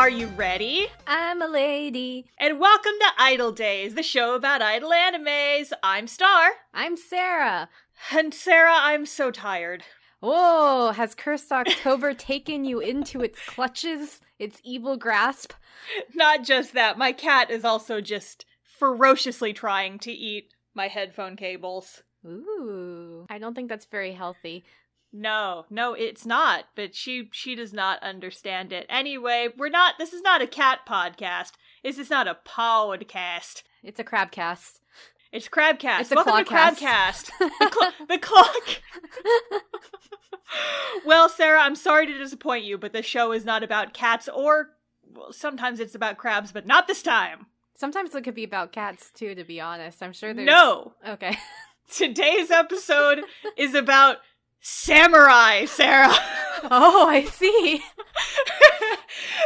Are you ready? I'm a lady. And welcome to Idol Days, the show about idol animes. I'm Star. I'm Sarah. And Sarah, I'm so tired. Oh, has Cursed October taken you into its clutches, its evil grasp? Not just that, my cat is also just ferociously trying to eat my headphone cables. Ooh, I don't think that's very healthy. No, it's not, but she does not understand it. Anyway, this is not a cat podcast. This is not a podcast. It's a crabcast. It's Crabcast. It's a Welcome to clawcast. Crabcast. The clock. Well, Sarah, I'm sorry to disappoint you, but this show is not about cats well, sometimes it's about crabs, but not this time. Sometimes it could be about cats, too, to be honest. I'm sure there's... No! Okay. Today's episode is about samurai, Sarah. Oh, I see.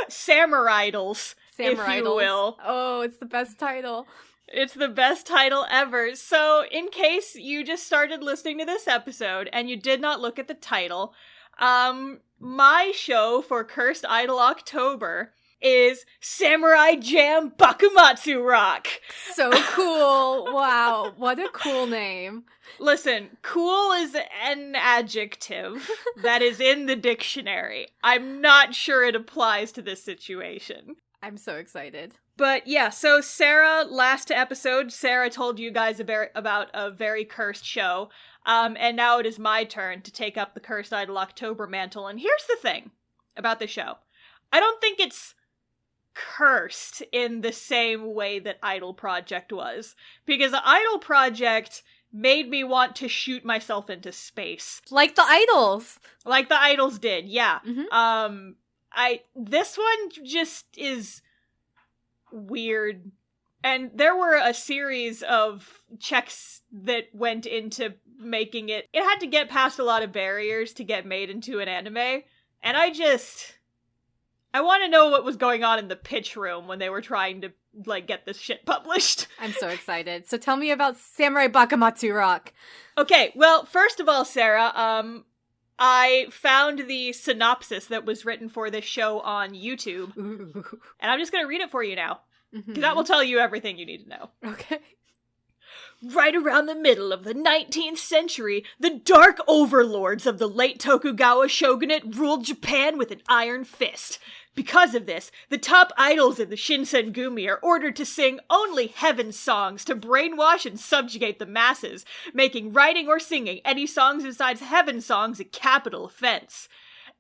Samurai-idols, if you will. Oh, it's the best title. It's the best title ever. So, in case you just started listening to this episode and you did not look at the title, my show for Cursed Idol October is Samurai Jam Bakumatsu Rock. So cool. Wow, what a cool name. Listen, cool is an adjective that is in the dictionary. I'm not sure it applies to this situation. I'm so excited. But yeah, so last episode, Sarah told you guys about a very cursed show, and now it is my turn to take up the Cursed Idol October mantle. And here's the thing about the show. I don't think it's cursed in the same way that Idol Project was, because Idol Project made me want to shoot myself into space. Like the idols. Like the idols did, yeah. Mm-hmm. This one just is weird. And there were a series of checks that went into making it. It had to get past a lot of barriers to get made into an anime. And I want to know what was going on in the pitch room when they were trying to, get this shit published. I'm so excited. So tell me about Samurai Bakumatsu Rock. Okay, well, first of all, Sarah, I found the synopsis that was written for this show on YouTube. Ooh. And I'm just going to read it for you now. Because that will tell you everything you need to know. Okay. Right around the middle of the 19th century, the dark overlords of the late Tokugawa shogunate ruled Japan with an iron fist. Because of this, the top idols in the Shinsengumi are ordered to sing only heaven songs to brainwash and subjugate the masses, making writing or singing any songs besides heaven songs a capital offense.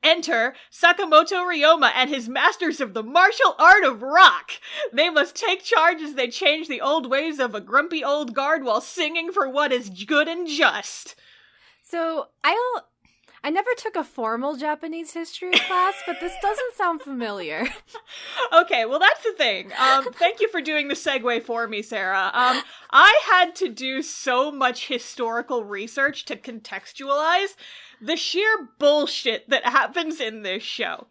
Enter Sakamoto Ryoma and his masters of the martial art of rock. They must take charge as they change the old ways of a grumpy old guard while singing for what is good and just. So, I never took a formal Japanese history class, but this doesn't sound familiar. Okay, well that's the thing. Thank you for doing the segue for me, Sarah. I had to do so much historical research to contextualize the sheer bullshit that happens in this show.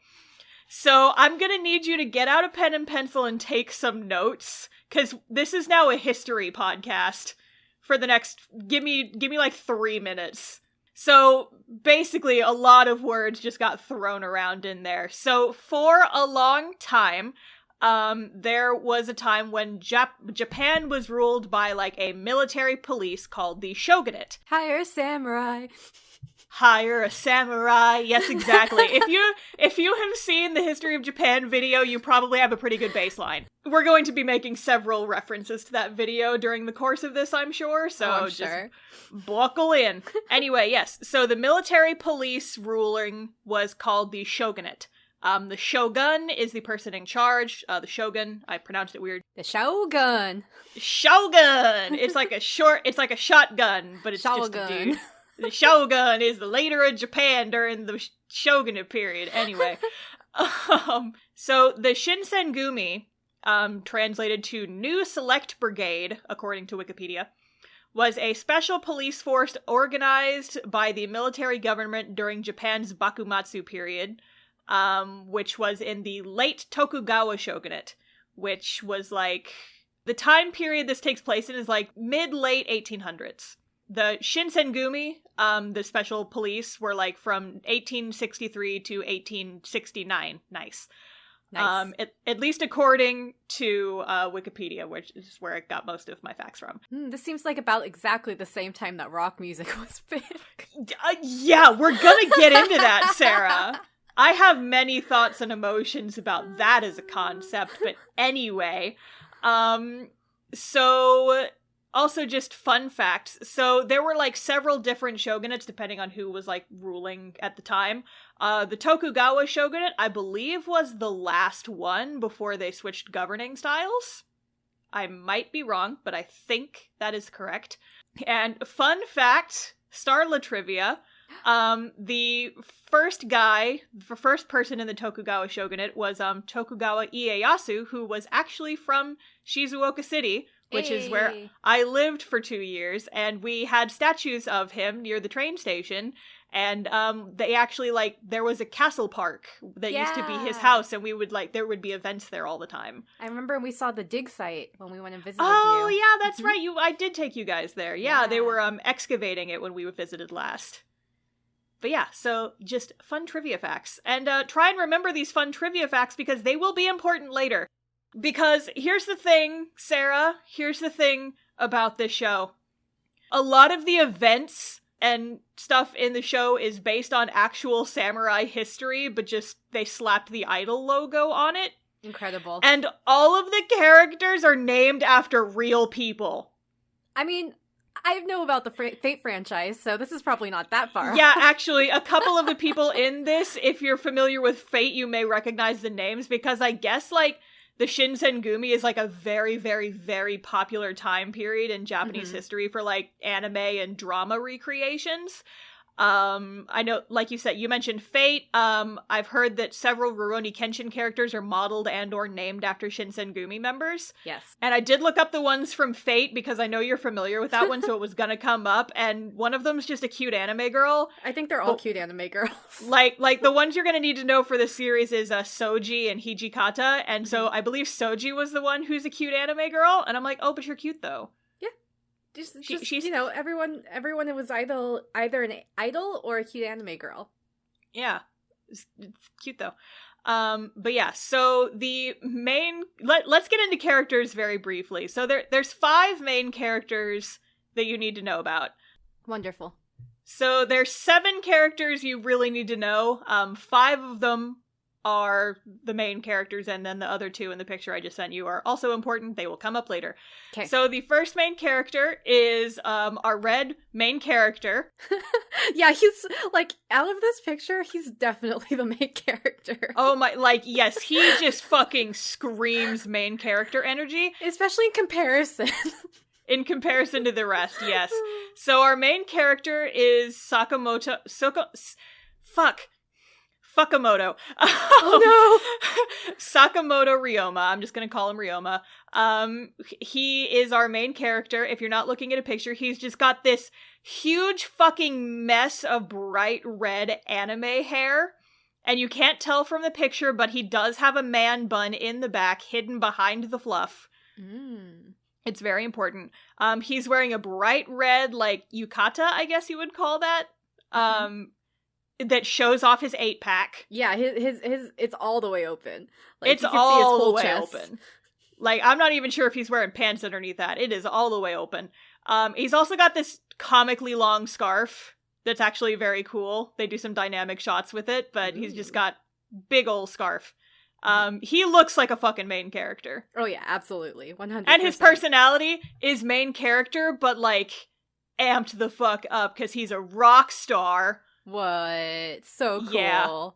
So I'm gonna need you to get out a pen and pencil and take some notes, because this is now a history podcast for the next, give me 3 minutes. So basically a lot of words just got thrown around in there. So for a long time, there was a time when Japan was ruled by a military police called the shogunate. Hire samurai. Hire a samurai. Yes, exactly. If you have seen the History of Japan video, you probably have a pretty good baseline. We're going to be making several references to that video during the course of this, I'm sure, so just buckle in. Anyway, yes, so the military police ruling was called the shogunate. The shogun is the person in charge. The shogun, I pronounced it weird. The shogun. Shogun! It's like a shotgun, but it's Shogun. just a dude. The shogun is the leader of Japan during the shogunate period. Anyway, so the Shinsengumi, translated to New Select Brigade, according to Wikipedia, was a special police force organized by the military government during Japan's Bakumatsu period, which was in the late Tokugawa shogunate, which was the time period this takes place in is mid-late 1800s. The Shinsengumi, the special police, were from 1863 to 1869. Nice. Nice. At least according to Wikipedia, which is where I got most of my facts from. This seems like about exactly the same time that rock music was big. Yeah, we're gonna get into that, Sarah. I have many thoughts and emotions about that as a concept, but anyway. So, also just fun facts. So, there were, like, several different shogunates, depending on who was, like, ruling at the time. The Tokugawa shogunate, I believe, was the last one before they switched governing styles. I might be wrong, but I think that is correct. And fun fact, Starla trivia, the first person in the Tokugawa shogunate was Tokugawa Ieyasu, who was actually from Shizuoka City, which is where I lived for 2 years, and we had statues of him near the train station, and they actually, like, there was a castle park that used to be his house, and we would, like, there would be events there all the time. I remember we saw the dig site when we went and visited Oh, you. yeah, that's right. I did take you guys there. Yeah, they were excavating it when we visited last. But yeah, so just fun trivia facts. And try and remember these fun trivia facts because they will be important later. Because here's the thing, Sarah, here's the thing about this show. A lot of the events and stuff in the show is based on actual samurai history, but just they slapped the iDOL logo on it. Incredible. And all of the characters are named after real people. I mean, I know about the Fate franchise, so this is probably not that far. Yeah, actually, a couple of the people in this, if you're familiar with Fate, you may recognize the names, because I guess, like, the Shinsengumi is, like, a very, very, very popular time period in Japanese history for, like, anime and drama recreations. I know, like you said, you mentioned Fate. I've heard that several Rurouni Kenshin characters are modeled and or named after Shinsengumi members. Yes. And I did look up the ones from Fate because I know you're familiar with that one, so it was gonna come up, and one of them's just a cute anime girl. I think they're all cute anime girls. Like the ones you're gonna need to know for the series is Soji and Hijikata, and so I believe Soji was the one who's a cute anime girl, and I'm like, oh, but you're cute though. She's you know, everyone that was either an idol or a cute anime girl. Yeah, it's cute though. But yeah, so the main let's get into characters very briefly. So there's 5 main characters that you need to know about. Wonderful. So there's 7 characters you really need to know. 5 of them are the main characters, and then the other 2 in the picture I just sent you are also important. They will come up later. Okay. So the first main character is our red main character. Yeah, he's, like, out of this picture, he's definitely the main character. Oh my, like, yes, he just fucking screams main character energy. Especially in comparison. In comparison to the rest, yes. So our main character is Fukamoto. Oh no! Sakamoto Ryoma. I'm just gonna call him Ryoma. He is our main character. If you're not looking at a picture, he's just got this huge fucking mess of bright red anime hair. And you can't tell from the picture, but he does have a man bun in the back, hidden behind the fluff. It's very important. He's wearing a bright red, like, yukata, I guess you would call that. That shows off his 8-pack. Yeah, his it's all the way open. Like, it's all the way open. Like, I'm not even sure if he's wearing pants underneath that. It is all the way open. He's also got this comically long scarf that's actually very cool. They do some dynamic shots with it, but he's just got big ol' scarf. He looks like a fucking main character. Oh yeah, absolutely. 100%. And his personality is main character, but, like, amped the fuck up because he's a rock star. What? So cool. Yeah.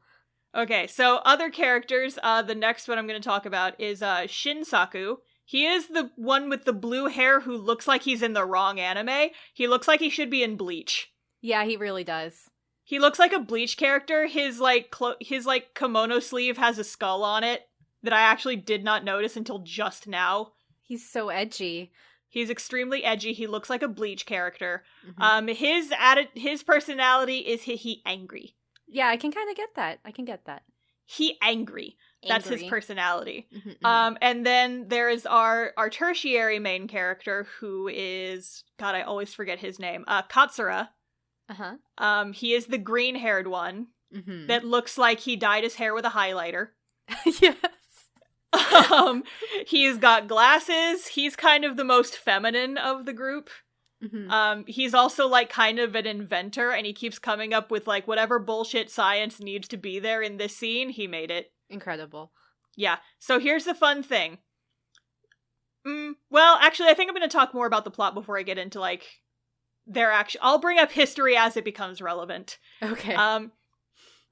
Okay, so other characters, the next one I'm going to talk about is Shinsaku. He is the one with the blue hair who looks like he's in the wrong anime. He looks like he should be in Bleach. Yeah, he really does. He looks like a Bleach character. His kimono sleeve has a skull on it that I actually did not notice until just now. He's so edgy. He's extremely edgy. He looks like a Bleach character. His personality is he angry. Yeah, I can kind of get that. He angry. That's his personality. Mm-hmm. And then there is our tertiary main character, who is, God, I always forget his name. Katsura. He is the green-haired one that looks like he dyed his hair with a highlighter. Yes. He's got glasses. He's kind of the most feminine of the group. Mm-hmm. He's also, like, kind of an inventor, and he keeps coming up with, like, whatever bullshit science needs to be there in this scene, he made it. Incredible. Yeah. So here's the fun thing. Well, actually, I think I'm going to talk more about the plot before I get into, like, their action. I'll bring up history as it becomes relevant. Okay.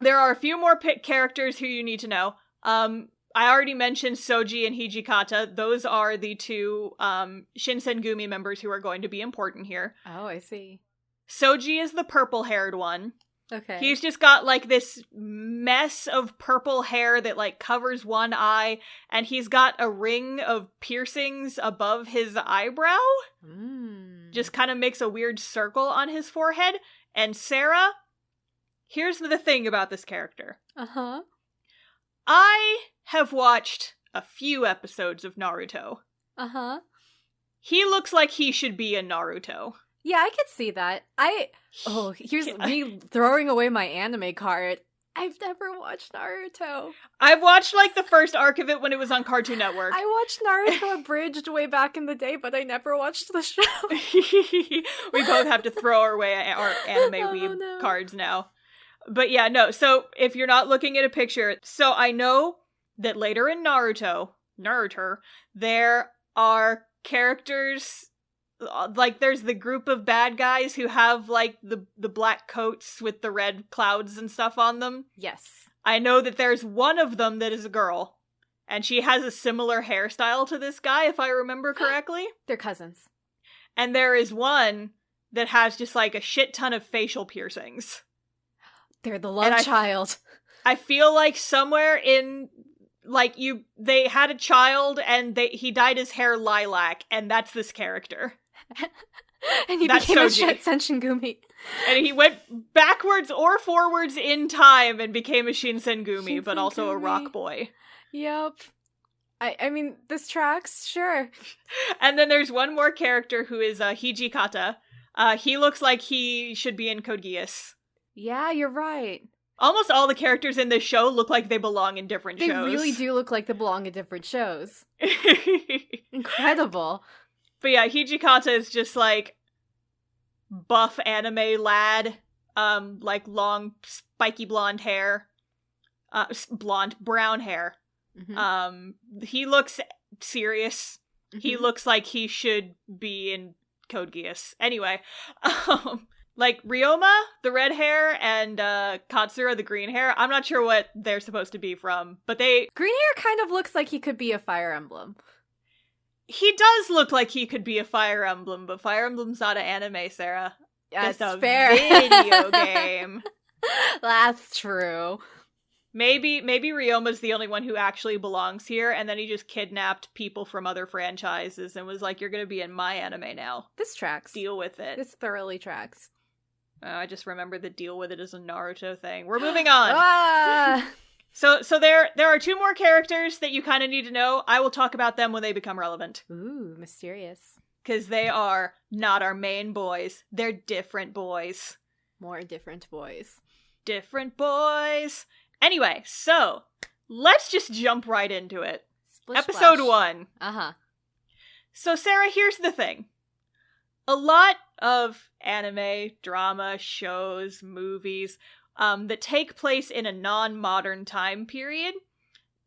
There are a few more characters who you need to know. I already mentioned Soji and Hijikata. Those are the two Shinsengumi members who are going to be important here. Oh, I see. Soji is the purple-haired one. Okay. He's just got, like, this mess of purple hair that, like, covers one eye, and he's got a ring of piercings above his eyebrow. Just kind of makes a weird circle on his forehead. And Sarah, here's the thing about this character. Uh-huh. I have watched a few episodes of Naruto. Uh-huh. He looks like he should be in Naruto. Yeah, I could see that. Here's me throwing away my anime card. I've never watched Naruto. I've watched, like, the first arc of it when it was on Cartoon Network. I watched Naruto abridged way back in the day, but I never watched the show. We both have to throw away our anime weeb cards now. But yeah, no, so if you're not looking at a picture, so I know that later in Naruto, there are characters, like there's the group of bad guys who have like the black coats with the red clouds and stuff on them. Yes. I know that there's one of them that is a girl, and she has a similar hairstyle to this guy, if I remember correctly. They're cousins. And there is one that has just like a shit ton of facial piercings. They're the love child. I feel like somewhere in, like, they had a child and he dyed his hair lilac, and that's this character. And he that's became Soji. a Sensengumi. And he went backwards or forwards in time and became a Shinsengumi, but also a rock boy. Yep. I mean, this tracks, sure. And then there's one more character who is Hijikata. He looks like he should be in Code Geass. Yeah, you're right. Almost all the characters in this show look like they belong in different shows. They really do look like they belong in different shows. Incredible. But yeah, Hijikata is just like buff anime lad, like long spiky blonde hair, brown hair. Mm-hmm. He looks serious. Mm-hmm. He looks like he should be in Code Geass. Anyway, like Ryoma, the red hair, and Katsura, the green hair, I'm not sure what they're supposed to be from, but green hair kind of looks like he could be a Fire Emblem. He does look like he could be a Fire Emblem, but Fire Emblem's not an anime, Sarah. That's it's a fair. video game. That's true. Maybe Ryoma's the only one who actually belongs here, and then he just kidnapped people from other franchises and was like, you're gonna be in my anime now. This tracks. Deal with it. This thoroughly tracks. I just remembered the deal with it as a Naruto thing. We're moving on. So there are two more characters that you kind of need to know. I will talk about them when they become relevant. Ooh, mysterious. Because they are not our main boys. They're different boys. More different boys. Different boys. Anyway, so let's just jump right into it. Splish Episode splash. 1. Uh-huh. So Sarah, here's the thing. A lot of anime, drama, shows, movies that take place in a non-modern time period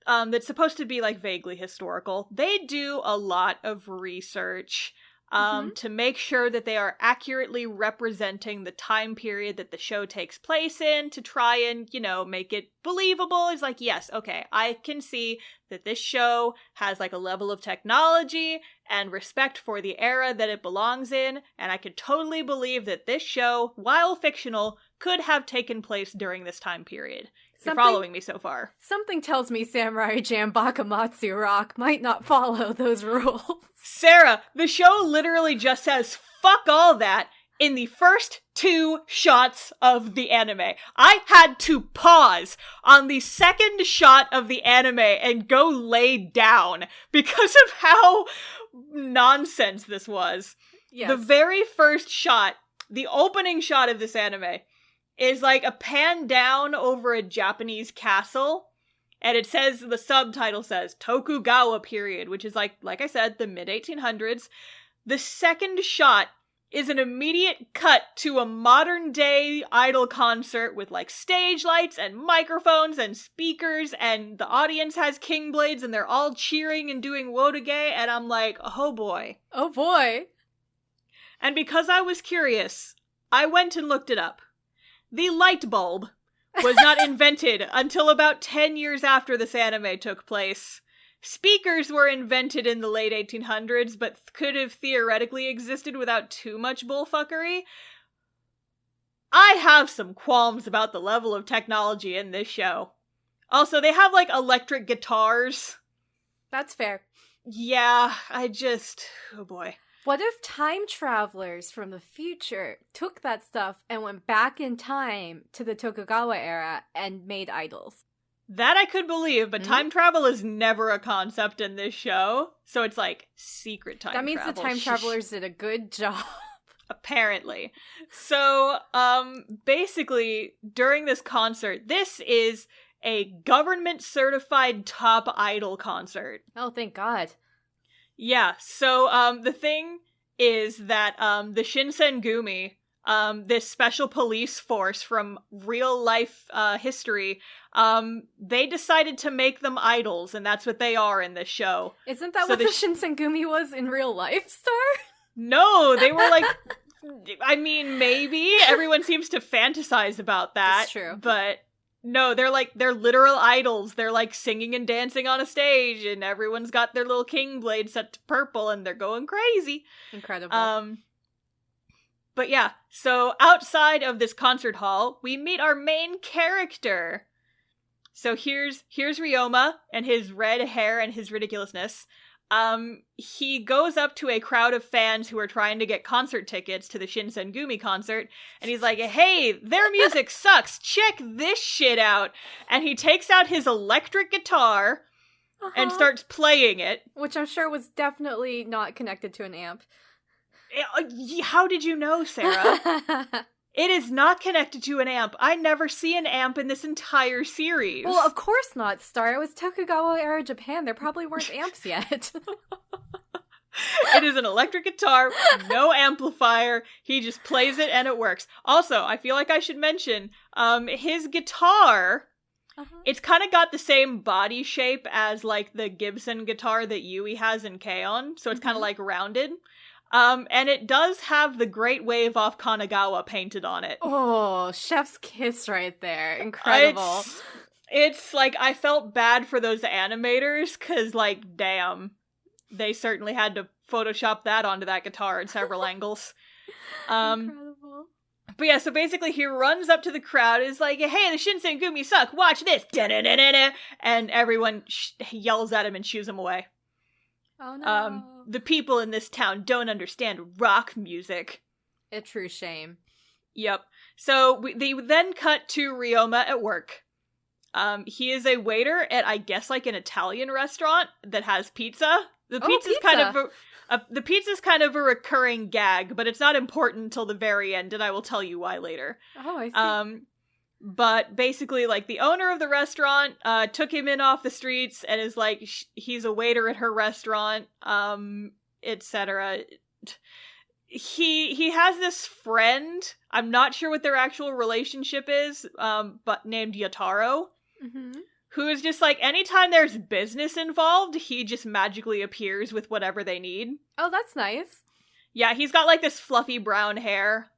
that's supposed to be like vaguely historical, they do a lot of research to make sure that they are accurately representing the time period that the show takes place in, to try and, make it believable. It's like, yes, okay, I can see that this show has like a level of technology and respect for the era that it belongs in, and I could totally believe that this show, while fictional, could have taken place during this time period. You're following me so far. Something tells me Samurai Jam Bakumatsu Rock might not follow those rules. Sarah, the show literally just says fuck all that in the first 2 shots of the anime. I had to pause on the second shot of the anime and go lay down because of how nonsense this was. Yes. The very first shot, the opening shot of this anime, is like a pan down over a Japanese castle, And it says, the subtitle says, Tokugawa period, which is like I said, the mid-1800s. The second shot is an immediate cut to a modern-day iDOL concert with, like, stage lights and microphones and speakers, and the audience has king blades, and they're all cheering and doing wotage, and I'm like, oh boy. Oh boy. And because I was curious, I went and looked it up. The light bulb was not invented until about 10 years after this anime took place. Speakers were invented in the late 1800s, but could have theoretically existed without too much bullfuckery. I have some qualms about the level of technology in this show. Also, they have, like, electric guitars. That's fair. Yeah, oh boy. What if time travelers from the future took that stuff and went back in time to the Tokugawa era and made idols? That I could believe, but time travel is never a concept in this show. So it's like secret time travel. That means the time travelers did a good job. Apparently. So, basically, during this concert, this is a government-certified top iDOL concert. Oh, thank God. Yeah, so, the thing is that, the Shinsengumi, this special police force from real-life, history, they decided to make them idols, and that's what they are in this show. Isn't that what the Shinsengumi was in real life, Star? No, they were like... I mean, maybe. Everyone seems to fantasize about that. That's true. But no, they're literal idols. They're like singing and dancing on a stage, and everyone's got their little king blade set to purple, and they're going crazy. Incredible. But yeah, so outside of this concert hall, we meet our main character. So here's Ryoma and his red hair and his ridiculousness. He goes up to a crowd of fans who are trying to get concert tickets to the Shinsengumi concert, and he's like, hey, their music sucks, check this shit out! And he takes out his electric guitar and starts playing it. Which I'm sure was definitely not connected to an amp. How did you know, Sarah? It is not connected to an amp. I never see an amp in this entire series. Well, of course not, Star. It was Tokugawa era Japan. There probably weren't amps yet. It is an electric guitar, no amplifier. He just plays it and it works. Also, I feel like I should mention, his guitar, it's kind of got the same body shape as, like, the Gibson guitar that Yui has in K-On! So it's kind of, like, rounded. And it does have the Great Wave off Kanagawa painted on it. Oh, chef's kiss right there. Incredible. It's like, I felt bad for those animators, cause, like, damn. They certainly had to Photoshop that onto that guitar in several angles. Incredible. But yeah, so basically he runs up to the crowd, is like, hey, the Shinsengumi suck, watch this! And everyone yells at him and shoos him away. Oh no. The people in this town don't understand rock music. A true shame. Yep. So they then cut to Ryoma at work. He is a waiter at, I guess, like an Italian restaurant that has pizza. The pizza's kind of a recurring gag, but it's not important until the very end, and I will tell you why later. Oh, I see. But basically, like, the owner of the restaurant took him in off the streets and is like, he's a waiter at her restaurant, etc. He has this friend, I'm not sure what their actual relationship is, but named Yataro, who is just like, anytime there's business involved, he just magically appears with whatever they need. Oh, that's nice. Yeah, he's got, like, this fluffy brown hair.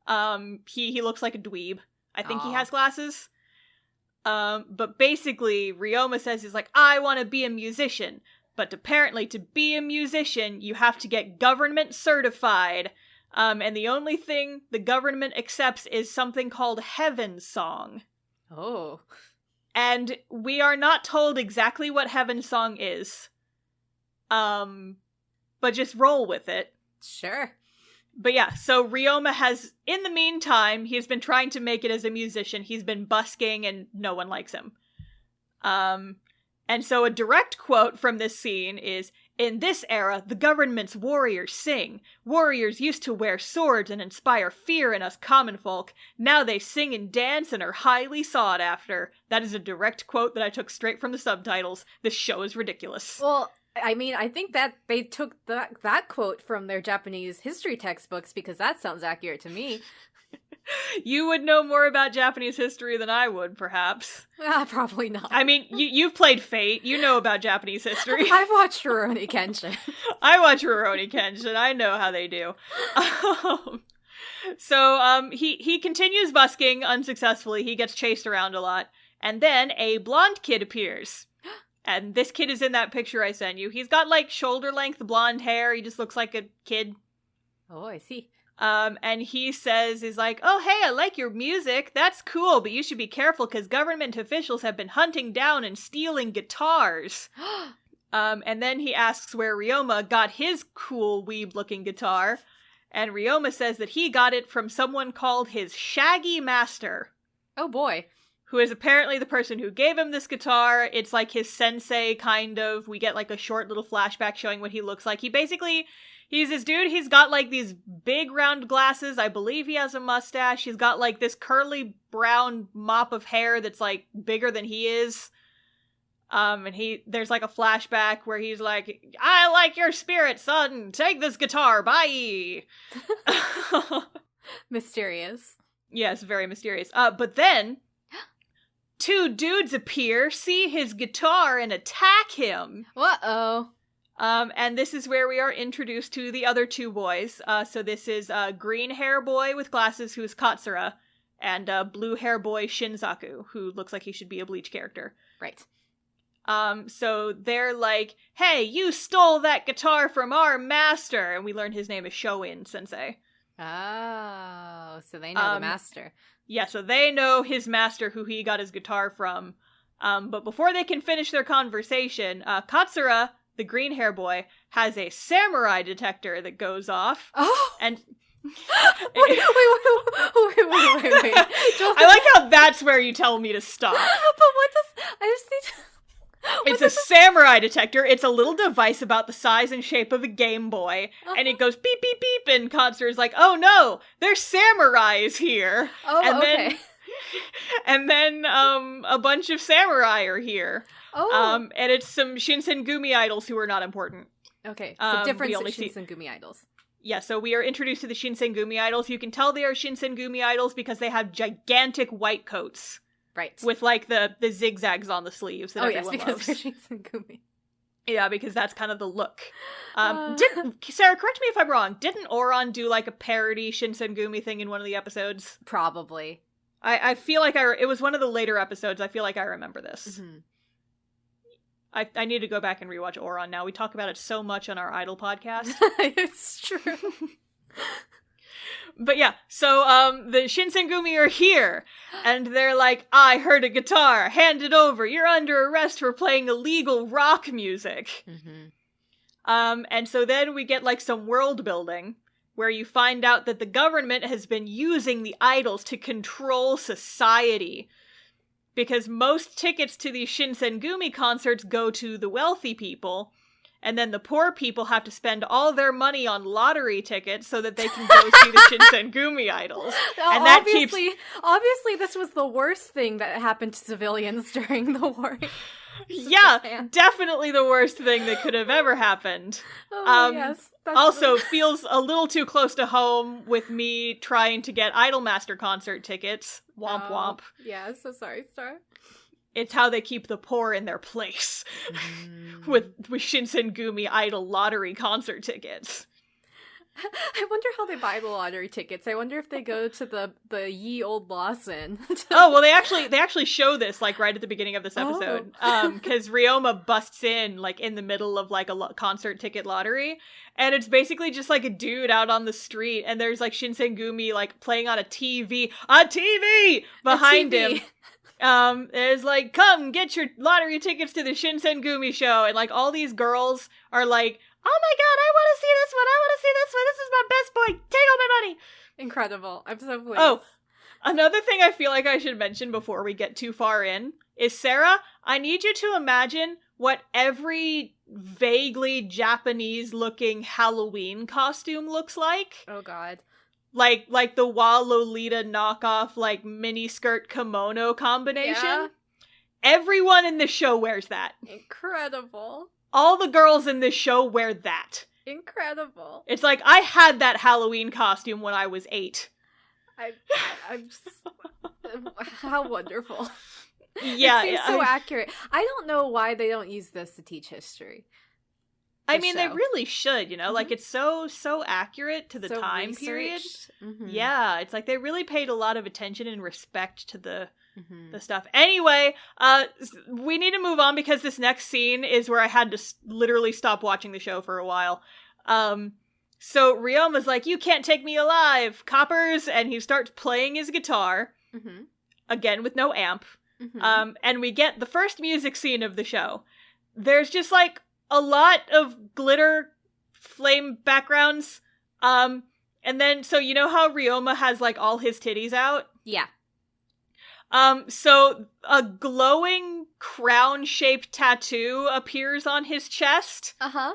He looks like a dweeb. I think he has glasses. But basically, Ryoma says he's like, I want to be a musician. But apparently, to be a musician, you have to get government certified. And the only thing the government accepts is something called Heaven Song. Oh. And we are not told exactly what Heaven Song is. But just roll with it. Sure. But yeah, so Ryoma has, in the meantime, he's been trying to make it as a musician. He's been busking and no one likes him. And so a direct quote from this scene is, In this era, the government's warriors sing. Warriors used to wear swords and inspire fear in us common folk. Now they sing and dance and are highly sought after. That is a direct quote that I took straight from the subtitles. This show is ridiculous. Well, I mean, I think that they took that quote from their Japanese history textbooks, because that sounds accurate to me. You would know more about Japanese history than I would, perhaps. Probably not. I mean, you've played Fate. You know about Japanese history. I've watched Rurouni Kenshin. I watch Rurouni Kenshin. I know how they do. He continues busking unsuccessfully. He gets chased around a lot. And then a blonde kid appears. And this kid is in that picture I sent you. He's got, like, shoulder-length blonde hair. He just looks like a kid. Oh, I see. And he he's like, oh, hey, I like your music. That's cool, but you should be careful because government officials have been hunting down and stealing guitars. And then he asks where Ryoma got his cool weeb-looking guitar. And Ryoma says that he got it from someone called his Shaggy Master. Oh, boy. Who is apparently the person who gave him this guitar. It's like his sensei, kind of. We get like a short little flashback showing what he looks like. He's this dude, he's got, like, these big round glasses. I believe he has a mustache. He's got, like, this curly brown mop of hair that's, like, bigger than he is. There's, like, a flashback where he's like, I like your spirit, son! Take this guitar, bye! Mysterious. Yes, very mysterious. But then, two dudes appear, see his guitar, and attack him! Uh-oh. And this is where we are introduced to the other two boys. So this is green hair boy with glasses, who's Katsura, and blue hair boy Shinzaku, who looks like he should be a Bleach character. Right. So they're like, hey, you stole that guitar from our master! And we learn his name is Shoin Sensei. Oh, so they know the master. Yeah, so they know his master, who he got his guitar from. But before they can finish their conversation, Katsura, the green hair boy, has a samurai detector that goes off. Oh! And wait. I like how that's where you tell me to stop. But what does... I just need to... It's a samurai detector. It's a little device about the size and shape of a Game Boy. And it goes beep, beep, beep. And Katsura's like, oh no, there's samurais here. Oh, and okay. And then a bunch of samurai are here. Oh. And it's some Shinsengumi idols who are not important. Okay, so different we only Shinsengumi idols. Yeah, so we are introduced to the Shinsengumi idols. You can tell they are Shinsengumi idols because they have gigantic white coats. Right. With, like, the zigzags on the sleeves that everyone because loves. they're Shinsengumi. Yeah, because that's kind of the look. Sarah, correct me if I'm wrong. Didn't Oron do, like, a parody Shinsengumi thing in one of the episodes? Probably. I feel like it was one of the later episodes. I feel like I remember this. Mm-hmm. I need to go back and rewatch Oron now. We talk about it so much on our Idol podcast. It's true. But yeah, so the Shinsengumi are here, and they're like, I heard a guitar, hand it over, you're under arrest for playing illegal rock music. Mm-hmm. And so then we get like some world building, where you find out that the government has been using the idols to control society. Because most tickets to these Shinsengumi concerts go to the wealthy people, and then the poor people have to spend all their money on lottery tickets so that they can go see the Shinsengumi idols. And that obviously this was the worst thing that happened to civilians during the war. Yeah, definitely the worst thing that could have ever happened. Oh, yes. Also, feels a little too close to home with me trying to get Idolmaster concert tickets. Womp womp. Yeah, so sorry, Star. It's how they keep the poor in their place. with Shinsengumi Idol lottery concert tickets. I wonder how they buy the lottery tickets. I wonder if they go to the ye old Lawson. Oh, well, they actually show this, like, right at the beginning of this episode. Because Ryoma busts in, like, in the middle of, like, a concert ticket lottery. And it's basically just, like, a dude out on the street. And there's, like, Shinsengumi, like, playing on a TV. A TV! Behind him. There's, like, come, get your lottery tickets to the Shinsengumi show. And, like, all these girls are, like, oh my god, I want to see this one! I want to see this one! This is my best boy! Take all my money! Incredible. I'm so pleased. Oh, another thing I feel like I should mention before we get too far in is, Sarah, I need you to imagine what every vaguely Japanese-looking Halloween costume looks like. Oh god. Like the Wa Lolita knockoff, like, miniskirt kimono combination. Yeah. Everyone in this show wears that. Incredible. All the girls in this show wear that. Incredible. It's like, I had that Halloween costume when I was 8. I'm just... How wonderful. Yeah. It seems so accurate. I don't know why they don't use this to teach history. I mean, they really should, you know? Mm-hmm. Like, it's so accurate to the So time researched. period. Mm-hmm. Yeah, it's like they really paid a lot of attention and respect to the Mm-hmm. stuff. Anyway, we need to move on because this next scene is where I had to literally stop watching the show for a while. So Ryoma's like, you can't take me alive, coppers, and he starts playing his guitar, Mm-hmm. again with no amp. Mm-hmm. And we get the first music scene of the show. There's just, like, a lot of glitter flame backgrounds. And then, so you know how Ryoma has, like, all his titties out? Yeah. So a glowing crown-shaped tattoo appears on his chest. Uh-huh.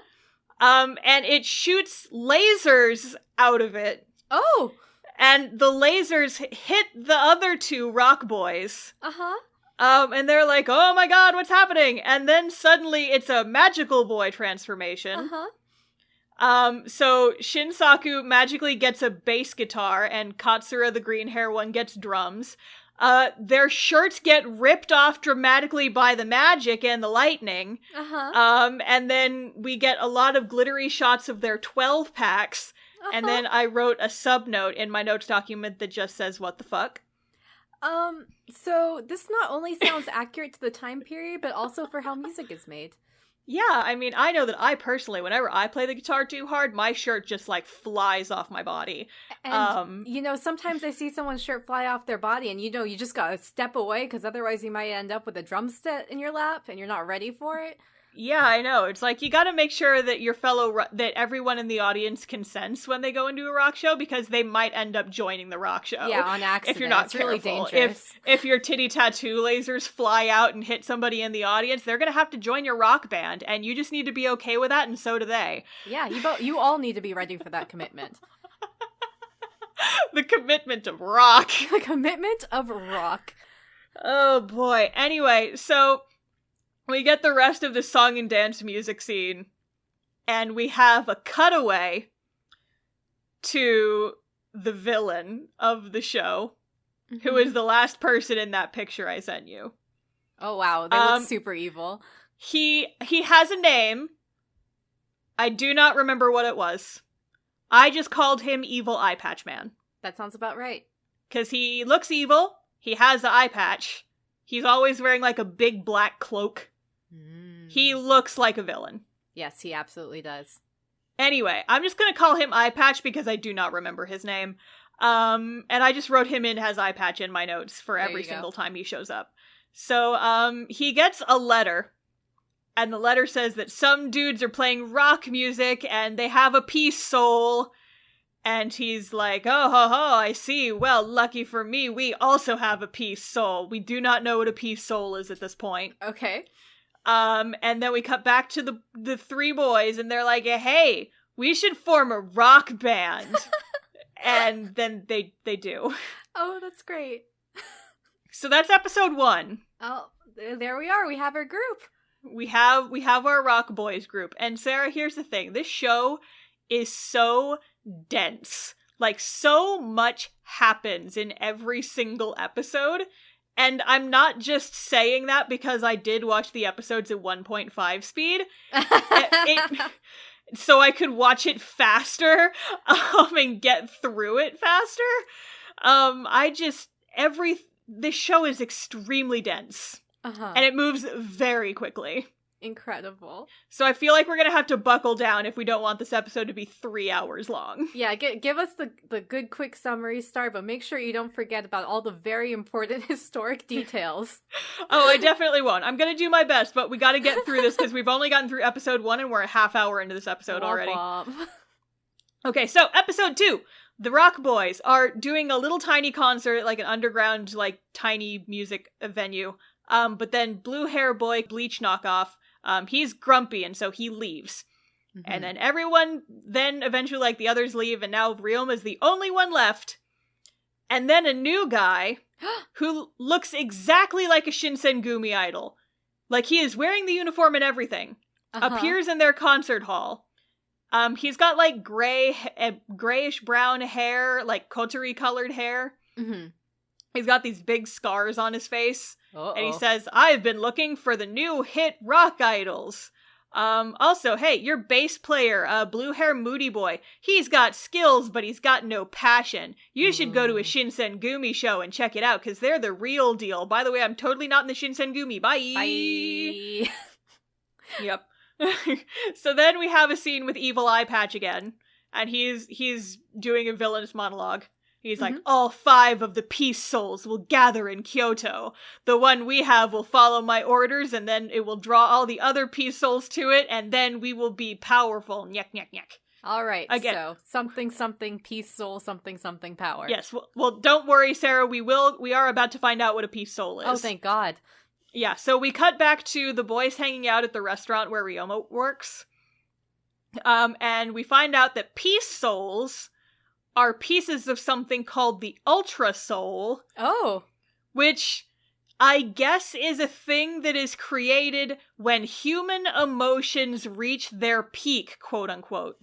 And it shoots lasers out of it. Oh! And the lasers hit the other two rock boys. Uh-huh. And they're like, oh my god, what's happening? And then suddenly it's a magical boy transformation. Uh-huh. So Shinsaku magically gets a bass guitar, and Katsura, the green hair one, gets drums. Their shirts get ripped off dramatically by the magic and the lightning. Uh-huh. And then we get a lot of glittery shots of their 12 packs. Uh-huh. And then I wrote a subnote in my notes document that just says, what the fuck? So this not only sounds accurate to the time period, but also for how music is made. Yeah, I mean, I know that I personally, whenever I play the guitar too hard, my shirt just, like, flies off my body. And, sometimes I see someone's shirt fly off their body, and, you just gotta step away, because otherwise you might end up with a drumstick in your lap, and you're not ready for it. Yeah, I know. It's like, you gotta make sure that that everyone in the audience consents when they go into a rock show, because they might end up joining the rock show. Yeah, on accident. If you're not it's careful. Really dangerous. If your titty tattoo lasers fly out and hit somebody in the audience, they're gonna have to join your rock band, and you just need to be okay with that, and so do they. Yeah, you all need to be ready for that commitment. The commitment of rock. The commitment of rock. Oh boy. Anyway, so we get the rest of the song and dance music scene, and we have a cutaway to the villain of the show, who is the last person in that picture I sent you. Oh wow, they look super evil. He has a name. I do not remember what it was. I just called him Evil Eye Patch Man. That sounds about right. 'Cause he looks evil, he has the eye patch, he's always wearing, like, a big black cloak. He looks like a villain. Yes, he absolutely does. Anyway, I'm just gonna call him Eye Patch because I do not remember his name. And I just wrote him in as Eye Patch in my notes for every single time he shows up. So, he gets a letter, and the letter says that some dudes are playing rock music, and they have a peace soul, and he's like, oh ho ho, I see, well, lucky for me, we also have a peace soul. We do not know what a peace soul is at this point. Okay. And then we cut back to the three boys, and they're like, hey, we should form a rock band. And then they do. Oh, that's great. So that's episode 1. Oh, there we are. We have our group. We have our rock boys group. And Sarah, here's the thing. This show is so dense. Like, so much happens in every single episode. And I'm not just saying that because I did watch the episodes at 1.5 speed. So I could watch it faster and get through it faster. This show is extremely dense. Uh-huh. And it moves very quickly. Incredible. So I feel like we're gonna have to buckle down if we don't want this episode to be 3 hours long. Yeah, give us the good quick summary start, but make sure you don't forget about all the very important historic details. Oh, I definitely won't. I'm gonna do my best, but we gotta get through this because we've only gotten through episode 1 and we're a half hour into this episode already. Okay, so episode 2. The Rock Boys are doing a little tiny concert, like an underground, like, tiny music venue. But then Blue Hair Boy, Bleach knockoff, He's grumpy, and so he leaves. Mm-hmm. And then everyone then eventually, like, the others leave, and now Ryoma's the only one left. And then a new guy who looks exactly like a Shinsengumi idol. Like, he is wearing the uniform and everything. Appears in their concert hall. He's got, like, grayish-brown hair, like, kotori-colored hair. Mm-hmm. He's got these big scars on his face. Uh-oh. And he says, I've been looking for the new hit rock idols. Also, hey, your bass player, blue hair moody boy, he's got skills, but he's got no passion. You should go to a Shinsengumi show and check it out, because they're the real deal. By the way, I'm totally not in the Shinsengumi. Bye! Bye! Yep. So then we have a scene with Evil Eye Patch again, and he's doing a villainous monologue. He's like, all 5 of the peace souls will gather in Kyoto. The one we have will follow my orders, and then it will draw all the other peace souls to it, and then we will be powerful. Nyek, nyek, nyek. All right, Again. so something, peace soul, something, power. Yes, well, don't worry, Sarah. We are about to find out what a peace soul is. Oh, thank God. Yeah, so we cut back to the boys hanging out at the restaurant where Ryoma works. And we find out that peace souls are pieces of something called the Ultra Soul. Oh. Which I guess is a thing that is created when human emotions reach their peak, quote unquote.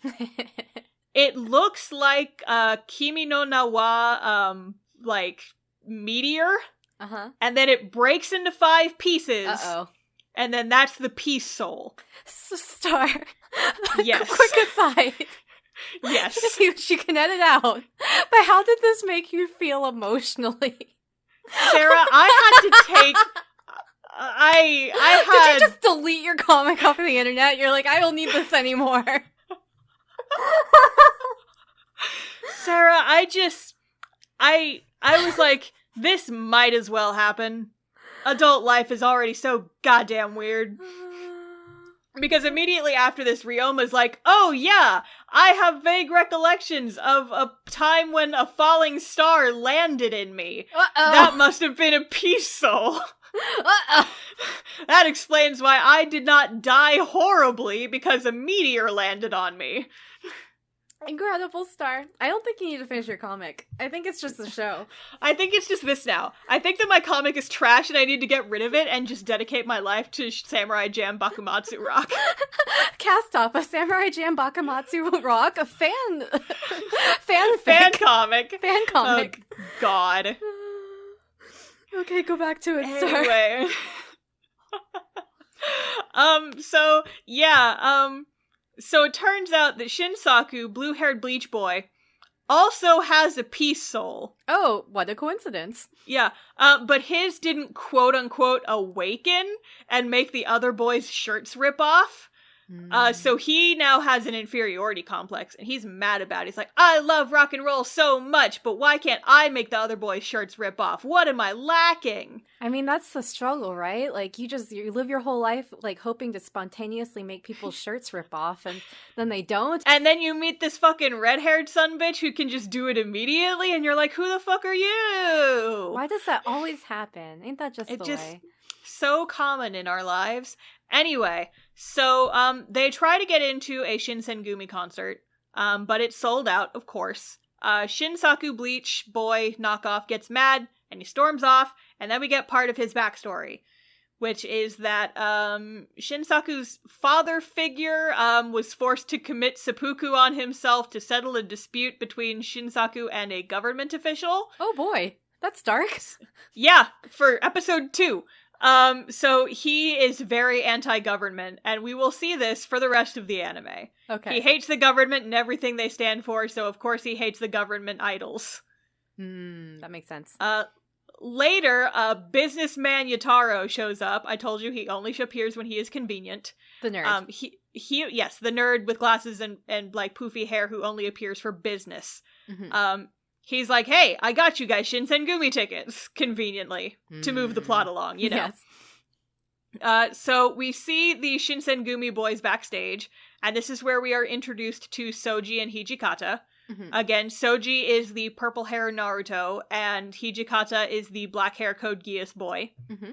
It looks like Kimi no Na wa, like, meteor. Uh-huh. And then it breaks into 5 pieces. Uh-oh. And then that's the peace soul. So, Star. Yes. Quick aside. Yes. You can edit out. But how did this make you feel emotionally? Sarah, I had to take... I had... Did you just delete your comic off of the internet? You're like, I don't need this anymore. Sarah, I was like, this might as well happen. Adult life is already so goddamn weird. Because immediately after this, Ryoma's like, oh yeah, I have vague recollections of a time when a falling star landed in me. Uh-oh. That must have been a peace soul. Uh-oh. That explains why I did not die horribly because a meteor landed on me. Incredible, Star. I don't think you need to finish your comic. I think it's just the show. I think it's just this now. I think that my comic is trash and I need to get rid of it and just dedicate my life to Samurai Jam Bakumatsu Rock. Cast off a Samurai Jam Bakumatsu Rock, a fan comic. Fan comic. Oh, God. Okay, go back to it, Star. Anyway. So, yeah, so it turns out that Shinsaku, blue-haired bleach boy, also has a peace soul. Oh, what a coincidence. Yeah, but his didn't quote-unquote awaken and make the other boys' shirts rip off. So he now has an inferiority complex, and he's mad about it. He's like, I love rock and roll so much, but why can't I make the other boys' shirts rip off? What am I lacking? I mean, that's the struggle, right? Like, you live your whole life, like, hoping to spontaneously make people's shirts rip off, and then they don't. And then you meet this fucking red-haired sumbitch who can just do it immediately, and you're like, who the fuck are you? Why does that always happen? Ain't that just the way? So common in our lives. Anyway, so they try to get into a Shinsengumi concert, but it's sold out, of course. Shinsaku Bleach boy knockoff gets mad and he storms off, and then we get part of his backstory, which is that Shinsaku's father figure was forced to commit seppuku on himself to settle a dispute between Shinsaku and a government official. Oh boy, that's dark. Yeah, for episode 2. So he is very anti-government, and we will see this for the rest of the anime. Okay. He hates the government and everything they stand for, so of course he hates the government idols. That makes sense. Later, businessman Yataro shows up. I told you he only appears when he is convenient. The nerd. Yes, the nerd with glasses and like poofy hair who only appears for business. Mm-hmm. He's like, hey, I got you guys Shinsengumi tickets, conveniently, to move the plot along, you know. Yes. So we see the Shinsengumi boys backstage, and this is where we are introduced to Soji and Hijikata. Mm-hmm. Again, Soji is the purple hair Naruto, and Hijikata is the black hair Code Geass boy. Mm-hmm.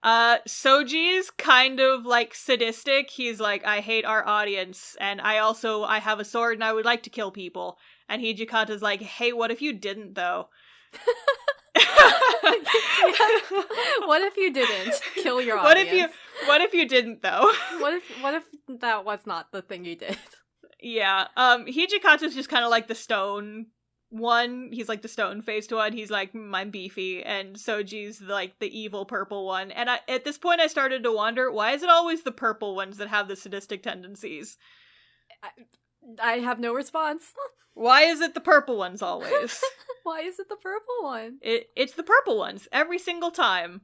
Soji's kind of, like, sadistic. He's like, I hate our audience, and I have a sword and I would like to kill people. And Hijikata's like, hey, what if you didn't, though? What if you didn't kill your audience? What if you didn't, though? What if that was not the thing you did? Yeah, Hijikata's just kind of like the stone one. He's like the stone-faced one. He's like, I'm beefy, and Soji's like the evil purple one. And at this point I started to wonder, why is it always the purple ones that have the sadistic tendencies? I have no response. Why is it the purple ones always? Why is it the purple one? It's the purple ones every single time.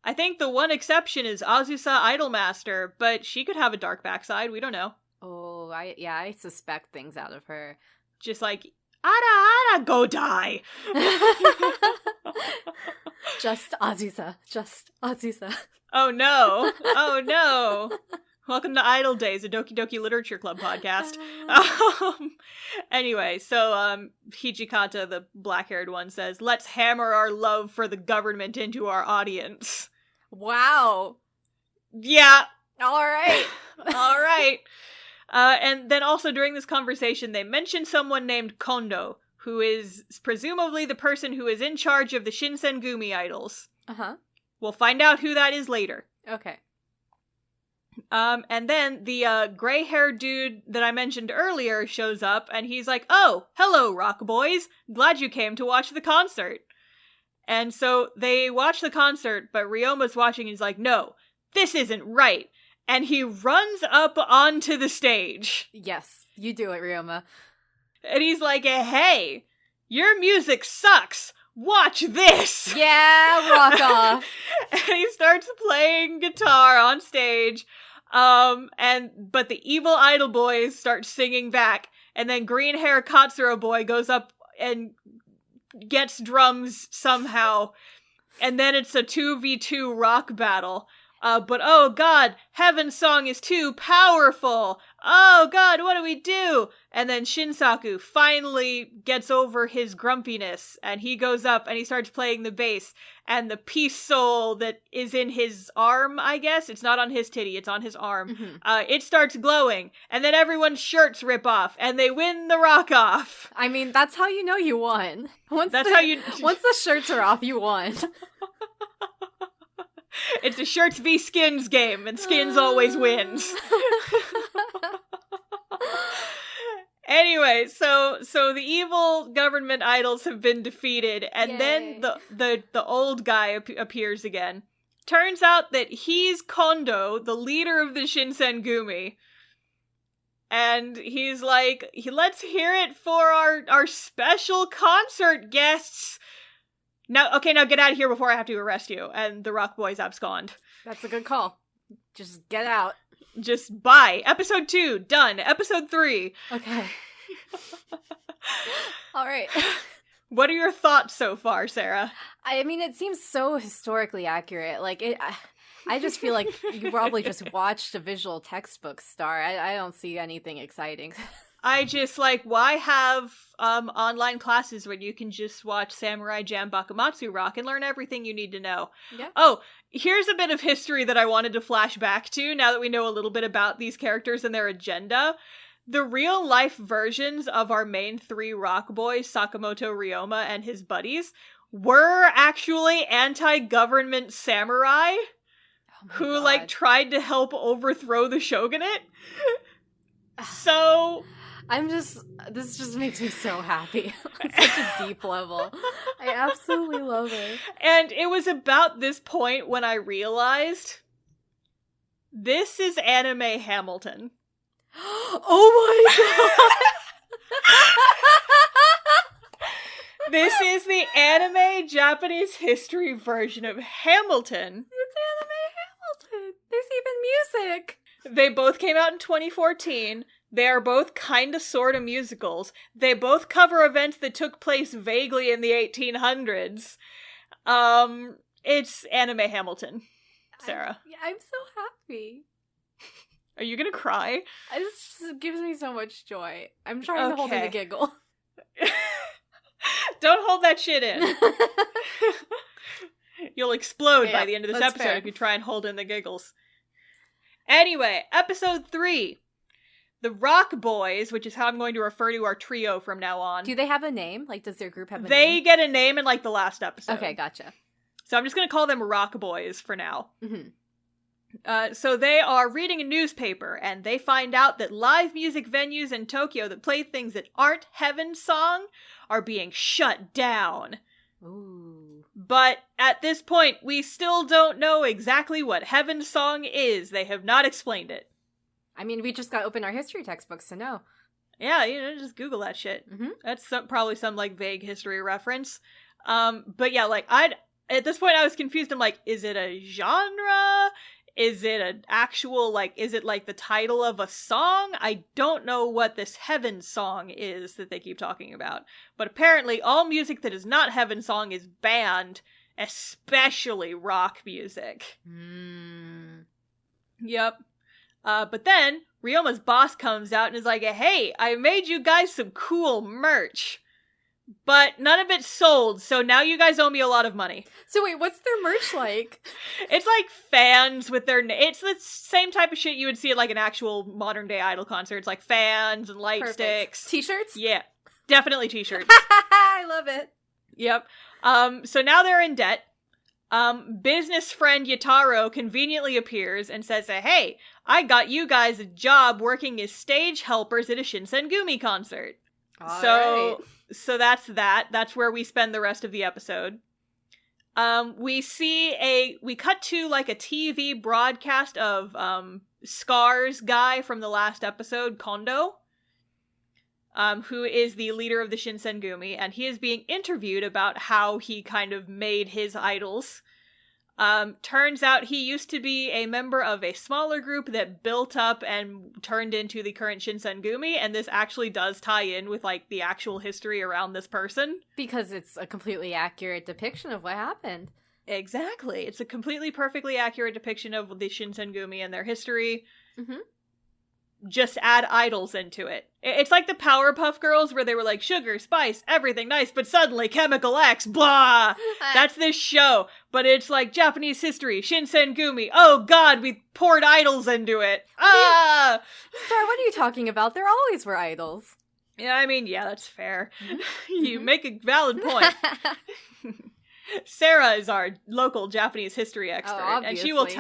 I think the one exception is Azusa Idolmaster, but she could have a dark backside. We don't know. Oh, I suspect things out of her. Just like, Ada, go die! Just Azusa. Oh no. Oh no. Welcome to Idol Days, a Doki Doki Literature Club podcast. Anyway, so Hijikata, the black-haired one, says, let's hammer our love for the government into our audience. Wow. Yeah. Alright. Alright. And then also during this conversation, they mention someone named Kondo, who is presumably the person who is in charge of the Shinsengumi idols. Uh-huh. We'll find out who that is later. Okay. And then the gray-haired dude that I mentioned earlier shows up, and he's like, oh, hello, rock boys. Glad you came to watch the concert. And so they watch the concert, but Ryoma's watching and he's like, no, this isn't right. And he runs up onto the stage. Yes, you do it, Ryoma. And he's like, hey, your music sucks. Watch this! Yeah, rock off. And he starts playing guitar on stage. But the evil idol boys start singing back. And then green hair Katsura boy goes up and gets drums somehow. And then it's a 2v2 rock battle. But oh god, Heaven's Song is too powerful! Oh god, what do we do? And then Shinsaku finally gets over his grumpiness, and he goes up and he starts playing the bass, and the peace soul that is in his arm, I guess, it's not on his titty, it's on his arm, it starts glowing, and then everyone's shirts rip off, and they win the rock off. I mean, that's how you know you won. Once Once the shirts are off, you won. It's a shirts v skins game, and skins always wins. Anyway, so the evil government idols have been defeated, and Yay. then the old guy appears again. Turns out that he's Kondo, the leader of the Shinsengumi. And he's like, let's hear it for our special concert guests. Now get out of here before I have to arrest you. And the Rock Boys abscond. That's a good call. Just get out. Just bye. Episode 2, done. Episode 3. Okay. Alright. What are your thoughts so far, Sarah? I mean, it seems so historically accurate. Like, I just feel like you probably just watched a visual textbook star. I don't see anything exciting. I just, like, why have online classes when you can just watch Samurai Jam Bakumatsu rock and learn everything you need to know? Yeah. Oh, here's a bit of history that I wanted to flash back to now that we know a little bit about these characters and their agenda. The real-life versions of our main 3 rock boys, Sakamoto Ryoma and his buddies, were actually anti-government samurai who, God. like, tried to help overthrow the shogunate. So... this just makes me so happy on such a deep level. I absolutely love it. And it was about this point when I realized this is anime Hamilton. Oh my god! This is the anime Japanese history version of Hamilton. It's anime Hamilton. There's even music. They both came out in 2014. They are both kinda sorta musicals. They both cover events that took place vaguely in the 1800s. It's anime Hamilton, Sarah. I'm so happy. Are you gonna cry? This just gives me so much joy. I'm trying to hold in a giggle. Don't hold that shit in. You'll explode by Yep, the end of this that's episode fair. if you try and hold in the giggles. Anyway, episode 3. The Rock Boys, which is how I'm going to refer to our trio from now on. Do they have a name? Like, does their group have a They name? get a name in, like, the last episode. Okay, gotcha. So I'm just going to call them Rock Boys for now. Mm-hmm. So they are reading a newspaper, and they find out that live music venues in Tokyo that play things that aren't Heaven's Song are being shut down. Ooh. But at this point, we still don't know exactly what Heaven's Song is. They have not explained it. I mean, we just got to open our history textbooks to know. Yeah, just Google that shit. Mm-hmm. That's probably some, like, vague history reference. But yeah, like, at this point I was confused. I'm like, is it a genre? Is it an actual, like, is it like the title of a song? I don't know what this Heaven Song is that they keep talking about. But apparently all music that is not Heaven Song is banned, especially rock music. Yep. But then Ryoma's boss comes out and is like, hey, I made you guys some cool merch. But none of it sold, so now you guys owe me a lot of money. So wait, what's their merch like? It's like fans with their... It's the same type of shit you would see at like an actual modern day iDOL concert. It's like fans and light sticks. T-shirts? Yeah, definitely t-shirts. I love it. Yep. So now they're in debt. Business friend Yataro conveniently appears and says, hey, I got you guys a job working as stage helpers at a Shinsengumi concert. All right. So that's that. That's where we spend the rest of the episode. We cut to like a TV broadcast of Scar's guy from the last episode, Kondo, who is the leader of the Shinsengumi, and he is being interviewed about how he kind of made his idols. Turns out he used to be a member of a smaller group that built up and turned into the current Shinsengumi, and this actually does tie in with, like, the actual history around this person. Because it's a completely accurate depiction of what happened. Exactly. It's a completely perfectly accurate depiction of the Shinsengumi and their history. Mm-hmm. Just add idols into it. It's like the Powerpuff Girls where they were like, sugar, spice, everything nice, but suddenly Chemical X, blah! That's this show. But it's like Japanese history, Shinsengumi, oh god, we poured idols into it. Ah! Star, what are you talking about? There always were idols. Yeah, I mean, yeah, that's fair. Mhm. You make a valid point. Sarah is our local Japanese history expert, and she will obviously.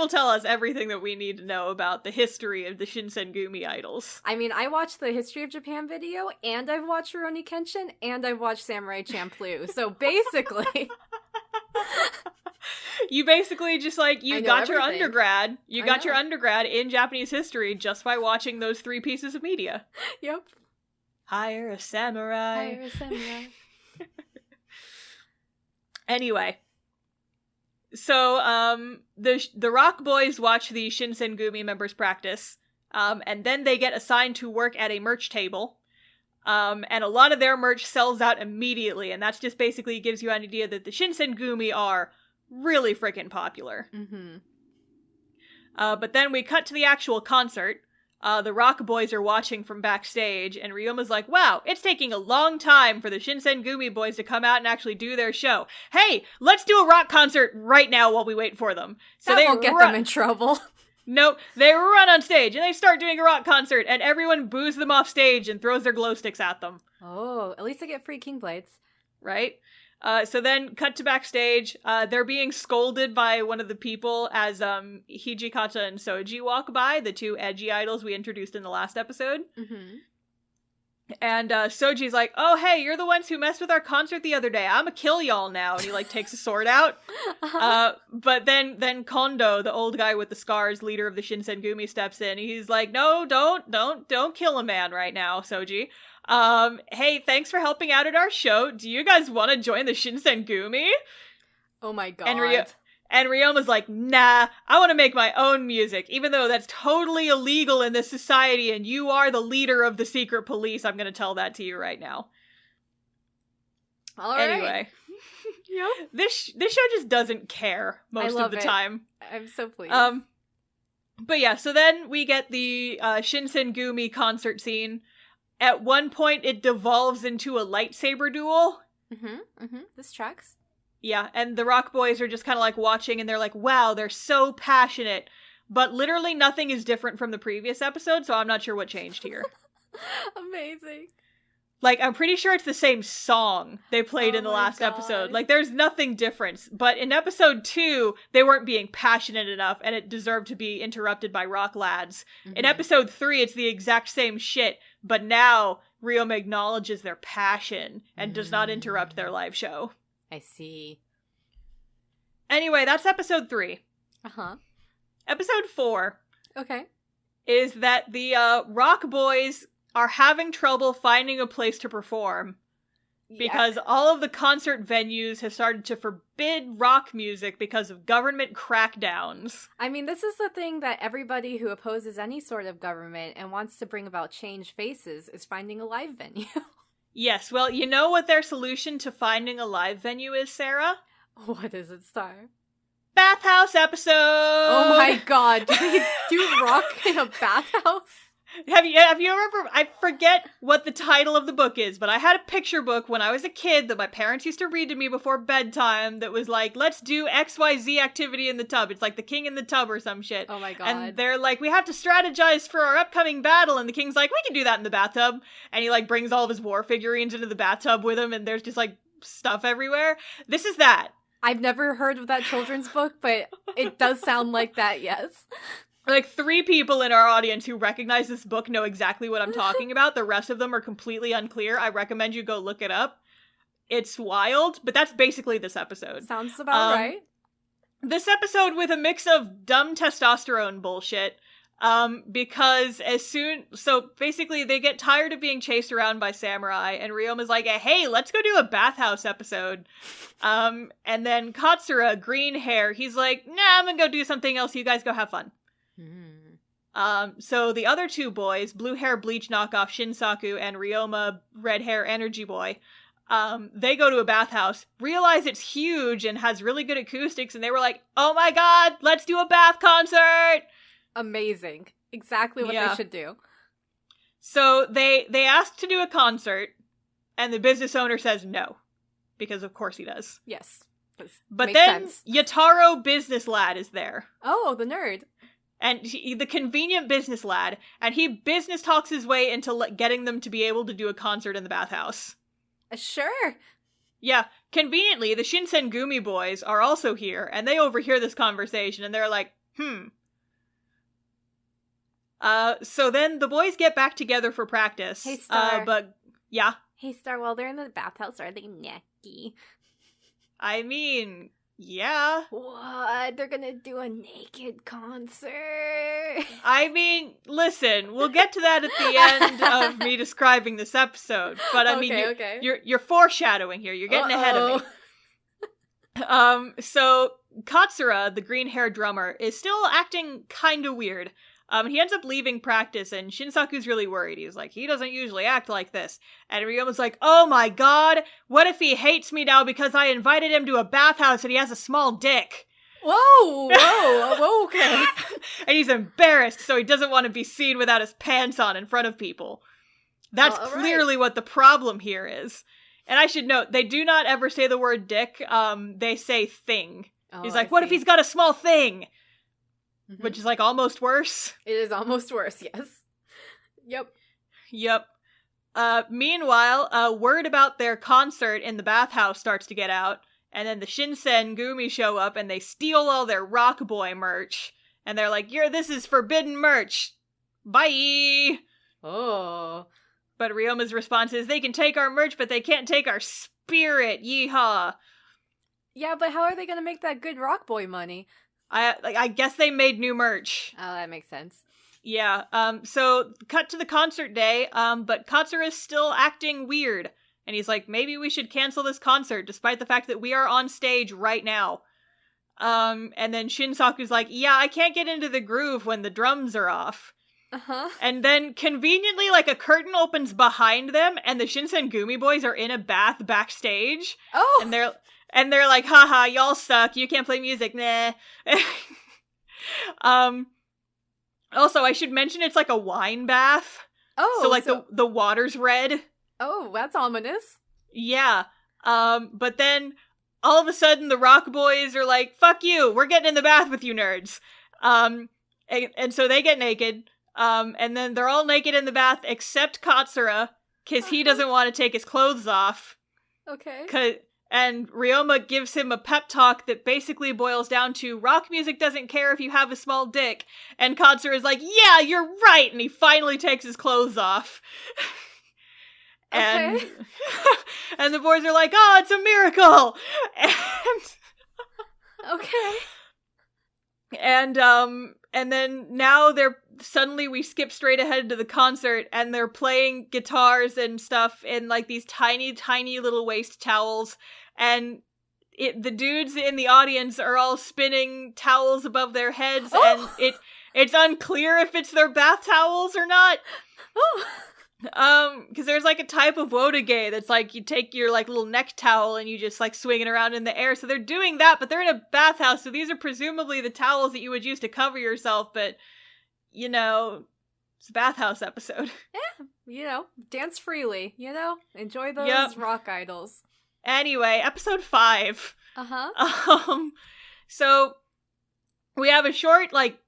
tell us everything that we need to know about the history of the Shinsengumi idols. I mean, I watched the History of Japan video, and I've watched Rurouni Kenshin, and I've watched Samurai Champloo. So basically... You basically just, like, you got your everything. undergrad. You I got your know. undergrad in Japanese history just by watching those 3 pieces of media. Yep. Hire a samurai. Hire a samurai. Anyway, so the Rock Boys watch the Shinsengumi members practice, and then they get assigned to work at a merch table, and a lot of their merch sells out immediately, and that's just basically gives you an idea that the Shinsengumi are really freaking popular. Mm-hmm. But then we cut to the actual concert. The Rock Boys are watching from backstage, and Ryoma's like, wow, it's taking a long time for the Shinsengumi boys to come out and actually do their show. Hey, let's do a rock concert right now while we wait for them. So that won't get them in trouble. No, they run on stage, and they start doing a rock concert, and everyone boos them off stage and throws their glow sticks at them. Oh, at least they get free king blades. Right? So then, cut to backstage, they're being scolded by one of the people as Hijikata and Soji walk by, the 2 edgy idols we introduced in the last episode. Mm-hmm. And Soji's like, oh, hey, you're the ones who messed with our concert the other day. I'ma kill y'all now. And he, like, takes a sword out. But then Kondo, the old guy with the scars, leader of the Shinsengumi, steps in. He's like, no, don't kill a man right now, Soji. Hey, thanks for helping out at our show. Do you guys want to join the Shinsengumi? Oh my god. And Ryoma's like, nah, I want to make my own music, even though that's totally illegal in this society, and you are the leader of the secret police. I'm going to tell that to you right now. All right. Anyway. Yep. This show just doesn't care most of the time. I'm so pleased. But yeah, so then we get the Shinsengumi concert scene. At one point, it devolves into a lightsaber duel. This tracks. Yeah, and the Rock Boys are just kind of like watching and they're like, wow, they're so passionate. But literally nothing is different from the previous episode, so I'm not sure what changed here. Amazing. Like, I'm pretty sure it's the same song they played in the last God. episode. Like, there's nothing different. But in episode 2, they weren't being passionate enough, and it deserved to be interrupted by rock lads. Mm-hmm. In episode 3, it's the exact same shit, but now Ryoma acknowledges their passion and does not interrupt their live show. I see. Anyway, that's episode 3. Uh-huh. Episode 4. Okay. Is that the Rock Boys are having trouble finding a place to perform because all of the concert venues have started to forbid rock music because of government crackdowns. I mean, this is the thing that everybody who opposes any sort of government and wants to bring about change faces is finding a live venue. Yes, well, you know what their solution to finding a live venue is, Sarah? What is it, Star? Bathhouse episode! Oh my god, do they do rock in a bathhouse? Have you ever, I forget what the title of the book is, but I had a picture book when I was a kid that my parents used to read to me before bedtime that was like, let's do XYZ activity in the tub. It's like the king in the tub or some shit. Oh my god. And they're like, we have to strategize for our upcoming battle, and the king's like, we can do that in the bathtub. And he like brings all of his war figurines into the bathtub with him, and there's just like stuff everywhere. This is that. I've never heard of that children's book, but it does sound like that, yes. Like 3 people in our audience who recognize this book know exactly what I'm talking about. The rest of them are completely unclear. I recommend you go look it up. It's wild, but that's basically this episode. Sounds about right. This episode with a mix of dumb testosterone bullshit. Because so basically they get tired of being chased around by samurai, and Ryoma's like, hey, let's go do a bathhouse episode. And then Katsura, green hair, he's like, nah, I'm gonna go do something else. You guys go have fun. So the other 2 boys, blue hair bleach knockoff Shinsaku and Ryoma red hair energy boy, they go to a bathhouse, realize it's huge and has really good acoustics, and they were like, oh my god, let's do a bath concert! Amazing. Exactly what they should do. So they asked to do a concert, and the business owner says no. Because of course he does. Yes. But then sense. Yataro business lad is there. Oh, the nerd. And the convenient business lad, and he business talks his way into getting them to be able to do a concert in the bathhouse. Sure. Yeah, conveniently, the Shinsengumi boys are also here, and they overhear this conversation, and they're like, So then the boys get back together for practice. Hey, Star. Yeah? Hey, Star, while they're in the bathhouse, are they necky? I mean, yeah. What? They're gonna do a naked concert? I mean, listen, we'll get to that at the end of me describing this episode. But I mean, you're foreshadowing here. You're getting ahead of me. So Katsura, the green-haired drummer, is still acting kind of weird. He ends up leaving practice, and Shinsaku's really worried. He's like, he doesn't usually act like this. And Ryoma's like, oh my god, what if he hates me now because I invited him to a bathhouse and he has a small dick? Whoa, okay. And he's embarrassed, so he doesn't want to be seen without his pants on in front of people. That's clearly what the problem here is. And I should note, they do not ever say the word dick, they say thing. He's like, what if he's got a small thing? Mm-hmm. Which is, like, almost worse. It is almost worse, yes. Yep. Meanwhile, word about their concert in the bathhouse starts to get out, and then the Shinsengumi show up, and they steal all their Rock Boy merch. And they're like, this is forbidden merch. Bye! Oh. But Ryoma's response is, they can take our merch, but they can't take our spirit. Yeehaw. Yeah, but how are they gonna make that good Rock Boy money? I guess they made new merch. Oh, that makes sense. Yeah, so cut to the concert day, but Katsura is still acting weird. And he's like, maybe we should cancel this concert, despite the fact that we are on stage right now. And then Shinsaku's like, yeah, I can't get into the groove when the drums are off. Uh-huh. And then, conveniently, like, a curtain opens behind them, and the Shinsengumi boys are in a bath backstage. Oh! And they're like, haha, y'all suck, you can't play music, nah. Also, I should mention it's like a wine bath. Oh, so like the water's red. Oh, that's ominous. Yeah. But then all of a sudden the rock boys are like, fuck you, we're getting in the bath with you nerds. And so they get naked, and then they're all naked in the bath except Katsura, because he doesn't want to take his clothes off. Okay. And Ryoma gives him a pep talk that basically boils down to, rock music doesn't care if you have a small dick. And Katsura is like, yeah, you're right! And he finally takes his clothes off. And, okay. And the boys are like, oh, it's a miracle! Okay. And then now suddenly we skip straight ahead to the concert, and they're playing guitars and stuff in like these tiny, tiny little waist towels, and the dudes in the audience are all spinning towels above their heads, and it's unclear if it's their bath towels or not. Because there's like a type of wotage that's like you take your like little neck towel and you just like swing it around in the air. So they're doing that, but they're in a bathhouse, so these are presumably the towels that you would use to cover yourself, but you know, it's a bathhouse episode. Yeah, dance freely, enjoy those rock idols. Anyway, episode 5. Uh-huh. So we have a short like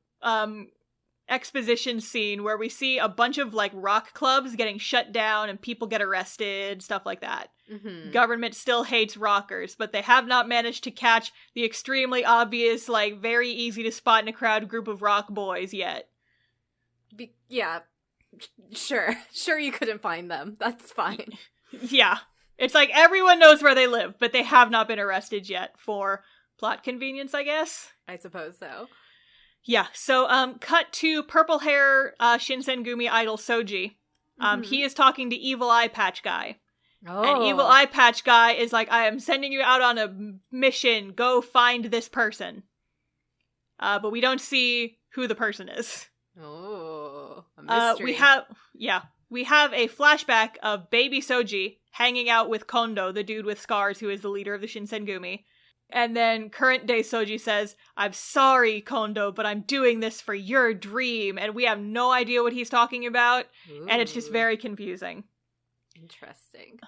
exposition scene where we see a bunch of like rock clubs getting shut down and people get arrested, stuff like that. Mm-hmm. Government still hates rockers, but they have not managed to catch the extremely obvious, like very easy to spot in a crowd group of rock boys yet. Yeah, sure you couldn't find them. That's fine. Yeah, it's like everyone knows where they live, but they have not been arrested yet for plot convenience, I guess. I suppose so. Yeah, so cut to purple hair Shinsengumi idol Soji. He is talking to Evil Eye Patch Guy. Oh. And Evil Eye Patch Guy is like, I am sending you out on a mission. Go find this person. But we don't see who the person is. Oh, a mystery. We have a flashback of baby Soji hanging out with Kondo, the dude with scars who is the leader of the Shinsengumi. And then current day Soji says, I'm sorry, Kondo, but I'm doing this for your dream. And we have no idea what he's talking about. Ooh. And it's just very confusing. Interesting.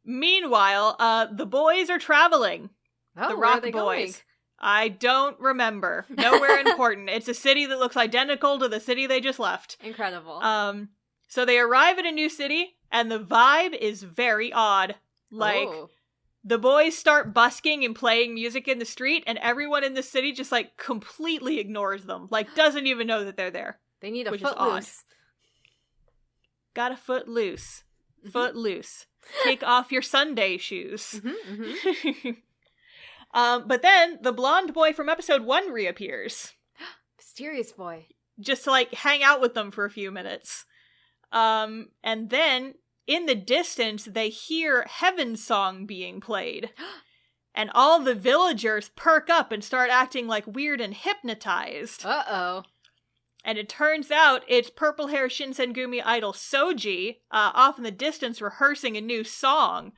Meanwhile, the boys are traveling. Oh, the where rock are they boys. Going? I don't remember. Nowhere important. It's a city that looks identical to the city they just left. Incredible. So they arrive at a new city, and the vibe is very odd. Like, the boys start busking and playing music in the street, and everyone in the city just, like, completely ignores them. Like, doesn't even know that they're there. They need a foot loose. Got a foot loose. Mm-hmm. Foot loose. Take off your Sunday shoes. Mm-hmm, mm-hmm. But then, the blonde boy from episode 1 reappears. Mysterious boy. Just to, like, hang out with them for a few minutes. And then, in the distance, they hear Heaven's Song being played. And all the villagers perk up and start acting, like, weird and hypnotized. Uh-oh. And it turns out it's purple-hair Shinsengumi idol Soji, off in the distance rehearsing a new song.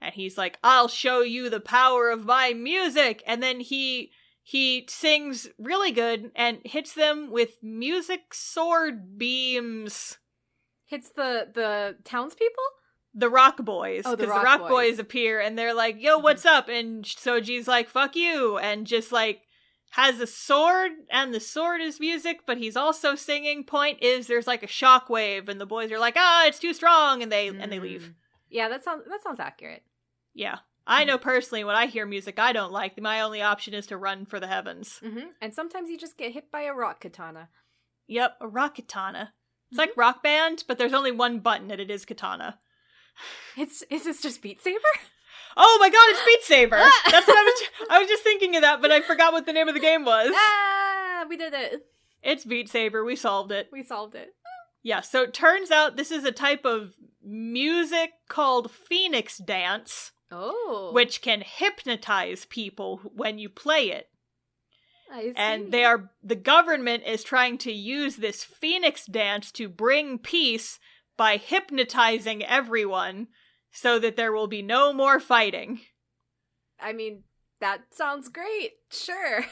And he's like, I'll show you the power of my music! And then he sings really good and hits them with music sword beams. Hits the townspeople? The rock boys. Oh, the rock boys appear and they're like, yo, what's up? And Soji's like, fuck you. And just like, has a sword, and the sword is music, but he's also singing. Point is, there's like a shockwave, and the boys are like, it's too strong, and they leave. Yeah, that sounds accurate. Yeah. I know personally, when I hear music I don't like, my only option is to run for the heavens. Mm-hmm. And sometimes you just get hit by a rock katana. Yep, a rock katana. It's like Rock Band, but there's only one button, and it is katana. Is this just Beat Saber? Oh my god, it's Beat Saber! That's what I was just thinking of that, but I forgot what the name of the game was. We did it. It's Beat Saber, we solved it. Yeah, so it turns out this is a type of music called Phoenix Dance. Oh. Which can hypnotize people when you play it. I see. And the government is trying to use this Phoenix Dance to bring peace by hypnotizing everyone so that there will be no more fighting. I mean, that sounds great. Sure.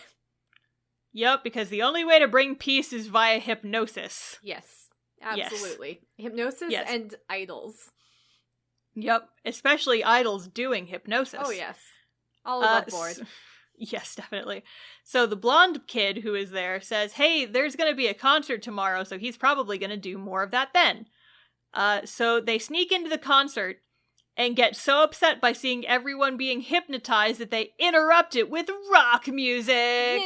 Yep, because the only way to bring peace is via hypnosis. Yes, absolutely. Yes. Hypnosis and idols. Yep, especially idols doing hypnosis. Oh, yes. All above board. Yes, definitely. So the blonde kid who is there says, hey, there's going to be a concert tomorrow, so he's probably going to do more of that then. So they sneak into the concert and get so upset by seeing everyone being hypnotized that they interrupt it with rock music.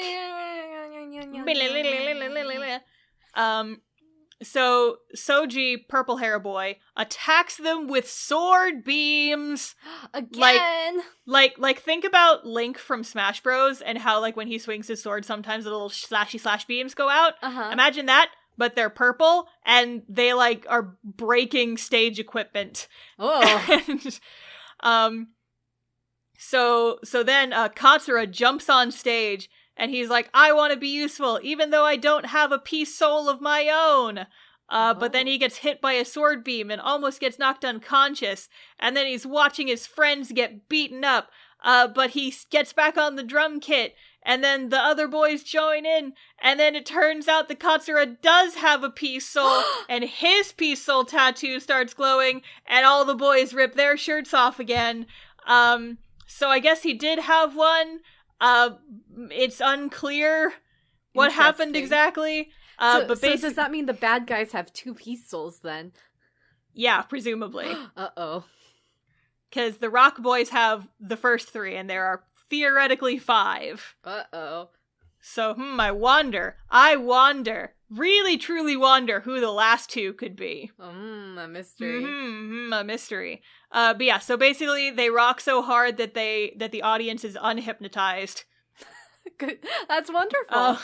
So Soji, purple hair boy, attacks them with sword beams. Again! Like think about Link from Smash Bros. And how, like, when he swings his sword, sometimes the little slash beams go out. Uh-huh. Imagine that, but they're purple, and they, like, are breaking stage equipment. Oh. And, so then Katsura jumps on stage, and he's like, I want to be useful, even though I don't have a peace soul of my own. But then he gets hit by a sword beam and almost gets knocked unconscious. And then he's watching his friends get beaten up. But he gets back on the drum kit. And then the other boys join in. And then it turns out that Katsura does have a peace soul. And his peace soul tattoo starts glowing. And all the boys rip their shirts off again. So I guess he did have one. It's unclear what happened exactly. So does that mean the bad guys have 2 peace souls then? Yeah, presumably. Uh-oh. Because the Rock Boys have the first 3, and there are theoretically 5. Uh-oh. So, I wonder, really truly wonder who the last 2 could be. A mystery. A mystery. But yeah, so basically they rock so hard that the audience is unhypnotized. Good. That's wonderful.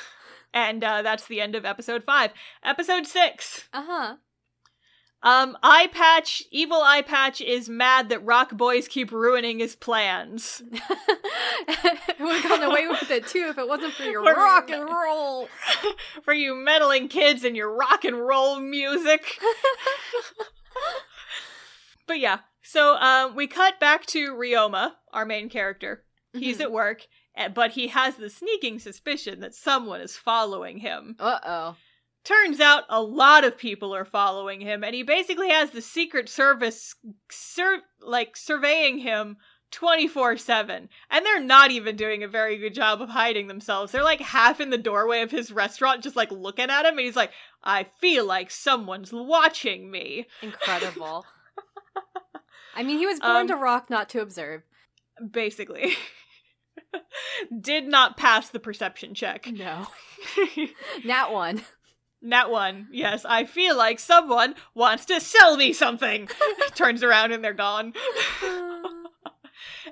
And that's the end of episode 5. Episode 6. Uh-huh. Evil Eye Patch is mad that Rock Boys keep ruining his plans. Would have gotten away with it too if it wasn't for your rock and roll. For you meddling kids and your rock and roll music. But yeah, so we cut back to Ryoma, our main character. He's at work, but he has the sneaking suspicion that someone is following him. Uh-oh. Turns out a lot of people are following him, and he basically has the Secret Service surveying him 24/7. And they're not even doing a very good job of hiding themselves. They're like half in the doorway of his restaurant, just like looking at him, and he's like, I feel like someone's watching me. Incredible. I mean, he was born to rock, not to observe. Basically. Did not pass the perception check. No. Nat 1. Nat 1, yes. I feel like someone wants to sell me something. Turns around and they're gone.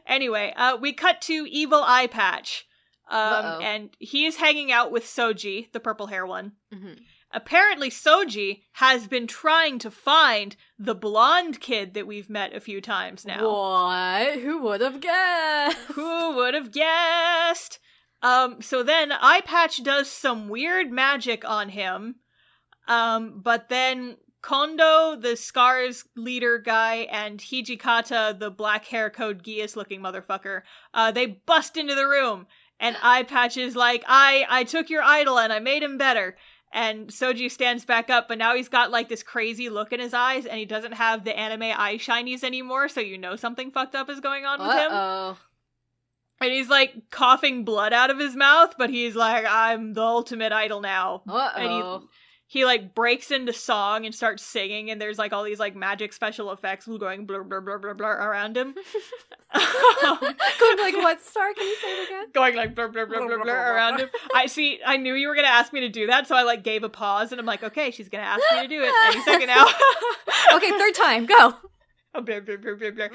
Anyway, we cut to Evil Eye Patch. And he is hanging out with Soji, the purple hair one. Mm-hmm. Apparently Soji has been trying to find the blonde kid that we've met a few times now. What? Who would have guessed? Who would have guessed? So then Eye Patch does some weird magic on him. But then Kondo, the Scars leader guy, and Hijikata, the black hair code Geass looking motherfucker, they bust into the room. And Eye Patch is like, I took your idol and I made him better. And Soji stands back up, but now he's got like this crazy look in his eyes, and he doesn't have the anime eye shinies anymore, so you know something fucked up is going on with him. And he's like coughing blood out of his mouth, but he's like, I'm the ultimate idol now. And he like breaks into song and starts singing, and there's like all these like magic special effects going blur blur blur blur blur around him. Going like what star? Can you say it again? Going like blur blur blur blur blur around him. I knew you were gonna ask me to do that, so I like gave a pause, and I'm like, okay, she's gonna ask me to do it any second now. Okay, third time, go. Blur blur blur blur blur.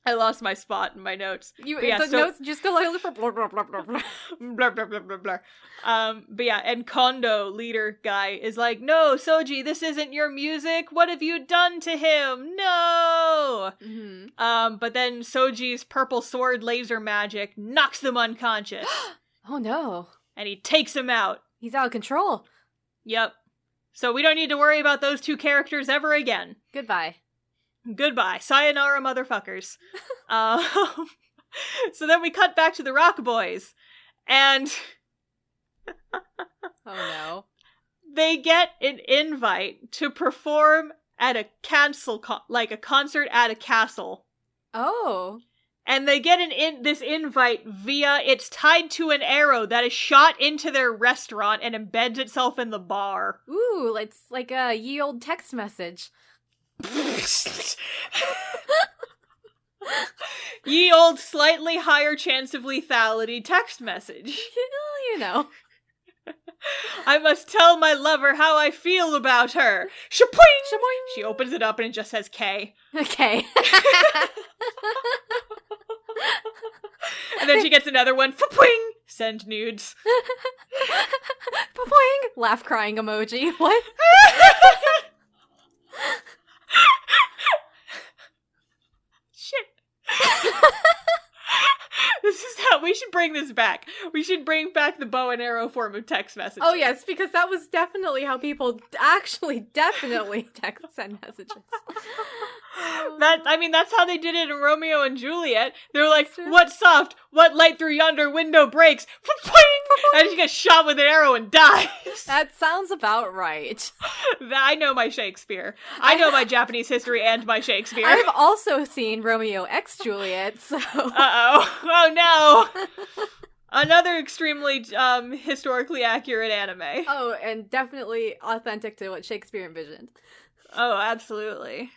I lost my spot in my notes. Notes just go like for blah blah blah blah blah. Blah blah blah blah blah. But yeah, and Kondo, leader guy, is like, no, Soji, this isn't your music. What have you done to him? No. Mm-hmm. But then Soji's purple sword laser magic knocks them unconscious. Oh no. And he takes him out. He's out of control. Yep. So we don't need to worry about those two characters ever again. Goodbye. Goodbye. Sayonara, motherfuckers. So then we cut back to the Rock Boys, and oh no. They get an invite to perform at a concert at a castle. Oh. And they get this invite via, it's tied to an arrow that is shot into their restaurant and embeds itself in the bar. Ooh, it's like a ye old text message. Ye old slightly higher chance of lethality text message. You know. I must tell my lover how I feel about her. Shapoing! Shapoing! She opens it up and it just says K. Okay. And then she gets another one. Fa-poing! Send nudes. Fa-poing! Laugh crying emoji. What? Shit. This is how we should bring this back. We should bring back the bow and arrow form of text messages. Oh yes, because that was definitely how people definitely send messages. That's how they did it in Romeo and Juliet. They were like, what soft, what light through yonder window breaks, and she gets shot with an arrow and dies. That sounds about right. I know my Shakespeare. I know my Japanese history and my Shakespeare. I've also seen Romeo x Juliet, so... Uh-oh. Oh no! Another extremely historically accurate anime. Oh, and definitely authentic to what Shakespeare envisioned. Oh, absolutely.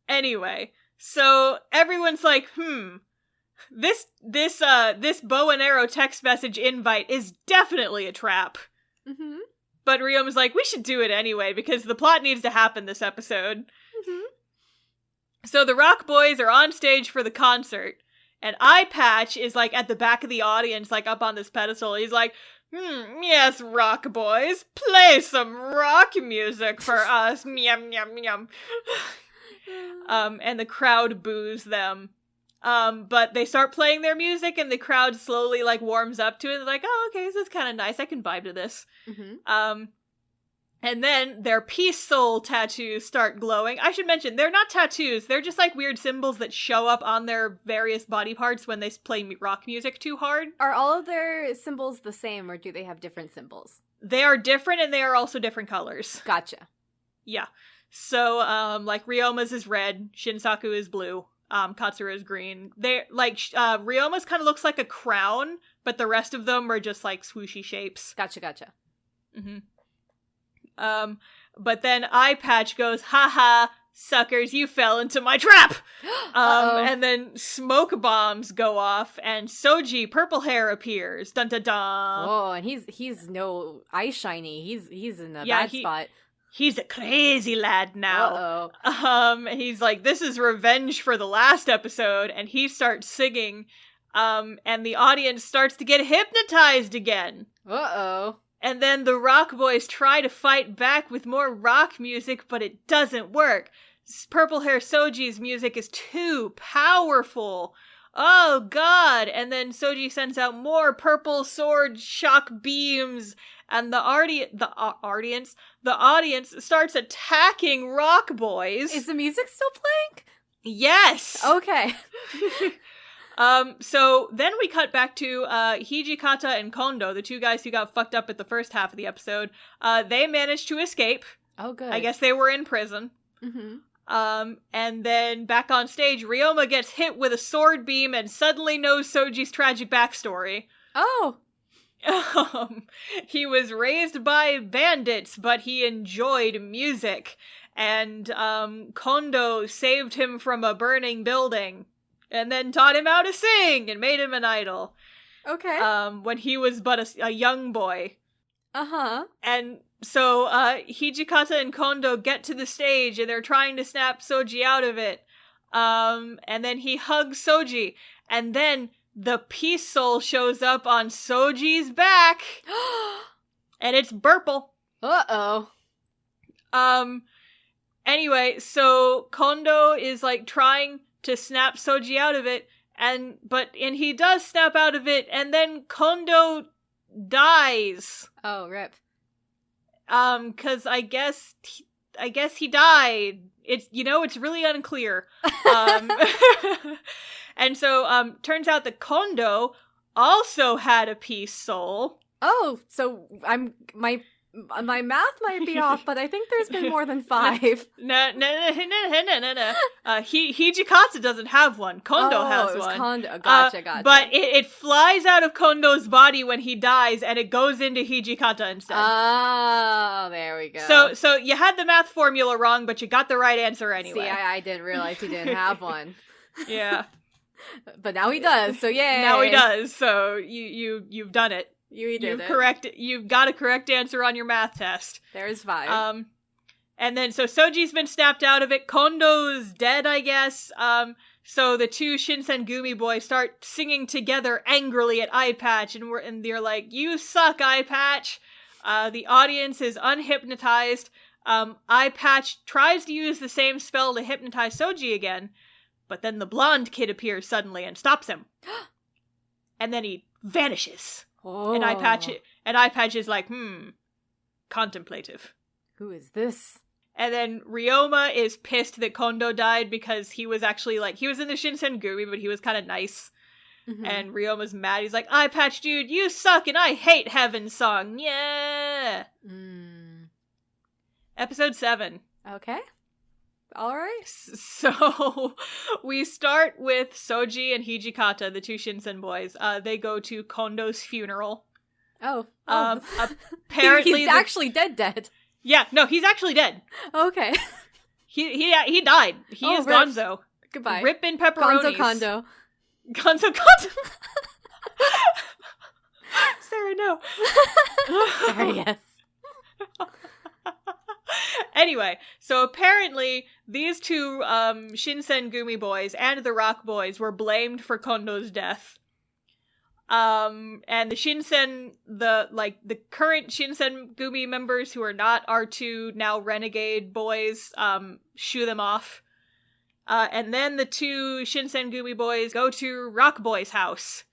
Anyway, so everyone's like, this bow and arrow text message invite is definitely a trap. Mm-hmm. But Ryoma's like, we should do it anyway, because the plot needs to happen this episode. Mm-hmm. So the Rock Boys are on stage for the concert, and Eye Patch is, like, at the back of the audience, like, up on this pedestal. He's like, yes, Rock Boys, play some rock music for us. Meow, meow, meow. And the crowd boos them. But they start playing their music, and the crowd slowly, like, warms up to it. They're like, oh, okay, this is kind of nice. I can vibe to this. Mm-hmm. And then their peace soul tattoos start glowing. I should mention, they're not tattoos. They're just, like, weird symbols that show up on their various body parts when they play rock music too hard. Are all of their symbols the same, or do they have different symbols? They are different, and they are also different colors. Gotcha. Yeah. So, like, Ryoma's is red, Shinsaku is blue, Katsura is green. They're, like, Ryoma's kind of looks like a crown, but the rest of them are just, like, swooshy shapes. Gotcha. Mm-hmm. But then Eye Patch goes, haha, suckers, you fell into my trap! And then smoke bombs go off, and Soji, purple hair, appears. Dun dun dun! Oh, and he's no eye shiny. He's in a bad spot. He's a crazy lad now. He's like, this is revenge for the last episode, and he starts singing, and the audience starts to get hypnotized again. Uh-oh. And then the Rock Boys try to fight back with more rock music, but it doesn't work. Purple Hair Soji's music is too powerful. Oh god! And then Soji sends out more purple sword shock beams, and the audience starts attacking Rock Boys. Is the music still playing? Yes! Okay. So then we cut back to Hijikata and Kondo, the two guys who got fucked up at the first half of the episode. They managed to escape. Oh, good. I guess they were in prison. Mm-hmm. And then back on stage, Ryoma gets hit with a sword beam and suddenly knows Soji's tragic backstory. Oh! He was raised by bandits, but he enjoyed music. And Kondo saved him from a burning building. And then taught him how to sing and made him an idol. Okay. When he was but a young boy. Uh-huh. And so Hijikata and Kondo get to the stage and they're trying to snap Soji out of it. And then he hugs Soji. And then the Peace Soul shows up on Soji's back. And it's Burple. Uh-oh. Anyway, so Kondo is like trying to snap Soji out of it, and he does snap out of it, and then Kondo dies. Oh, rip. 'Cause I guess he died. It's really unclear. And so, turns out that Kondo also had a peace soul. Oh, so My math might be off, but I think there's been more than 5. No. Hijikata doesn't have one. Kondo has one. Kondo. Gotcha. But it flies out of Kondo's body when he dies, and it goes into Hijikata instead. Oh, there we go. So you had the math formula wrong, but you got the right answer anyway. See, I didn't realize he didn't have one. Yeah. But now he does, so yay! Now he does, so you've done it. You've got a correct answer on your math test. There's 5. And then so Soji's been snapped out of it. Kondo's dead, I guess. So the two Shinsengumi boys start singing together angrily at Eye Patch, and they're like, "You suck, Eye Patch." The audience is unhypnotized. Eye Patch tries to use the same spell to hypnotize Soji again, but then the blonde kid appears suddenly and stops him. And then he vanishes. Oh. And Eye Patch is like, contemplative. Who is this? And then Ryoma is pissed that Kondo died because he was actually he was in the Shinsengumi, but he was kind of nice. Mm-hmm. And Ryoma's mad. He's like, Eye Patch dude, you suck and I hate Heaven's Song. Yeah. Episode 7. Okay. Alright. So, we start with Soji and Hijikata, the two Shinsen boys. They go to Kondo's funeral. Oh. Apparently he's actually dead. Yeah, no, he's actually dead. Okay. He died. He is rip. Gonzo. Goodbye. Rip in pepperonis. Gonzo Kondo. Sarah, no. Sorry, yes. Anyway, so apparently these two Shinsengumi boys and the Rock boys were blamed for Kondo's death. And the current Shinsengumi members who are not R2, now renegade boys, shoo them off. And then the two Shinsengumi boys go to Rock Boy's house.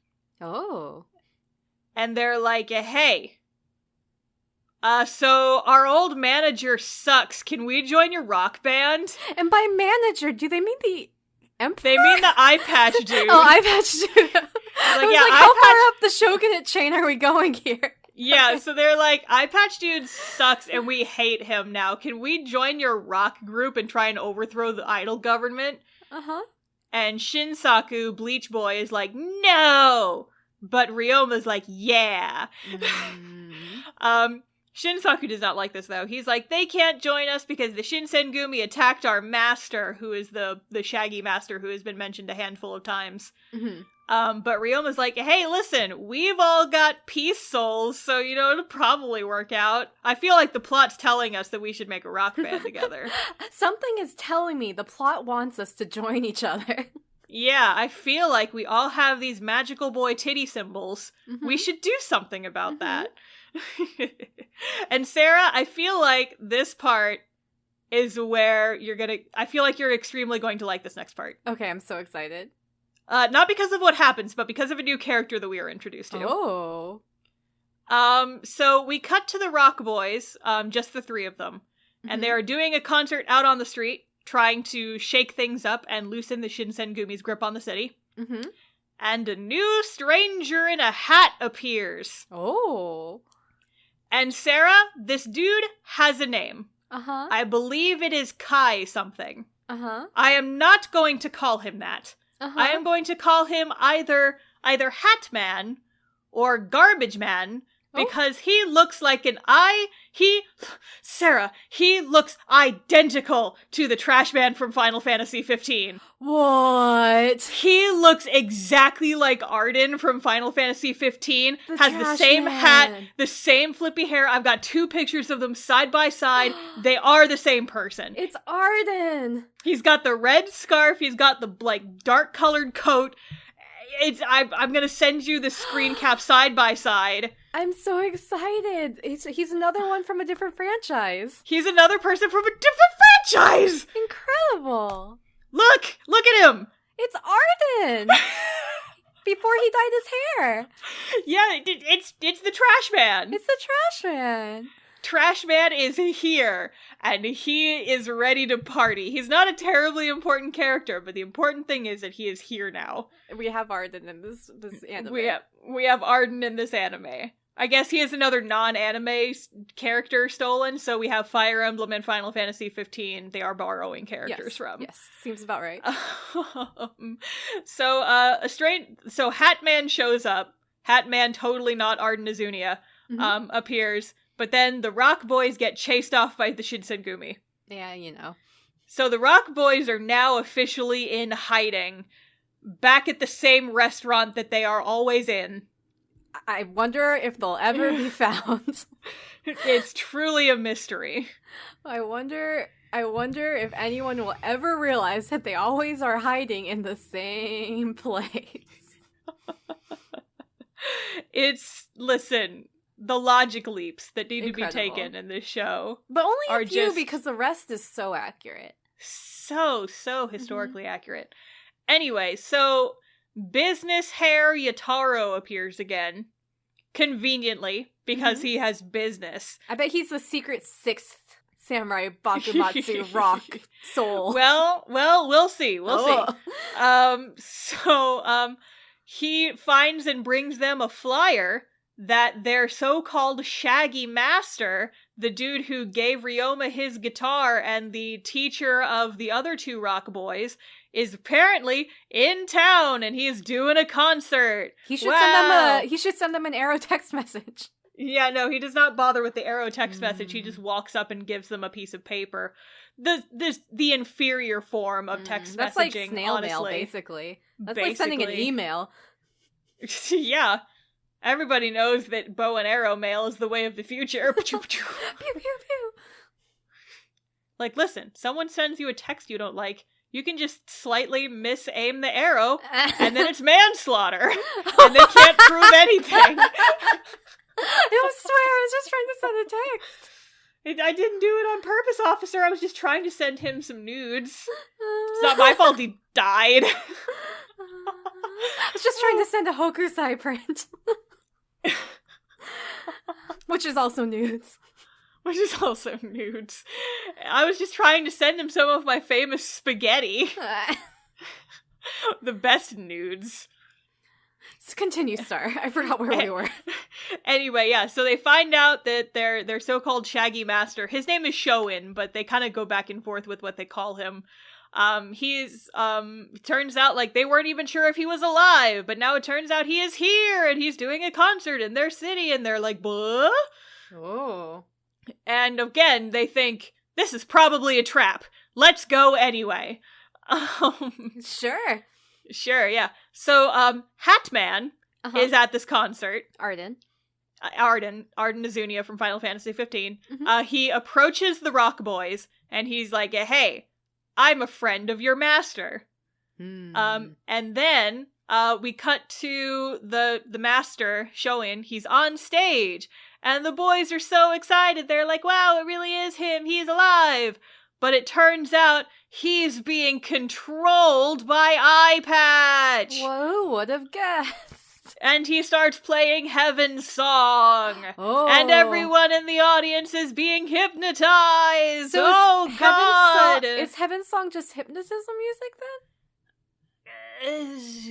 Oh. And they're like, hey, so our old manager sucks. Can we join your rock band? And by manager, do they mean the Emperor? They mean the Eye Patch dude. Oh, Eye Patch dude. How far up the shogunate chain are we going here? Yeah, so they're like, Eye Patch dude sucks and we hate him now. Can we join your rock group and try and overthrow the iDOL government? Uh-huh. And Shinsaku, Bleach Boy, is like, no! But Ryoma's like, yeah. Shinsaku does not like this, though. He's like, they can't join us because the Shinsengumi attacked our master, who is the Shaggy Master who has been mentioned a handful of times. Mm-hmm. But Ryoma's like, hey, listen, we've all got peace souls, so, it'll probably work out. I feel like the plot's telling us that we should make a rock band together. Something is telling me the plot wants us to join each other. Yeah, I feel like we all have these magical boy titty symbols. Mm-hmm. We should do something about that. And Sarah, I feel like this part is where I feel like you're extremely going to like this next part. Okay, I'm so excited. Not because of what happens, but because of a new character that we are introduced to. Oh. So we cut to the Rock Boys, just the 3 of them. Mm-hmm. And they are doing a concert out on the street, trying to shake things up and loosen the Shinsengumi's grip on the city. Mm-hmm. And a new stranger in a hat appears. Oh. And Sarah, this dude has a name. Uh-huh. I believe it is Kai something. Uh-huh. I am not going to call him that. Uh-huh. I am going to call him either Hat Man or Garbage Man, because he looks like Sarah, he looks identical to the trash man from Final Fantasy 15. What? He looks exactly like Arden from Final Fantasy 15, has the same hat, the same flippy hair. I've got 2 pictures of them side by side. They are the same person. It's Arden. He's got the red scarf, he's got the dark colored coat. I'm gonna send you the screen cap side by side. I'm so excited. He's another one from a different franchise. He's another person from a different franchise! Incredible. Look at him! It's Arden! Before he dyed his hair. Yeah, it's the trash man. It's the trash man. Trash man is here, and he is ready to party. He's not a terribly important character, but the important thing is that he is here now. We have Arden in this anime. We have Arden in this anime. I guess he has another non-anime character stolen, so we have Fire Emblem and Final Fantasy 15. They are borrowing characters from. Yes, seems about right. So Hatman shows up. Hatman, totally not Arden Azunia, appears, but then the Rock Boys get chased off by the Shinsengumi. Yeah, you know. So the Rock Boys are now officially in hiding, back at the same restaurant that they are always in. I wonder if they'll ever be found. It's truly a mystery. I wonder if anyone will ever realize that they always are hiding in the same place. Listen, the logic leaps that need Incredible. to be taken in this show. But only a few, because the rest is so accurate. So historically accurate. Anyway, so business hair Yataro appears again. Conveniently, because he has business. I bet he's the secret 6th samurai Bakumatsu rock soul. Well, we'll see. We'll see. He finds and brings them a flyer that their so-called Shaggy Master, the dude who gave Ryoma his guitar and the teacher of the other 2 Rock Boys, is apparently in town and he is doing a concert. He should send them an arrow text message. Yeah, no, he does not bother with the arrow text message. He just walks up and gives them a piece of paper. The inferior form of text That's messaging, like snail mail, basically. That's like sending an email. Yeah. Everybody knows that bow and arrow mail is the way of the future. Pew, pew, pew. Like, listen, someone sends you a text you don't like, you can just slightly misaim the arrow, and then it's manslaughter. And they can't prove anything. I swear, I was just trying to send a text. I didn't do it on purpose, officer. I was just trying to send him some nudes. It's not my fault he died. I was just trying to send a Hokusai print. Which is also nudes. I was just trying to send him some of my famous spaghetti. The best nudes. So continue, Star. I forgot where we were. Anyway, yeah, so they find out that their so-called Shaggy Master, his name is Shoin, but they kind of go back and forth with what they call him. Turns out, like, they weren't even sure if he was alive, but now it turns out he is here, and he's doing a concert in their city, and they're like, "Buh?" Oh. And again, they think, this is probably a trap. Let's go anyway. Sure, yeah. So, Hatman is at this concert. Arden Azunia from Final Fantasy 15. He approaches the Rock Boys, and he's like, "Hey, I'm a friend of your master." And then we cut to the master Shoin. He's on stage, and the boys are so excited. They're like, "Wow, it really is him. He's alive." But it turns out he's being controlled by Eye Patch. Whoa, would have guessed? And he starts playing Heaven's Song. Oh. And everyone in the audience is being hypnotized. So God! Is Heaven's Song just hypnotism music then?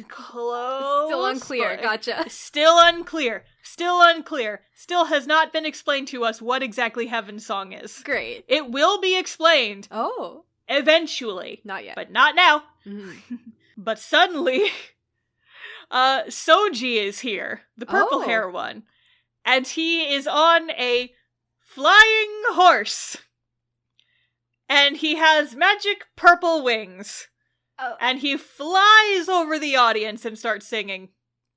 Close. Still unclear. Gotcha. Still unclear. Still has not been explained to us what exactly Heaven's Song is. Great. It will be explained. Oh. Eventually. Not yet. But not now. But suddenly, Soji is here. The purple hair one. And he is on a flying horse. And he has magic purple wings. Oh. And he flies over the audience and starts singing.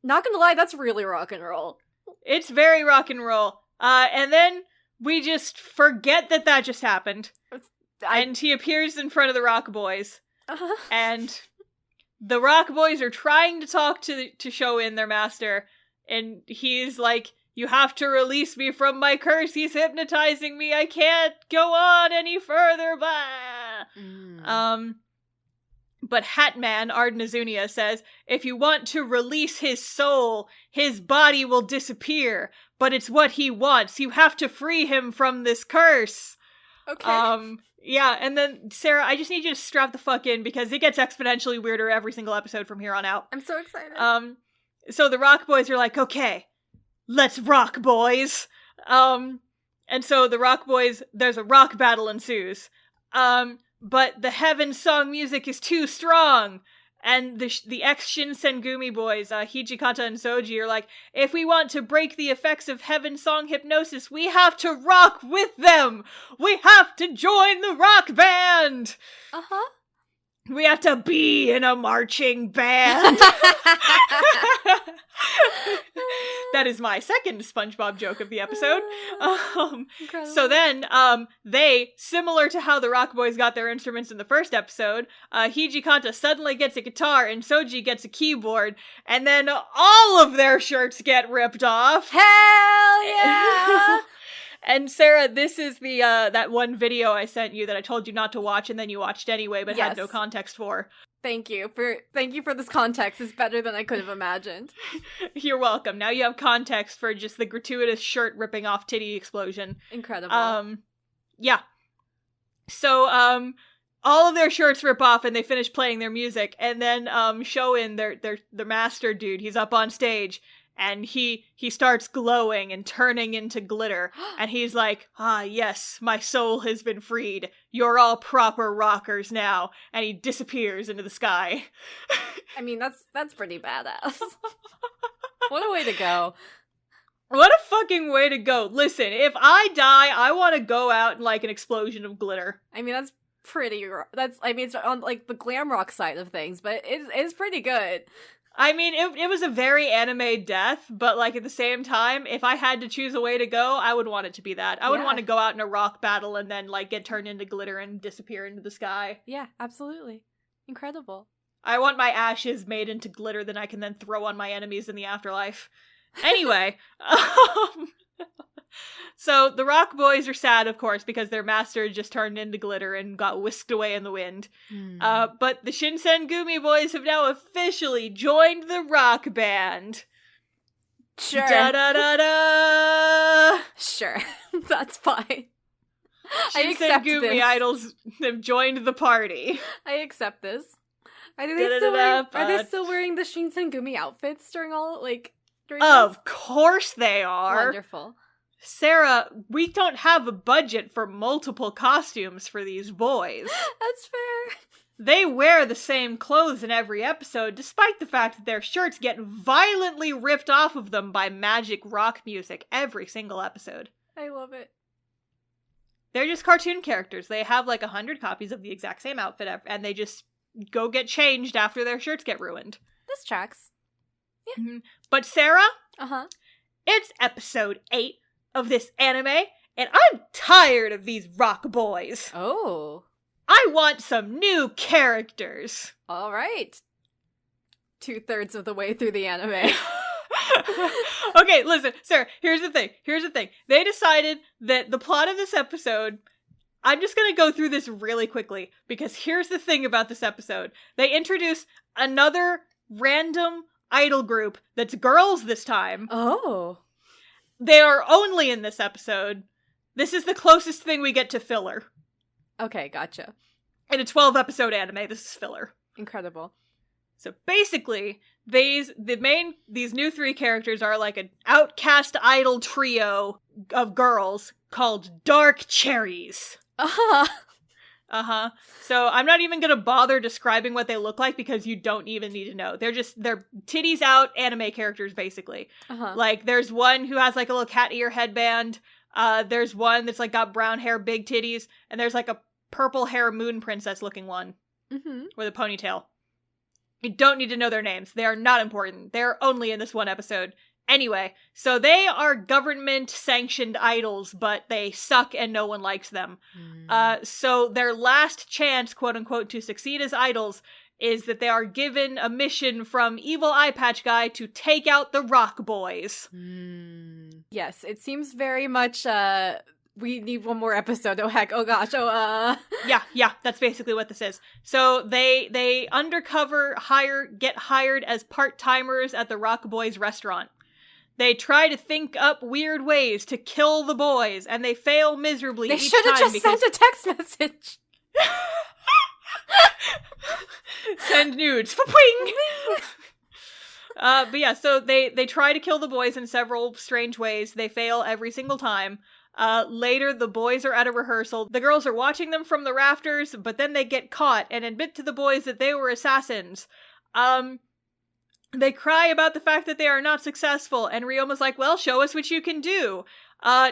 Not gonna lie, that's really rock and roll. It's very rock and roll. And then we just forget that just happened. And he appears in front of the Rock Boys. And the Rock Boys are trying to talk to Shoin, their master. And he's like, "You have to release me from my curse. He's hypnotizing me. I can't go on any further." But Hatman, Arden Azunia, says, "If you want to release his soul, his body will disappear. But it's what he wants. You have to free him from this curse." Okay. Yeah, and then, Sarah, I just need you to strap the fuck in because it gets exponentially weirder every single episode from here on out. I'm so excited. So the Rock Boys are like, "Okay, let's rock, boys. And so the rock boys, there's a rock battle ensues. But the Heaven song music is too strong. And the ex-Shinsengumi boys, Hijikata and Soji, are like, if we want to break the effects of Heaven song hypnosis, we have to rock with them! We have to join the rock band! Uh-huh. We have to be in a marching band. That is my second SpongeBob joke of the episode. So then, they, similar to how the Rock Boys got their instruments in the first episode, Hijikata suddenly gets a guitar and Soji gets a keyboard, and then all of their shirts get ripped off. Hell yeah! And Sarah, this is the that one video I sent you that I told you not to watch and then you watched anyway but had no context for. Thank you for this context. It's better than I could have imagined. You're welcome. Now you have context for just the gratuitous shirt ripping off titty explosion. Incredible. Yeah. So all of their shirts rip off and they finish playing their music, and then Shoin, the master dude, he's up on stage. And he starts glowing and turning into glitter. And he's like, ah, yes, my soul has been freed. You're all proper rockers now. And he disappears into the sky. I mean, that's pretty badass. What a way to go. What a fucking way to go. Listen, if I die, I want to go out in, like, an explosion of glitter. I mean, that's pretty... it's on, like, the glam rock side of things, but it's pretty good. I mean, it was a very anime death, but, like, at the same time, if I had to choose a way to go, I would want it to be that. I would want to go out in a rock battle and then, like, get turned into glitter and disappear into the sky. Yeah, absolutely. Incredible. I want my ashes made into glitter that I can then throw on my enemies in the afterlife. Anyway, so the Rock Boys are sad, of course, because their master just turned into glitter and got whisked away in the wind. But the Shinsengumi boys have now officially joined the rock band. Sure. Da-da-da-da! Sure. That's fine. Shinsengumi idols have joined the party. I accept this. Are they still wearing the Shinsengumi outfits during all, like, during Of course they are. Wonderful. Sarah, we don't have a budget for multiple costumes for these boys. That's fair. They wear the same clothes in every episode, despite the fact that their shirts get violently ripped off of them by magic rock music every single episode. I love it. They're just cartoon characters. They have like 100 copies of the exact same outfit, and they just go get changed after their shirts get ruined. This tracks. Yeah. Mm-hmm. But Sarah? Uh-huh. It's episode 8 of this anime, and I'm tired of these rock boys. Oh. I want some new characters. All right. 2/3 of the way through the anime. Okay, listen, Sarah, here's the thing. They decided that the plot of this episode... I'm just gonna go through this really quickly, because here's the thing about this episode. They introduce another random idol group that's girls this time. Oh. They are only in this episode. This is the closest thing we get to filler. Okay, gotcha. In a 12-episode anime, this is filler. Incredible. So basically, these new 3 characters are like an outcast idol trio of girls called Dark Cherries. Uh-huh. Uh-huh. So I'm not even gonna bother describing what they look like because you don't even need to know. They're titties out anime characters, basically. Uh-huh. Like, there's one who has like a little cat ear headband. There's one that's like got brown hair, big titties, and there's like a purple hair moon princess looking one. Mm-hmm. With a ponytail. You don't need to know their names. They are not important. They're only in this one episode. Anyway, so they are government-sanctioned idols, but they suck and no one likes them. So their last chance, quote-unquote, to succeed as idols is that they are given a mission from Evil Eye Patch Guy to take out the Rock Boys. Yes, it seems very much, we need one more episode. Oh, heck. Oh, gosh. Yeah, that's basically what this is. So they undercover get hired as part-timers at the Rock Boys restaurant. They try to think up weird ways to kill the boys, and they fail miserably each time. They should have just sent a text message. Send nudes. Fa-pwing! But yeah, so they try to kill the boys in several strange ways. They fail every single time. Later, the boys are at a rehearsal. The girls are watching them from the rafters, but then they get caught and admit to the boys that they were assassins. They cry about the fact that they are not successful, and Ryoma's like, well, show us what you can do.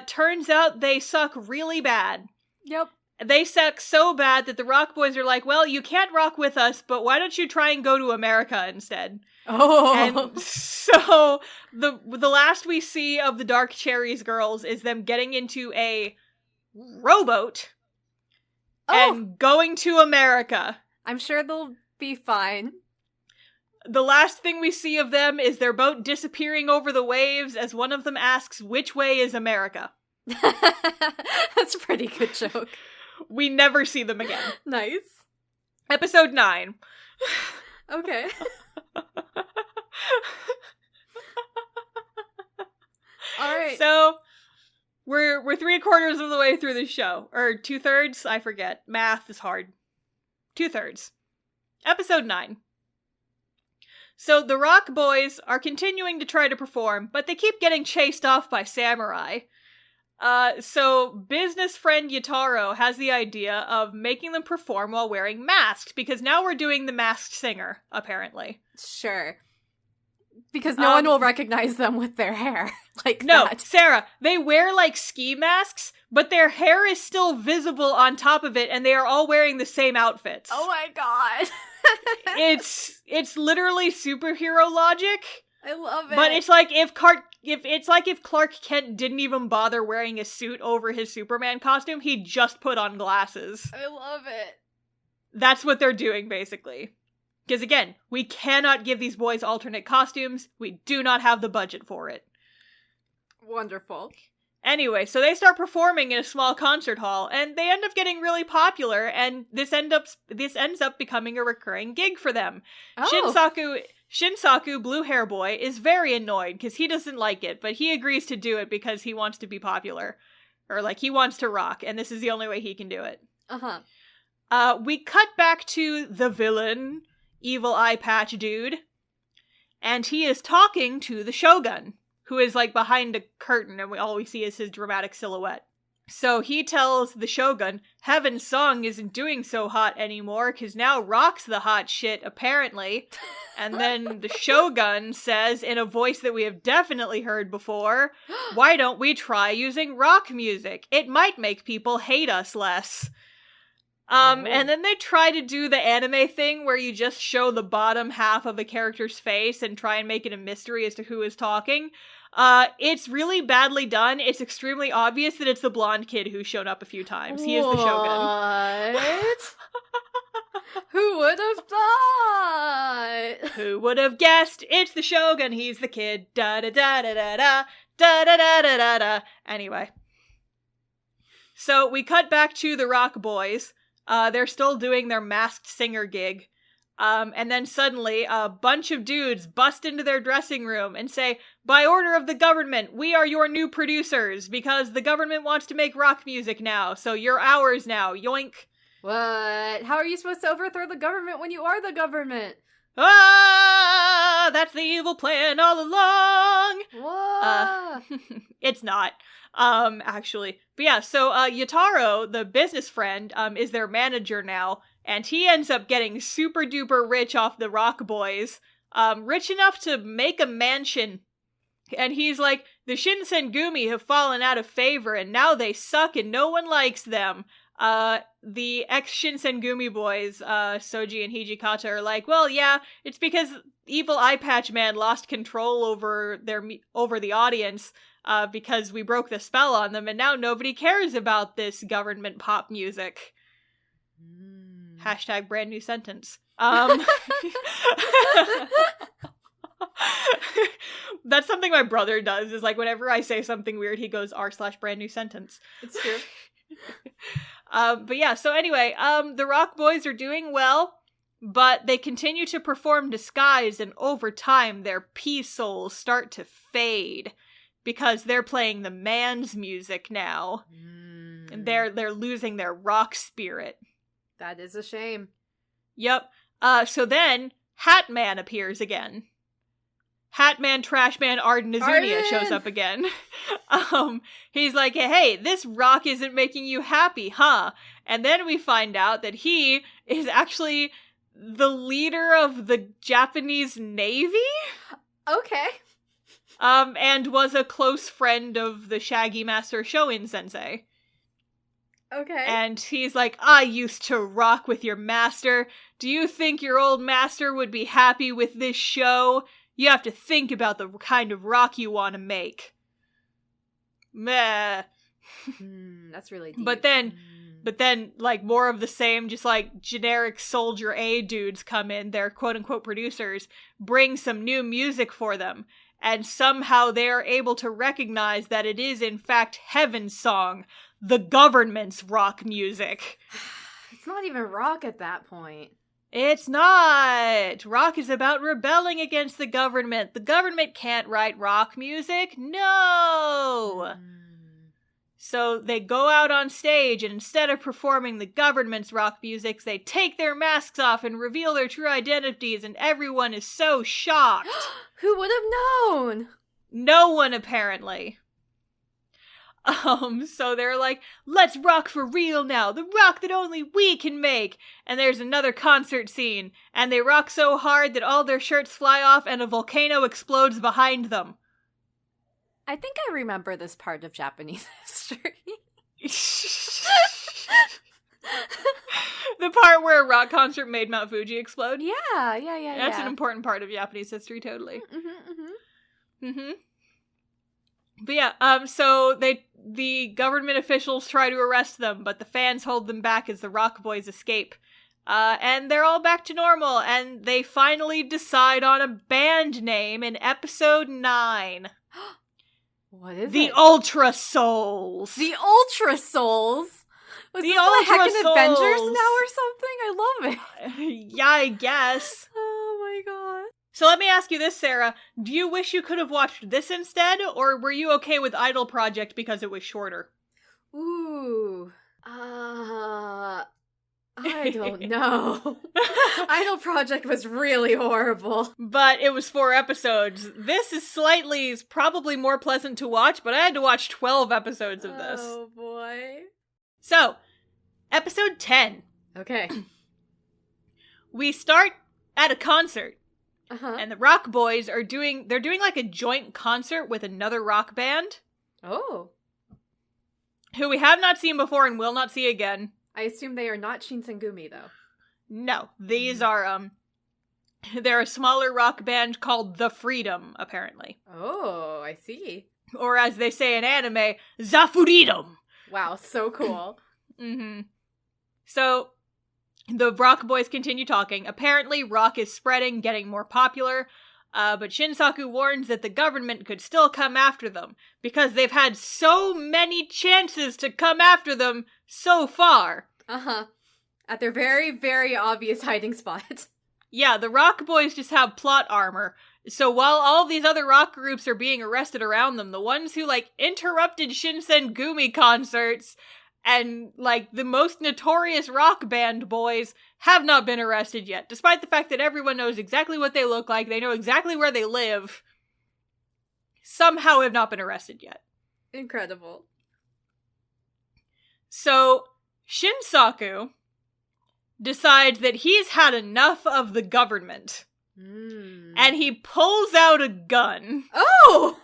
Turns out they suck really bad. Yep. They suck so bad that the rock boys are like, well, you can't rock with us, but why don't you try and go to America instead? Oh. And so the last we see of the Dark Cherries girls is them getting into a rowboat and going to America. I'm sure they'll be fine. The last thing we see of them is their boat disappearing over the waves as one of them asks, which way is America? That's a pretty good joke. We never see them again. Nice. Episode 9. Okay. Alright. So, we're 3/4 of the way through the show. Or 2/3? I forget. Math is hard. 2/3. Episode 9. So the Rock Boys are continuing to try to perform, but they keep getting chased off by samurai. So business friend Yataro has the idea of making them perform while wearing masks, because now we're doing the Masked Singer, apparently. Sure. Because no one will recognize them with their hair. No, that. Sarah, they wear, ski masks, but their hair is still visible on top of it, and they are all wearing the same outfits. Oh my god. It's literally superhero logic. I love it. But it's like if Clark Kent didn't even bother wearing a suit over his Superman costume, he just put on glasses. I love it. That's what they're doing, basically. Because again, we cannot give these boys alternate costumes. We do not have the budget for it. Wonderful. Anyway, so they start performing in a small concert hall, and they end up getting really popular, and this ends up becoming a recurring gig for them. Oh. Shinsaku, blue hair boy, is very annoyed because he doesn't like it, but he agrees to do it because he wants to be popular. Or, he wants to rock, and this is the only way he can do it. Uh-huh. We cut back to the villain, evil eye patch dude, and he is talking to the Shogun, who is, behind a curtain, and all we see is his dramatic silhouette. So he tells the Shogun, Heaven's Song isn't doing so hot anymore, because now rock's the hot shit, apparently. And then the Shogun says, in a voice that we have definitely heard before, why don't we try using rock music? It might make people hate us less. And then they try to do the anime thing where you just show the bottom half of a character's face and try and make it a mystery as to who is talking. It's really badly done. It's extremely obvious that it's the blonde kid who's shown up a few times. He is the Shogun. What? Who would have thought? Who would have guessed? It's the Shogun. He's the kid. Da da da da da da da da da da da da. Anyway. So we cut back to the Rock Boys. They're still doing their Masked Singer gig. And then suddenly, a bunch of dudes bust into their dressing room and say, by order of the government, we are your new producers, because the government wants to make rock music now, so you're ours now, yoink. What? How are you supposed to overthrow the government when you are the government? Ah, that's the evil plan all along! What? It's not. Actually. But yeah, so, Yataro, the business friend, is their manager now, and he ends up getting super duper rich off the Rock Boys, rich enough to make a mansion. And he's like, the Shinsengumi have fallen out of favor, and now they suck and no one likes them. The ex-Shinsengumi boys, Soji and Hijikata, are like, well, yeah, it's because evil Eye Patch Man lost control over the audience, because we broke the spell on them, and now nobody cares about this government pop music. Hashtag brand new sentence. That's something my brother does, is whenever I say something weird, he goes r/brand new sentence. It's true. But yeah, so anyway, the Rock Boys are doing well, but they continue to perform disguised, and over time, their peace souls start to fade, because they're playing the man's music now. And they're losing their rock spirit. That is a shame. Yep. So then, Hat Man appears again. Hatman, Trashman, Arden Azunia shows up again. He's like, hey, this rock isn't making you happy, huh? And then we find out that he is actually the leader of the Japanese Navy? Okay. And was a close friend of the Shaggy Master Shoin Sensei. Okay. And he's like, I used to rock with your master. Do you think your old master would be happy with this show? You have to think about the kind of rock you want to make. Meh. That's really deep. But then, like, more of the same, just like generic Soldier A dudes come in, their quote-unquote producers, bring some new music for them, and somehow they are able to recognize that it is, in fact, Heaven's song, the government's rock music. It's not even rock at that point. It's not! Rock is about rebelling against the government. The government can't write rock music. No! So they go out on stage, and instead of performing the government's rock music, they take their masks off and reveal their true identities, and everyone is so shocked. Who would have known? No one, apparently. So they're like, let's rock for real now, the rock that only we can make. And there's another concert scene, and they rock so hard that all their shirts fly off and a volcano explodes behind them. I think I remember this part of Japanese history. The part where a rock concert made Mount Fuji explode? Yeah. That's an important part of Japanese history, totally. But yeah, so the government officials try to arrest them, but the fans hold them back as the Rock Boys escape. And they're all back to normal, and they finally decide on a band name in episode 9. What is the it? Ultra Souls. The Ultra Souls? Was the this Ultra like Souls. Avengers now or something? I love it. Yeah, I guess. Oh my god. So let me ask you this, Sarah. Do you wish you could have watched this instead, or were you okay with iDOL Project because it was shorter? Ooh. I don't know. iDOL Project was really horrible. But it was 4 episodes. This is probably more pleasant to watch, but I had to watch 12 episodes of this. Oh boy. So, episode 10. Okay. We start at a concert. Uh-huh. And the Rock Boys are doing like a joint concert with another rock band. Oh. Who we have not seen before and will not see again. I assume they are not Shinsengumi, though. No. These are, they're a smaller rock band called The Freedom, apparently. Oh, I see. Or as they say in anime, The Freedom! Wow, so cool. So, the Rock Boys continue talking. Apparently, rock is spreading, getting more popular, but Shinsaku warns that the government could still come after them, because they've had so many chances to come after them so far. Uh-huh. At their very, very obvious hiding spot. Yeah, the Rock Boys just have plot armor. So while all these other rock groups are being arrested around them, the ones who, interrupted Shinsengumi concerts and, the most notorious rock band boys have not been arrested yet, despite the fact that everyone knows exactly what they look like, they know exactly where they live, somehow have not been arrested yet. Incredible. So, Shinsaku decides that he's had enough of the government. And he pulls out a gun. Oh!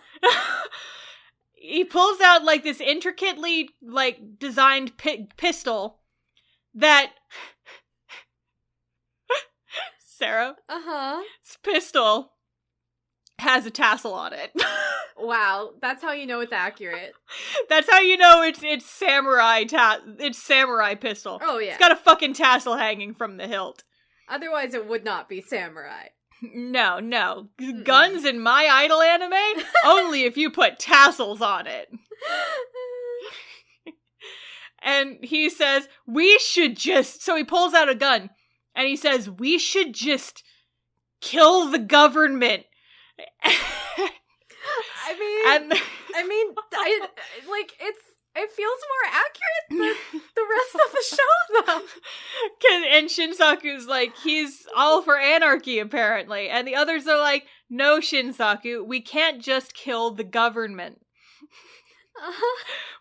He pulls out, this intricately, designed pistol that... Sarah? Uh-huh. This pistol has a tassel on it. Wow, that's how you know it's accurate. That's how you know it's samurai samurai pistol. Oh, yeah. It's got a fucking tassel hanging from the hilt. Otherwise it would not be samurai. No. Mm-mm. Guns in my iDOL anime? Only if you put tassels on it. And he says, so he pulls out a gun, and he says, we should just kill the government. It feels more accurate than the rest of the show, though. And Shinsaku's like, he's all for anarchy, apparently. And the others are like, no, Shinsaku, we can't just kill the government.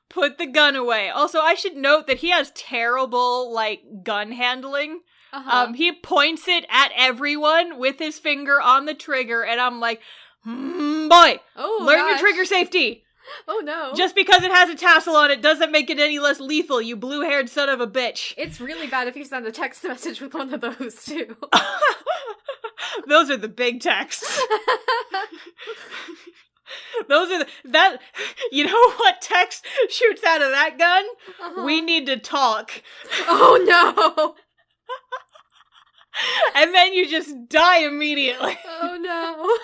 Put the gun away. Also, I should note that he has terrible, like, gun handling. He points it at everyone with his finger on the trigger, and I'm like, boy, learn your trigger safety. Oh no. Just because it has a tassel on it doesn't make it any less lethal, you blue-haired son of a bitch. It's really bad if you send a text message with one of those, too. Those are the big texts. Those are you know what text shoots out of that gun? We need to talk. Oh no! And then you just die immediately. Oh no.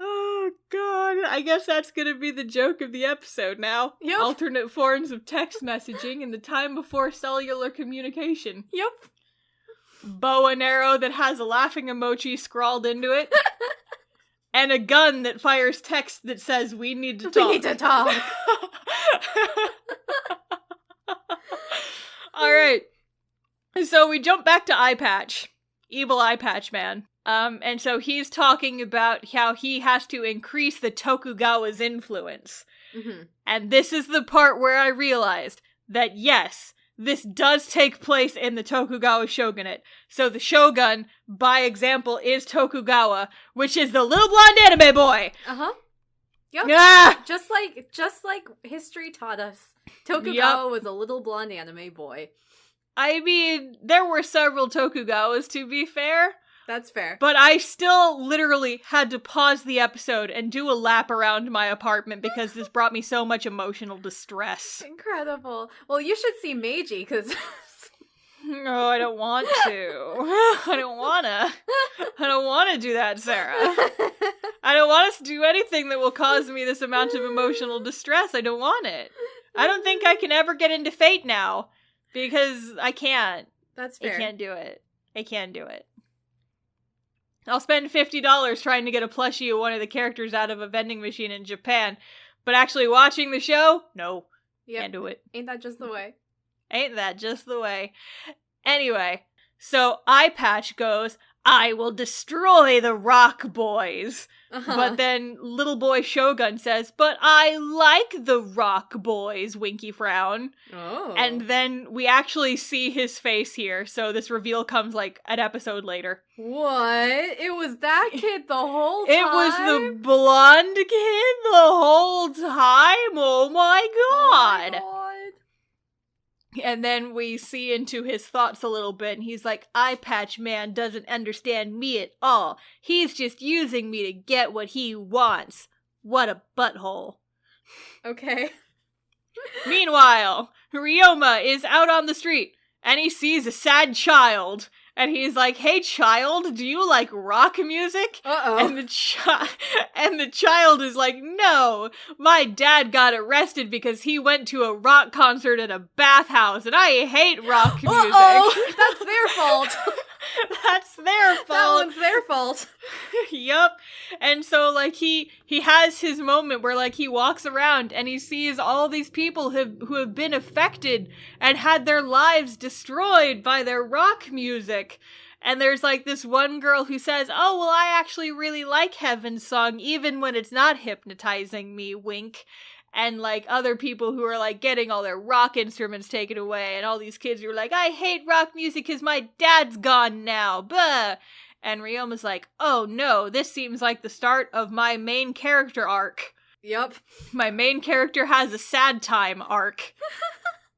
Oh god, I guess that's gonna be the joke of the episode now. Yep. Alternate forms of text messaging in the time before cellular communication. Yep. Bow and arrow that has a laughing emoji scrawled into it. And a gun that fires text that says, we need to talk. We need to talk. Alright. So we jump back to Eye Patch. Evil Eye Patch Man. And so he's talking about how he has to increase the Tokugawa's influence. Mm-hmm. And this is the part where I realized that yes, this does take place in the Tokugawa shogunate. So the shogun, by example, is Tokugawa, which is the little blonde anime boy. Uh-huh. Yep. Ah! Just like history taught us, Tokugawa was a little blonde anime boy. I mean, there were several Tokugawas, to be fair. That's fair. But I still literally had to pause the episode and do a lap around my apartment because this brought me so much emotional distress. Incredible. Well, you should see Meiji, because... No, I don't want to. I don't want to do that, Sarah. I don't want us to do anything that will cause me this amount of emotional distress. I don't want it. I don't think I can ever get into Fate now, because I can't. That's fair. I can't do it. I can't do it. I'll spend $50 trying to get a plushie of one of the characters out of a vending machine in Japan, but actually watching the show? No. Can't do it. Ain't that just the way? Ain't that just the way? Anyway, so Eye Patch goes, I will destroy the Rock Boys. But then little boy Shogun says, but I like the Rock Boys, winky frown. Oh. And then we actually see his face here, so this reveal comes like an episode later. What? It was that kid the whole time? It was the blonde kid the whole time? Oh my god! Oh my god. And then we see into his thoughts a little bit, and he's like, Eye Patch Man doesn't understand me at all. He's just using me to get what he wants. What a butthole. Okay. Meanwhile, Ryoma is out on the street, and he sees a sad child. And he's like, hey child, do you like rock music? Uh-oh. And the child is like, no, my dad got arrested because he went to a rock concert at a bathhouse, and I hate rock music. Uh-oh, that's their fault. That's their fault. That one's their fault. Yup. And so, like, he has his moment where, like, he walks around and he sees all these people who have been affected and had their lives destroyed by their rock music. And there's, like, this one girl who says, oh, well, I actually really like Heaven's song, even when it's not hypnotizing me, wink. And, like, other people who are, like, getting all their rock instruments taken away, and all these kids who are like, I hate rock music because my dad's gone now, buh! And Ryoma's like, oh no, this seems like the start of my main character arc. Yep. My main character has a sad time arc.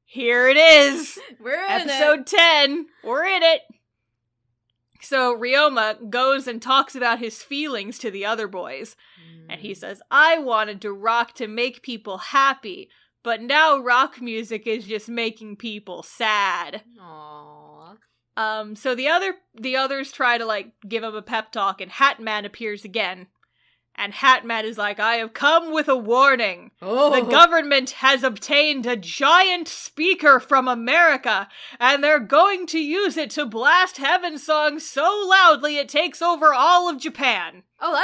Here it is! We're in Episode 10. We're in it! So Ryoma goes and talks about his feelings to the other boys. And he says, I wanted to rock to make people happy, but now rock music is just making people sad. Aww. So the others try to, like, give him a pep talk, and Hat Man appears again. And Hatman is like, I have come with a warning. Oh. The government has obtained a giant speaker from America, and they're going to use it to blast Heaven Song so loudly it takes over all of Japan. Oh,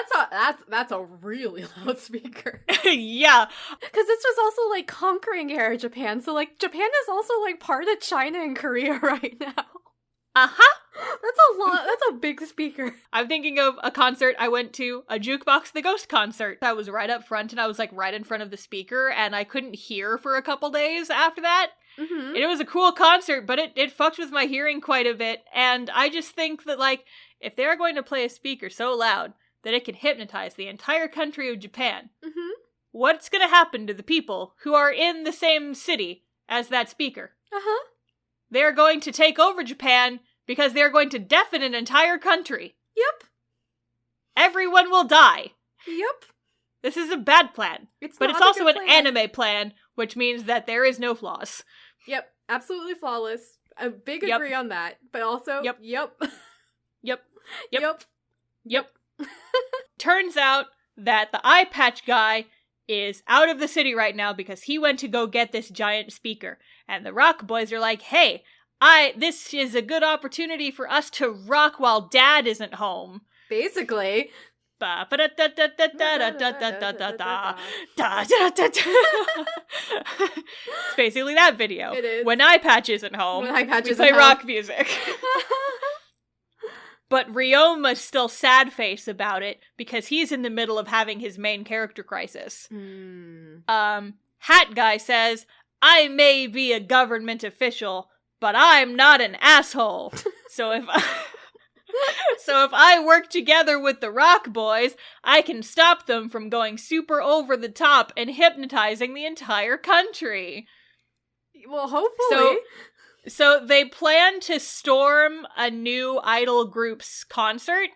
that's a really loud speaker. Yeah. Because this was also, like, conquering era Japan, so, like, Japan is also, like, part of China and Korea right now. Uh-huh. That's a lot. That's a big speaker. I'm thinking of a concert I went to, a Jukebox the Ghost concert. I was right up front, and I was, like, right in front of the speaker, and I couldn't hear for a couple days after that. Mm-hmm. And it was a cool concert, but it fucked with my hearing quite a bit, and I just think that, like, if they're going to play a speaker so loud that it can hypnotize the entire country of Japan, what's gonna happen to the people who are in the same city as that speaker? Uh-huh. They're going to take over Japan because they're going to deafen an entire country. Yep. Everyone will die. Yep. This is a bad plan. But it's also an anime plan, which means that there is no flaws. Yep. Absolutely flawless. A big agree on that. But also, yep. Turns out that the eye patch guy is out of the city right now because he went to go get this giant speaker. And the rock boys are like, hey, this is a good opportunity for us to rock while Dad isn't home. Basically. It's basically that video. It is. When eye patch isn't home, we play rock music. But Ryoma's still sad-face about it because he's in the middle of having his main character crisis. Hat Guy says, I may be a government official, but I'm not an asshole. So if I work together with the Rock Boys, I can stop them from going super over the top and hypnotizing the entire country. Well, hopefully. So they plan to storm a new iDOL group's concert,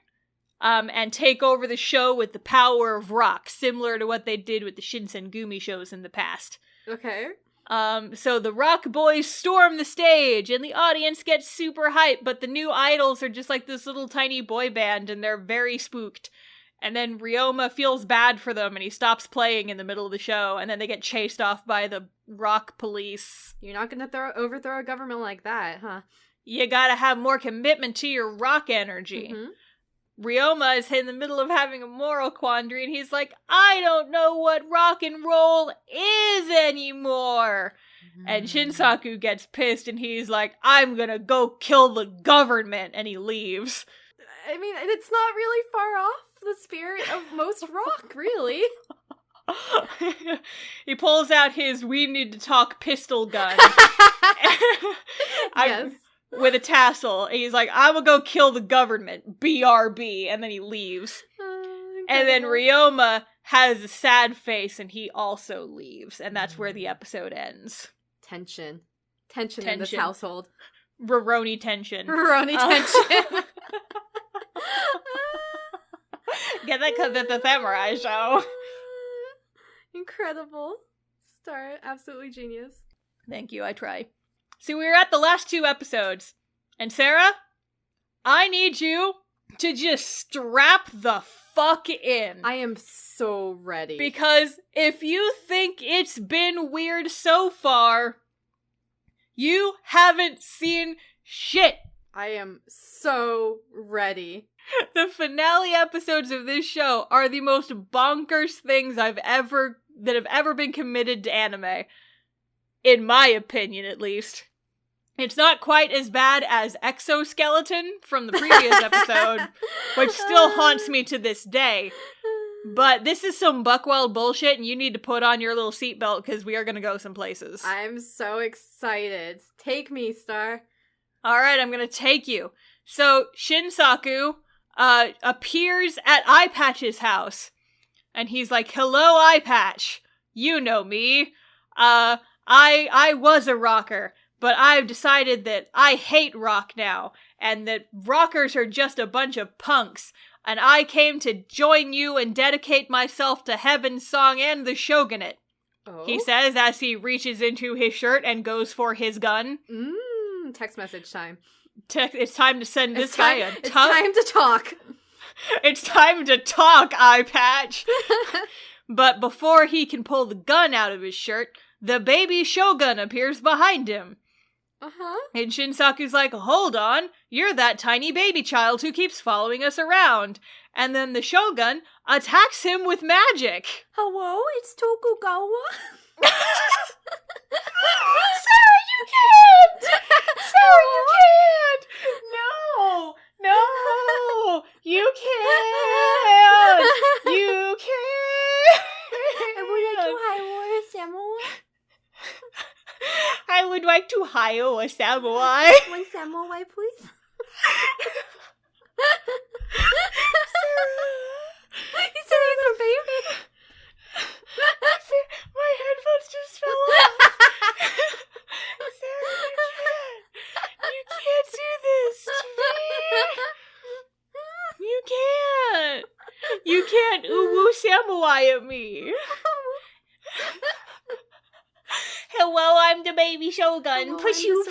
and take over the show with the power of rock, similar to what they did with the Shinsengumi shows in the past. Okay. So the Rock Boys storm the stage, and the audience gets super hyped, but the new idols are just like this little tiny boy band, and they're very spooked. And then Ryoma feels bad for them, and he stops playing in the middle of the show, and then they get chased off by the rock police. You're not gonna overthrow a government like that, huh? You gotta have more commitment to your rock energy. Ryoma is in the middle of having a moral quandary, and he's like, I don't know what rock and roll is anymore. And Shinsaku gets pissed, and he's like, I'm gonna go kill the government, and he leaves. I mean, it's not really far off the spirit of most rock, really. He pulls out his we need to talk pistol gun. Yes. With a tassel. And he's like, I will go kill the government. BRB. And then he leaves. And then Ryoma has a sad face and he also leaves. And that's where the episode ends. Tension in this household. Roroni tension. Roroni tension. Get that because it's a samurai show. Incredible. Star, absolutely genius. Thank you, I try. So we're at the last 2 episodes. And Sarah, I need you to just strap the fuck in. I am so ready. Because if you think it's been weird so far, you haven't seen shit. I am so ready. The finale episodes of this show are the most bonkers things that have ever been committed to anime. In my opinion, at least. It's not quite as bad as Exoskeleton from the previous episode, which still haunts me to this day. But this is some buckwild bullshit, and you need to put on your little seatbelt, because we are going to go some places. I'm so excited. Take me, Star. Alright, I'm going to take you. So, Shinsaku appears at Eye Patch's house, and he's like, hello, Eye Patch. You know me. I was a rocker, but I've decided that I hate rock now, and that rockers are just a bunch of punks, and I came to join you and dedicate myself to Heaven's Song and the Shogunate. Oh? He says as he reaches into his shirt and goes for his gun. Text message time. It's time to send this guy a It's time to talk. It's time to talk, Eye Patch! But before he can pull the gun out of his shirt, the baby Shogun appears behind him. Uh-huh. And Shinsaku's like, hold on, you're that tiny baby child who keeps following us around. And then the Shogun attacks him with magic. Hello, it's Tokugawa. Sarah, you can't! Sarah, you can't! No! No! You can't! You can't! I would like to hire a samurai. One samurai, please. He's saying a baby. My headphones just fell off. Sarah, you can't do this to me. You can't uwu samurai at me. Hello, I'm the baby Shogun. Hello, Put you.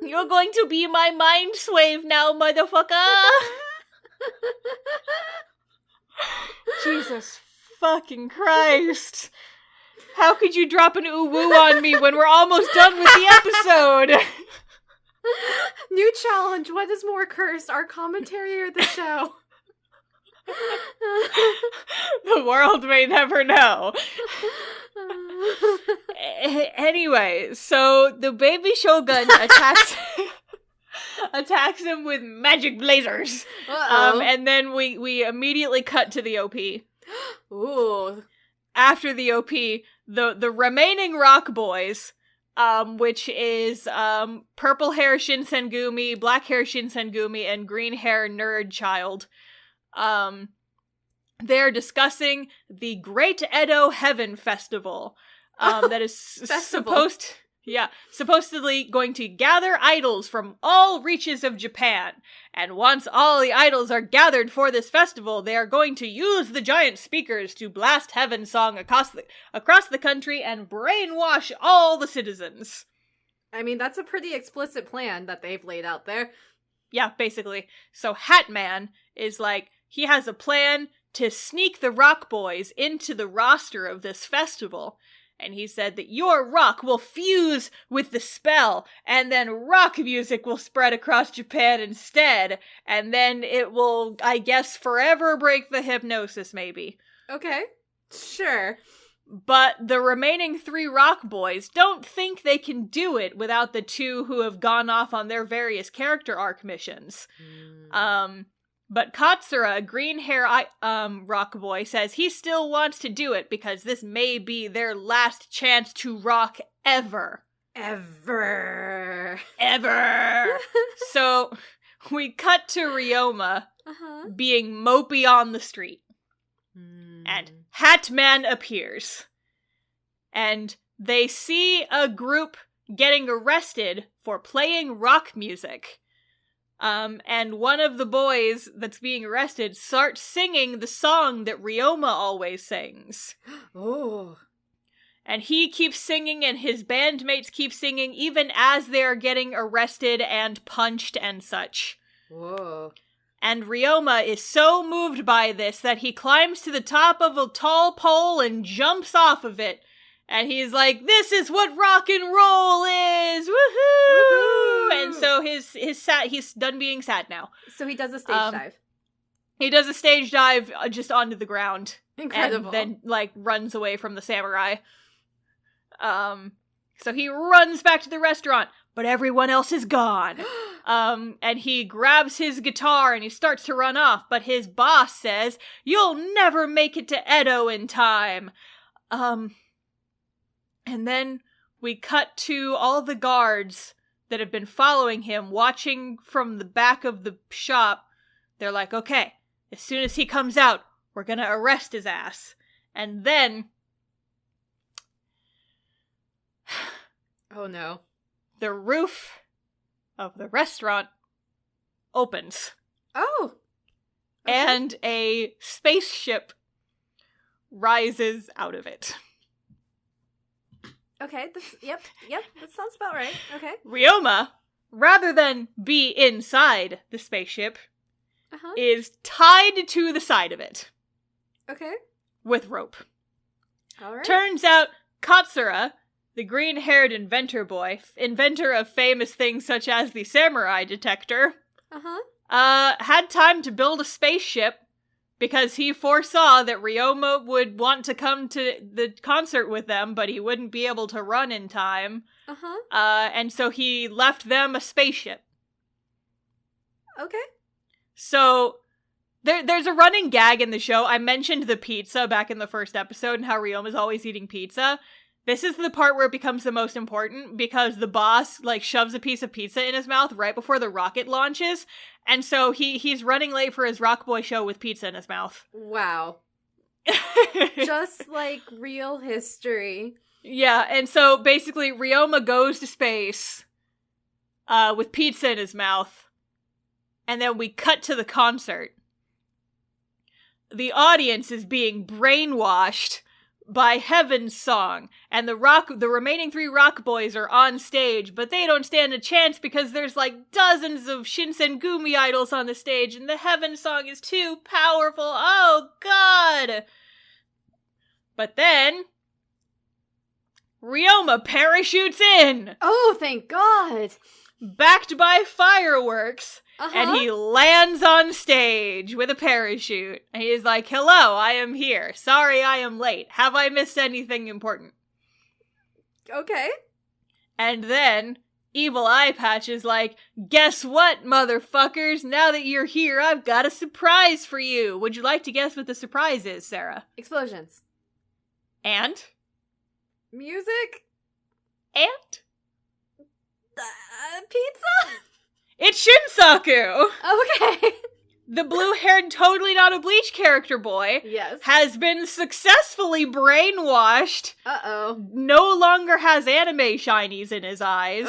You're going to be my mind slave now, motherfucker. Jesus fucking Christ. How could you drop an uwu on me when we're almost done with the episode? New challenge. What is more cursed, our commentary or the show? The world may never know. Anyway, so the baby Shogun attacks him with magic blazers. And then we immediately cut to the OP. Ooh. After the OP, the remaining rock boys, which is purple hair Shinsengumi, black hair Shinsengumi, and green hair Nerd Child, they're discussing the Great Edo Heaven Festival, that is supposedly going to gather idols from all reaches of Japan. And once all the idols are gathered for this festival, they are going to use the giant speakers to blast Heaven Song across the country and brainwash all the citizens. I mean, that's a pretty explicit plan that they've laid out there. Yeah, basically. So Hatman is like, he has a plan to sneak the rock boys into the roster of this festival. And he said that your rock will fuse with the spell, and then rock music will spread across Japan instead, and then it will, I guess, forever break the hypnosis, maybe. Okay, sure. But the remaining 3 rock boys don't think they can do it without the 2 who have gone off on their various character arc missions. But Katsura, a green hair rock boy, says he still wants to do it because this may be their last chance to rock ever. Ever. So we cut to Ryoma being mopey on the street. And Hatman appears. And they see a group getting arrested for playing rock music. And one of the boys that's being arrested starts singing the song that Ryoma always sings. Oh. And he keeps singing and his bandmates keep singing even as they're getting arrested and punched and such. Whoa. And Ryoma is so moved by this that he climbs to the top of a tall pole and jumps off of it. And he's like, this is what rock and roll is! Woohoo! Woohoo! And so he's done being sad now. So he does a stage dive. He does a stage dive just onto the ground. Incredible. And then, runs away from the samurai. So he runs back to the restaurant, but everyone else is gone. And he grabs his guitar and he starts to run off, but his boss says, you'll never make it to Edo in time. And then we cut to all the guards that have been following him, watching from the back of the shop. They're like, okay, as soon as he comes out, we're gonna arrest his ass. And then... oh no. The roof of the restaurant opens. Oh! Okay. And a spaceship rises out of it. Okay, yep, that sounds about right. Okay. Ryoma rather than be inside the spaceship, is tied to the side of it. Okay. With rope. All right. Turns out Katsura, the green-haired inventor boy, inventor of famous things such as the samurai detector, had time to build a spaceship because he foresaw that Ryoma would want to come to the concert with them, but he wouldn't be able to run in time. And so he left them a spaceship. Okay. So there's a running gag in the show. I mentioned the pizza back in the first episode and how Ryoma's always eating pizza. This is the part where it becomes the most important because the boss, like, shoves a piece of pizza in his mouth right before the rocket launches. And so he's running late for his Rock Boy show with pizza in his mouth. Wow. Just like real history. Yeah, and so basically Ryoma goes to space with pizza in his mouth. And then we cut to the concert. The audience is being brainwashed by Heaven's Song, and the remaining 3 Rock Boys are on stage, but they don't stand a chance because there's like dozens of Shinsengumi idols on the stage, and the Heaven Song is too powerful. Oh god! But then Ryoma parachutes in! Oh, thank god! Backed by fireworks, and he lands on stage with a parachute. And he is like, hello, I am here. Sorry I am late. Have I missed anything important? Okay. And then Evil Eye Patch is like, guess what, motherfuckers? Now that you're here, I've got a surprise for you. Would you like to guess what the surprise is, Sarah? Explosions. And? Music. And? Pizza? It's Shinsaku! Okay. The blue-haired, totally not a Bleach character boy has been successfully brainwashed. No longer has anime shinies in his eyes.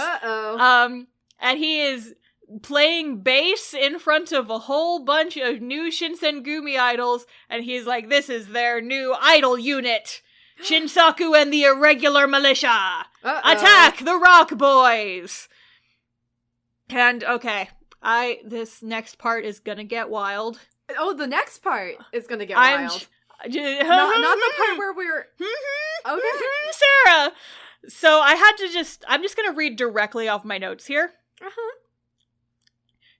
And he is playing bass in front of a whole bunch of new Shinsengumi idols, and he's like, this is their new idol unit. Shinsaku and the Irregular Militia! Attack the Rock Boys! And, okay, this next part is gonna get wild. Oh, the next part is gonna get wild. Not the part where we're... Okay. Sarah! So I'm just gonna read directly off my notes here.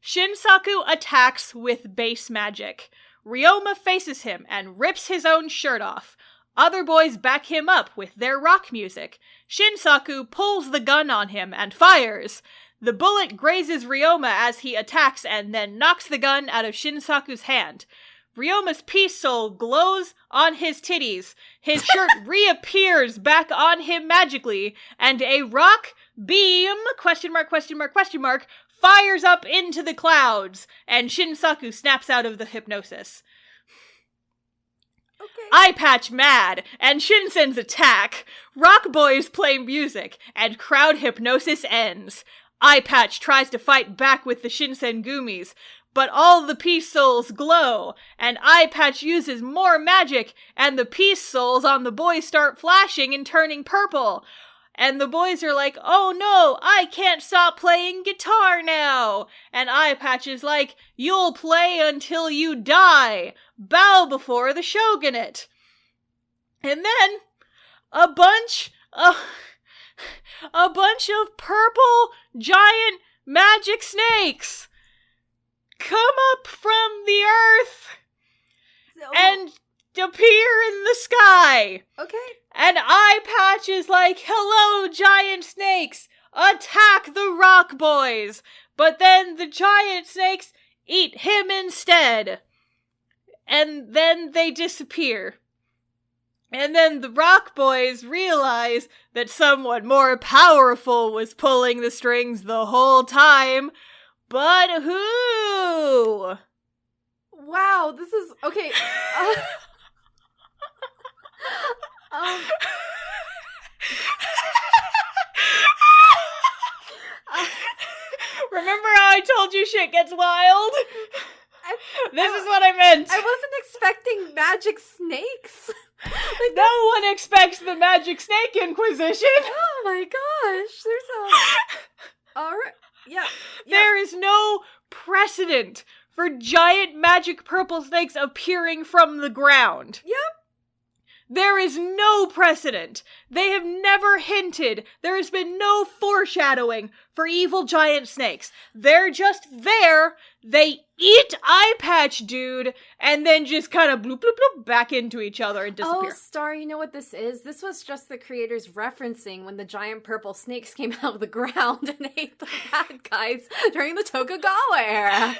Shinsaku attacks with base magic. Ryoma faces him and rips his own shirt off. Other boys back him up with their rock music. Shinsaku pulls the gun on him and fires. The bullet grazes Ryoma as he attacks and then knocks the gun out of Shinsaku's hand. Ryoma's peace soul glows on his titties. His shirt reappears back on him magically, and a rock beam, fires up into the clouds, and Shinsaku snaps out of the hypnosis. Okay. Eye Patch mad, and Shinsen's attack. Rock Boys play music, and crowd hypnosis ends. Eye Patch tries to fight back with the Shinsengumis, but all the Peace Souls glow, and Eye Patch uses more magic, and the Peace Souls on the boys start flashing and turning purple. And the boys are like, oh no, I can't stop playing guitar now. And Eye Patch is like, you'll play until you die. Bow before the shogunate. And then a bunch of purple giant magic snakes come up from the earth and appear in the sky. Okay. And Eye Patch is like, hello, giant snakes, attack the Rock Boys. But then the giant snakes eat him instead. And then they disappear. And then the Rock Boys realize that someone more powerful was pulling the strings the whole time. But who? Wow, this is... Okay. Remember how I told you shit gets wild? This is what I meant. I wasn't expecting magic snakes. Like, no one expects the Magic Snake Inquisition. Oh my gosh, there's a... Alright. Yeah. There is no precedent for giant magic purple snakes appearing from the ground. Yep. There is no precedent. They have never hinted. There has been no foreshadowing for evil giant snakes. They're just there. They eat Eye Patch Dude and then just kind of bloop, bloop, bloop back into each other and disappear. Oh, Star, you know what this is? This was just the creators referencing when the giant purple snakes came out of the ground and ate the bad guys during the Tokugawa era.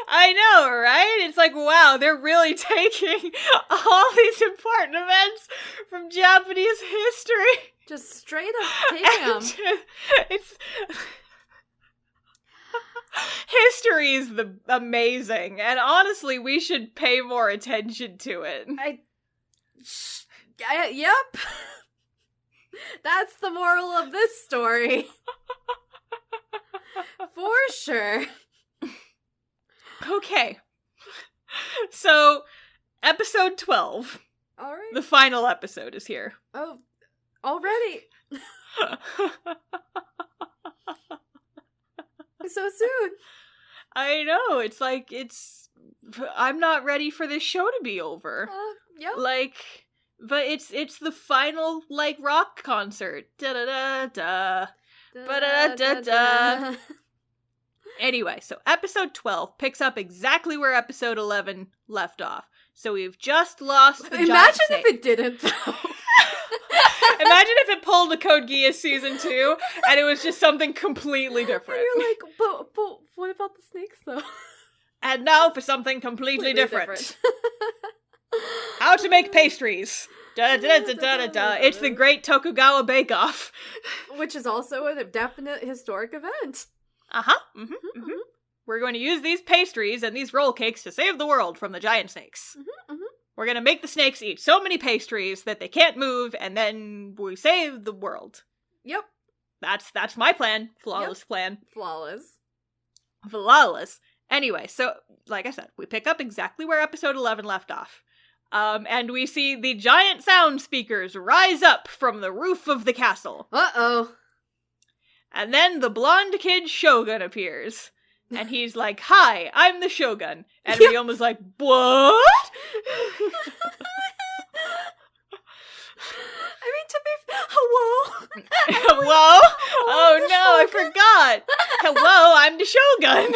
I know, right? It's like, wow, they're really taking all these important events from Japanese history. Just straight up taking them. It's... History is amazing, and honestly, we should pay more attention to it. Yep. That's the moral of this story. For sure. Okay. So, episode 12. All right. The final episode is here. Oh, already? So soon. I know, it's like, I'm not ready for this show to be over. Yep. Like, but it's the final, like, rock concert. Da-da-da-da. Ba-da-da-da. Anyway, so episode 12 picks up exactly where episode 11 left off. So we've just lost the Imagine if it didn't, though. Imagine if it pulled a Code Geass season 2 and it was just something completely different. And you're like, but what about the snakes, though? And now for something completely different. How to make pastries. Da, da, da, da, da, da. It's the Great Tokugawa Bake Off. Which is also a definite historic event. Uh-huh. Mm-hmm, mm-hmm. We're going to use these pastries and these roll cakes to save the world from the giant snakes. Mm-hmm, mm-hmm. We're going to make the snakes eat so many pastries that they can't move, and then we save the world. Yep. That's my plan. Flawless plan. Flawless. Anyway, so, like I said, we pick up exactly where episode 11 left off. And we see the giant sound speakers rise up from the roof of the castle. Uh-oh. And then the blonde kid Shogun appears. And he's like, "Hi, I'm the Shogun." And Ryoma's like, "What?" I mean, to be hello? Hello? Oh no, I forgot. Hello, I'm the Shogun.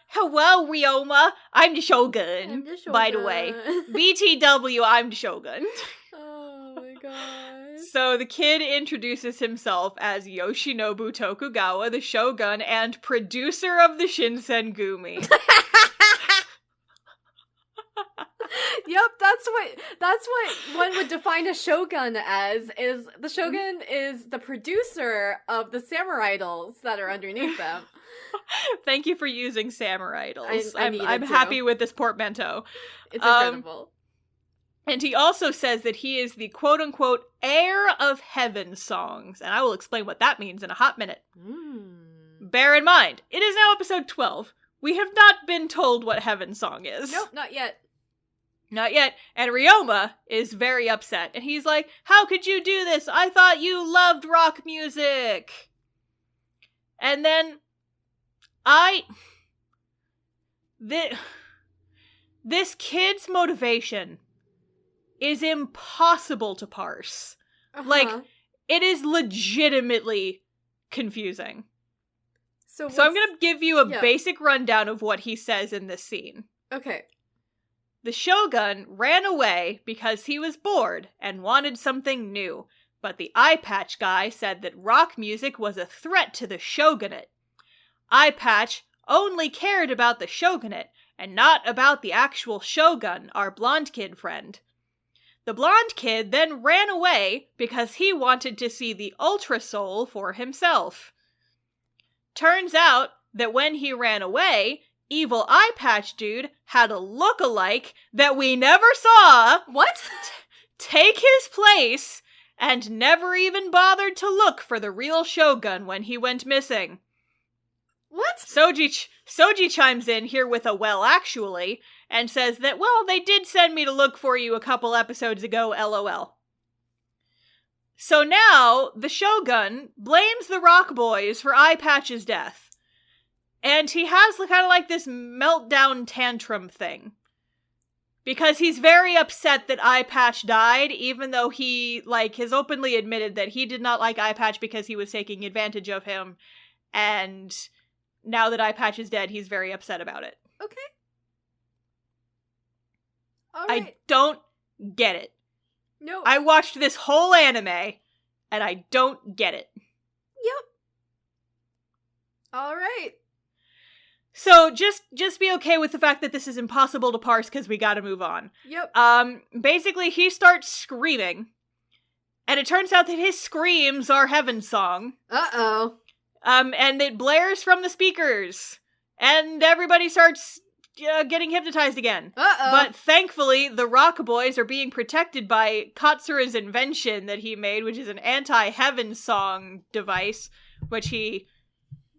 Hello, Ryoma. I'm the Shogun. By the way. BTW, I'm the Shogun. Oh my god. So the kid introduces himself as Yoshinobu Tokugawa, the Shogun, and producer of the Shinsengumi. Yep, that's what one would define a shogun as, is the shogun is the producer of the samurai idols that are underneath them. Thank you for using samurai idols. I'm happy with this portmanteau. It's incredible. And he also says that he is the quote-unquote heir of heaven songs. And I will explain what that means in a hot minute. Bear in mind, it is now episode 12. We have not been told what heaven song is. Nope, not yet. Not yet. And Ryoma is very upset. And he's like, "How could you do this? I thought you loved rock music." And then this kid's motivation is impossible to parse. Like, it is legitimately confusing. So I'm gonna give you a basic rundown of what he says in this scene. Okay. The Shogun ran away because he was bored and wanted something new, but the Eye Patch guy said that rock music was a threat to the shogunate. Eye Patch only cared about the shogunate and not about the actual shogun, our blonde kid friend. The blonde kid then ran away because he wanted to see the Ultra Soul for himself. Turns out that when he ran away, Evil Eye Patch Dude had a look-alike that we never saw. What? Take his place and never even bothered to look for the real Shogun when he went missing. What? Soji chimes in here with a "well, actually," and says that, well, they did send me to look for you a couple episodes ago, LOL. So now, the Shogun blames the Rock Boys for Eye Patch's death. And he has kind of like this meltdown tantrum thing. Because he's very upset that Eye Patch died, even though he, has openly admitted that he did not like Eye Patch because he was taking advantage of him. And now that Eye Patch is dead, he's very upset about it. Okay. All right. I don't get it. No. I watched this whole anime, and I don't get it. Yep. All right. So, just be okay with the fact that this is impossible to parse, because we gotta move on. Yep. Basically, he starts screaming, and it turns out that his screams are Heaven's Song. Uh-oh. And it blares from the speakers, and everybody starts getting hypnotized again. Uh-oh. But thankfully, the Rock Boys are being protected by Katsura's invention that he made, which is an anti-Heaven Song device, which he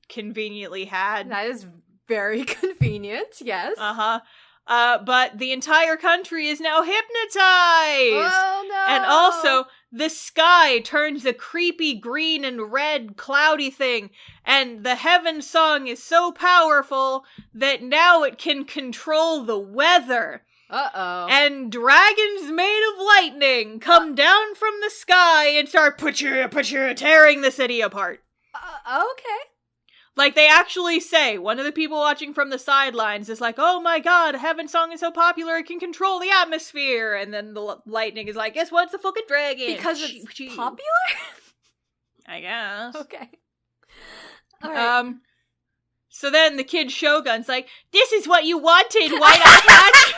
conveniently had. That is very convenient, yes. Uh-huh. But the entire country is now hypnotized! Oh, no! And also, the sky turns a creepy green and red cloudy thing, and the Heaven Song is so powerful that now it can control the weather. Uh-oh. And dragons made of lightning come down from the sky and start tearing the city apart. Okay. They actually say, one of the people watching from the sidelines is like, oh my god, Heaven Song is so popular, it can control the atmosphere. And then the lightning is like, guess what? It's a fucking dragon. Because it's popular? I guess. Okay. All right. So then the kid Shogun's like, this is what you wanted, White Eye Patch?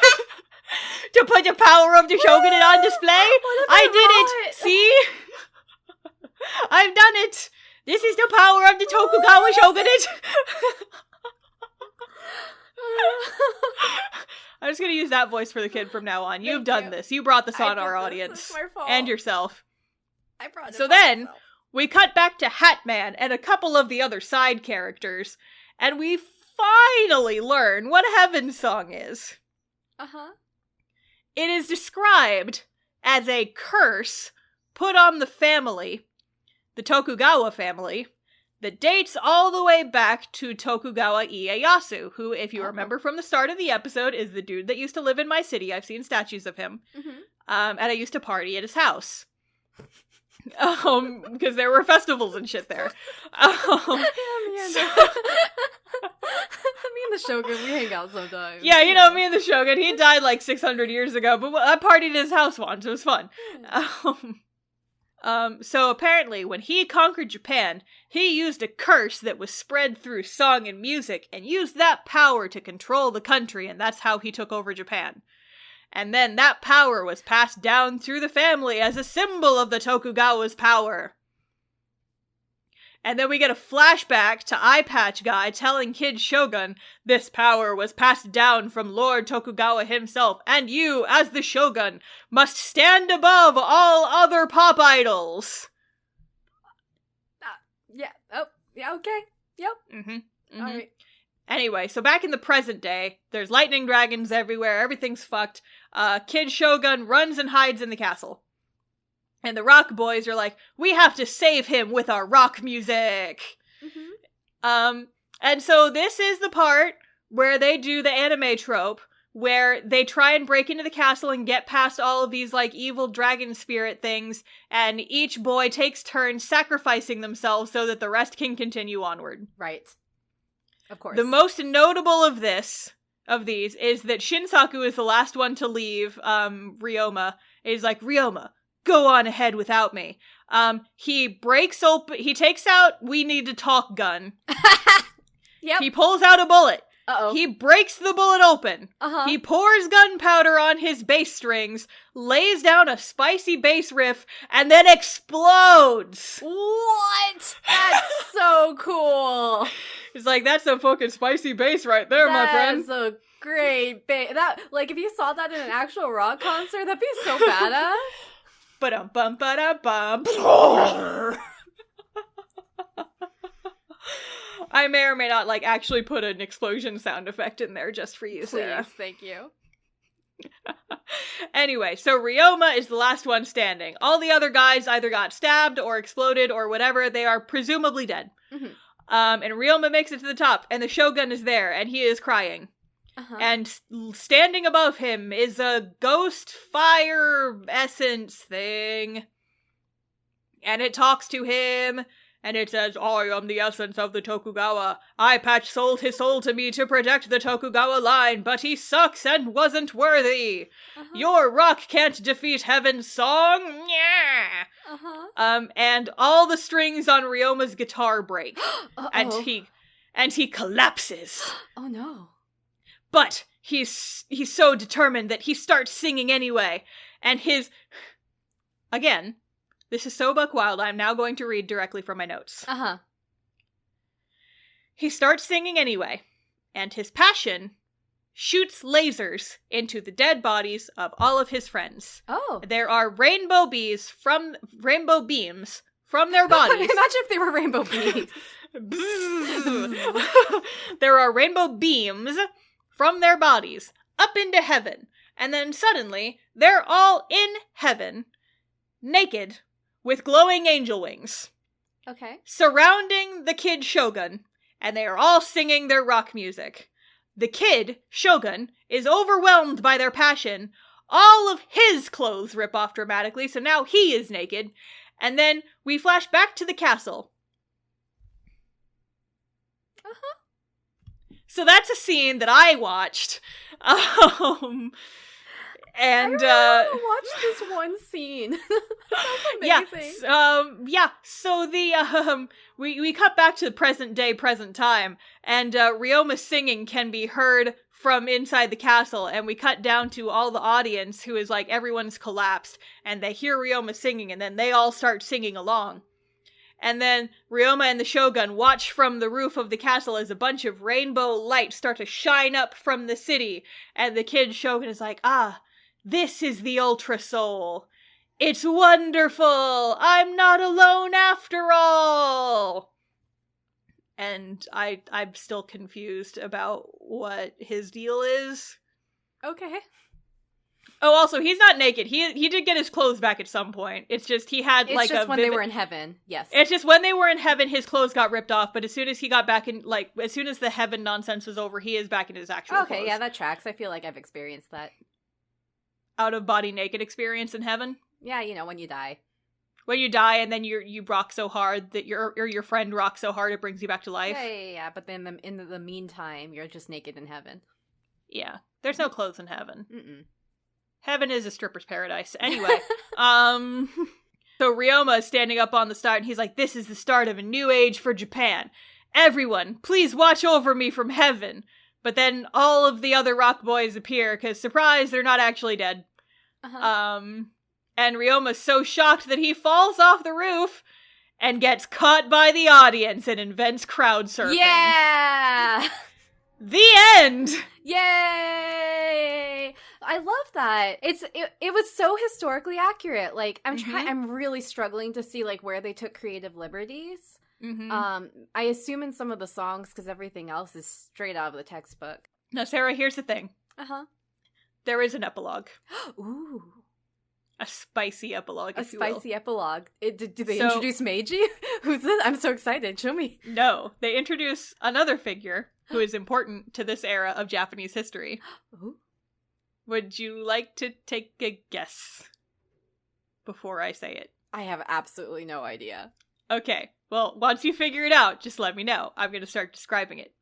To put the power of the Shogun on display? I did it! See? I've done it! This is the power of the Tokugawa Shogunate! I'm just gonna use that voice for the kid from now on. You've done this. You brought this on our audience. It's my fault. And yourself. I brought it So on then, myself. we cut back to Hatman and a couple of the other side characters, and we finally learn what Heaven Song is. Uh-huh. It is described as a curse put on the family, the Tokugawa family, that dates all the way back to Tokugawa Ieyasu, who, if you remember from the start of the episode, is the dude that used to live in my city. I've seen statues of him. Mm-hmm. And I used to party at his house. Because there were festivals and shit there. Me and the Shogun, we hang out sometimes. Yeah, me and the Shogun. He died 600 years ago, but I partied at his house once. It was fun. So apparently, when he conquered Japan, he used a curse that was spread through song and music, and used that power to control the country, and that's how he took over Japan. And then that power was passed down through the family as a symbol of the Tokugawa's power. And then we get a flashback to Eye Patch Guy telling Kid Shogun this power was passed down from Lord Tokugawa himself, and you, as the Shogun, must stand above all other pop idols. Yeah. Oh, yeah, okay. Yep. Mm-hmm. All right. Anyway, so back in the present day, there's lightning dragons everywhere, everything's fucked. Kid Shogun runs and hides in the castle. And the Rock Boys are like, we have to save him with our rock music! Mm-hmm. And so this is the part where they do the anime trope, where they try and break into the castle and get past all of these, evil dragon spirit things, and each boy takes turns sacrificing themselves so that the rest can continue onward. Right. Of course. The most notable of these is that Shinsaku is the last one to leave, Ryoma. He's like, Ryoma, go on ahead without me. He takes out We Need to Talk gun. Yep. He pulls out a bullet. Uh-oh. He breaks the bullet open. Uh-huh. He pours gunpowder on his bass strings, lays down a spicy bass riff, and then explodes! What? That's so cool! It's like, that's a fucking spicy bass right there, my friend. That's a great bass. If you saw that in an actual rock concert, that'd be so badass. Ba-dum-bum, ba-dum-bum. I may or may not, actually put an explosion sound effect in there just for you, Sarah. Please, thank you. Anyway, so Ryoma is the last one standing. All the other guys either got stabbed or exploded or whatever. They are presumably dead. Mm-hmm. And Ryoma makes it to the top, and the Shogun is there, and he is crying. Uh-huh. And standing above him is a ghost fire essence thing. And it talks to him, and it says, I am the essence of the Tokugawa. Eye Patch sold his soul to me to protect the Tokugawa line, but he sucks and wasn't worthy. Uh-huh. Your rock can't defeat Heaven's song. Yeah. Uh-huh. And all the strings on Ryoma's guitar break. and he collapses. Oh no. But he's so determined that he starts singing anyway. And again, this is so buck wild, I'm now going to read directly from my notes. Uh-huh. He starts singing anyway, and his passion shoots lasers into the dead bodies of all of his friends. Oh. There are rainbow beams from their bodies. Imagine if they were rainbow beams. There are rainbow beams from their bodies up into heaven, and then suddenly they're all in heaven, naked, with glowing angel wings. Okay. Surrounding the kid Shogun, and they are all singing their rock music. The kid, Shogun, is overwhelmed by their passion. All of his clothes rip off dramatically, so now he is naked. And then we flash back to the castle. Uh-huh. So that's a scene that I watched. And I watched this one scene. That's amazing. Yeah. So the we cut back to the present time, and Ryoma's singing can be heard from inside the castle, and we cut down to all the audience who is like everyone's collapsed, and they hear Ryoma singing, and then they all start singing along. And then Ryoma and the Shogun watch from the roof of the castle as a bunch of rainbow lights start to shine up from the city, and the kid Shogun is like, this is the Ultra Soul. It's wonderful. I'm not alone after all. And I'm still confused about what his deal is. Okay. Oh, also, he's not naked. He did get his clothes back at some point. It's just he had it's just when they were in heaven. Yes. It's just when they were in heaven, his clothes got ripped off. But as soon as he got back in, as soon as the heaven nonsense was over, he is back in his actual clothes. Okay, yeah, that tracks. I feel like I've experienced that. Out-of-body naked experience in heaven? Yeah, when you die. When you die and then you rock so hard that your friend rocks so hard it brings you back to life. Yeah. But then in the meantime, you're just naked in heaven. Yeah. There's no clothes in heaven. Mm-mm. Heaven is a stripper's paradise. Anyway, so Ryoma is standing up on the start, and he's like, this is the start of a new age for Japan. Everyone, please watch over me from heaven. But then all of the other rock boys appear, because, surprise, they're not actually dead. Uh-huh. And Ryoma's so shocked that he falls off the roof and gets caught by the audience and invents crowd surfing. Yeah! The end! Yay! I love that. It was so historically accurate. I'm really struggling to see where they took creative liberties. Mm-hmm. I assume in some of the songs, because everything else is straight out of the textbook. Now, Sarah, here's the thing. Uh-huh. There is an epilogue. Ooh. A spicy epilogue, if you will. A spicy epilogue. Did they introduce Meiji? Who's this? I'm so excited. Show me. No, they introduce another figure who is important to this era of Japanese history. Ooh. Would you like to take a guess before I say it? I have absolutely no idea. Okay, well, once you figure it out, just let me know. I'm going to start describing it.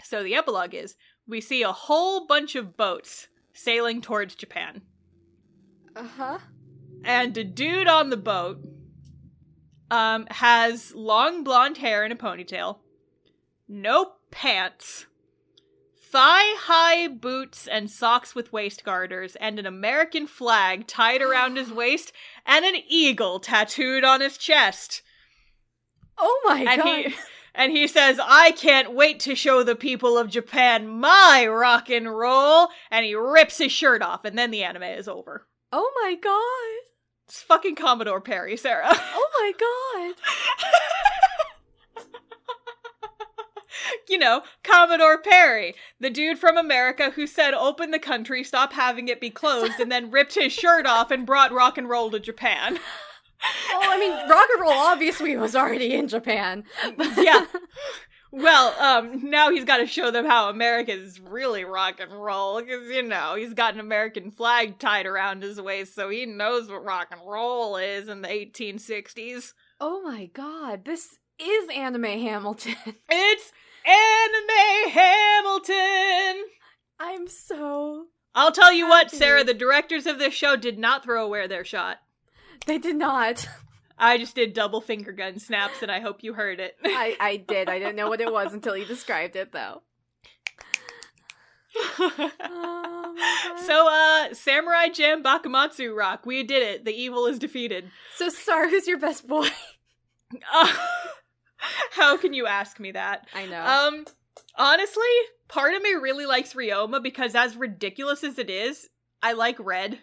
So the epilogue is, we see a whole bunch of boats sailing towards Japan. Uh-huh. And a dude on the boat has long blonde hair and a ponytail, no pants, thigh-high boots and socks with waist garters, and an American flag tied around his waist, and an eagle tattooed on his chest. Oh my god. And he says, I can't wait to show the people of Japan my rock and roll, and he rips his shirt off, and then the anime is over. Oh my god. It's fucking Commodore Perry, Sarah. Oh my god. You know, Commodore Perry, the dude from America who said open the country, stop having it be closed, and then ripped his shirt off and brought rock and roll to Japan. Oh, I mean, rock and roll obviously was already in Japan. Yeah. Well, now he's got to show them how America is really rock and roll, because, you know, he's got an American flag tied around his waist, so he knows what rock and roll is in the 1860s. Oh my god, this is Anime Hamilton. It's Anime Hamilton! I'm so I'll tell you happy. what, Sarah, the directors of this show did not throw away their shot. They did not. I just did double finger gun snaps, and I hope you heard it. I did. I didn't know what it was until you described it, though. So, Samurai Jam Bakumatsu rock. We did it. The evil is defeated. So, Star, who's your best boy? How can you ask me that? I know. Honestly, part of me really likes Ryoma because as ridiculous as it is, I like red.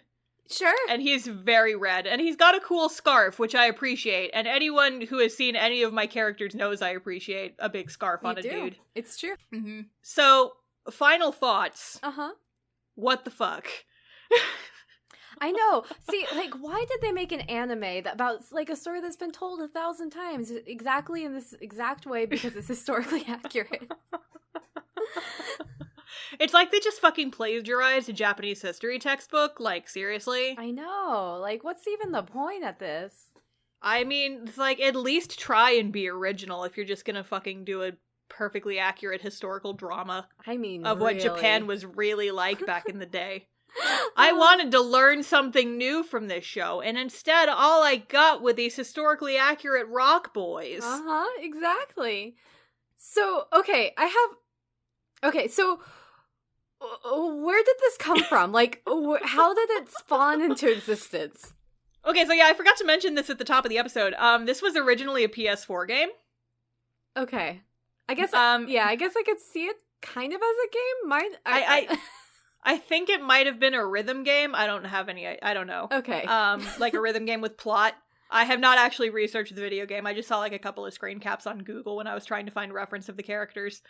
Sure. And he's very red. And he's got a cool scarf, which I appreciate. And anyone who has seen any of my characters knows I appreciate a big scarf on a dude. It's true. Mm-hmm. So, final thoughts. Uh-huh. What the fuck? I know. See, like, why did they make an anime about, like, a story that's been told 1,000 times exactly in this exact way because it's historically accurate? It's like they just fucking plagiarized a Japanese history textbook. Like, seriously? I know. Like, what's even the point at this? I mean, it's like, at least try and be original if you're just gonna fucking do a perfectly accurate historical drama. I mean, of what Japan was really like back in the day. I wanted to learn something new from this show, and instead all I got were these historically accurate rock boys. Uh-huh, exactly. So, okay, so where did this come from? Like, how did it spawn into existence? Okay, so yeah, I forgot to mention this at the top of the episode. This was originally a PS4 game. Okay. I guess, I guess I could see it kind of as a game. I think it might have been a rhythm game. I don't know. Okay. Like a rhythm game with plot. I have not actually researched the video game. I just saw like a couple of screen caps on Google when I was trying to find reference of the characters.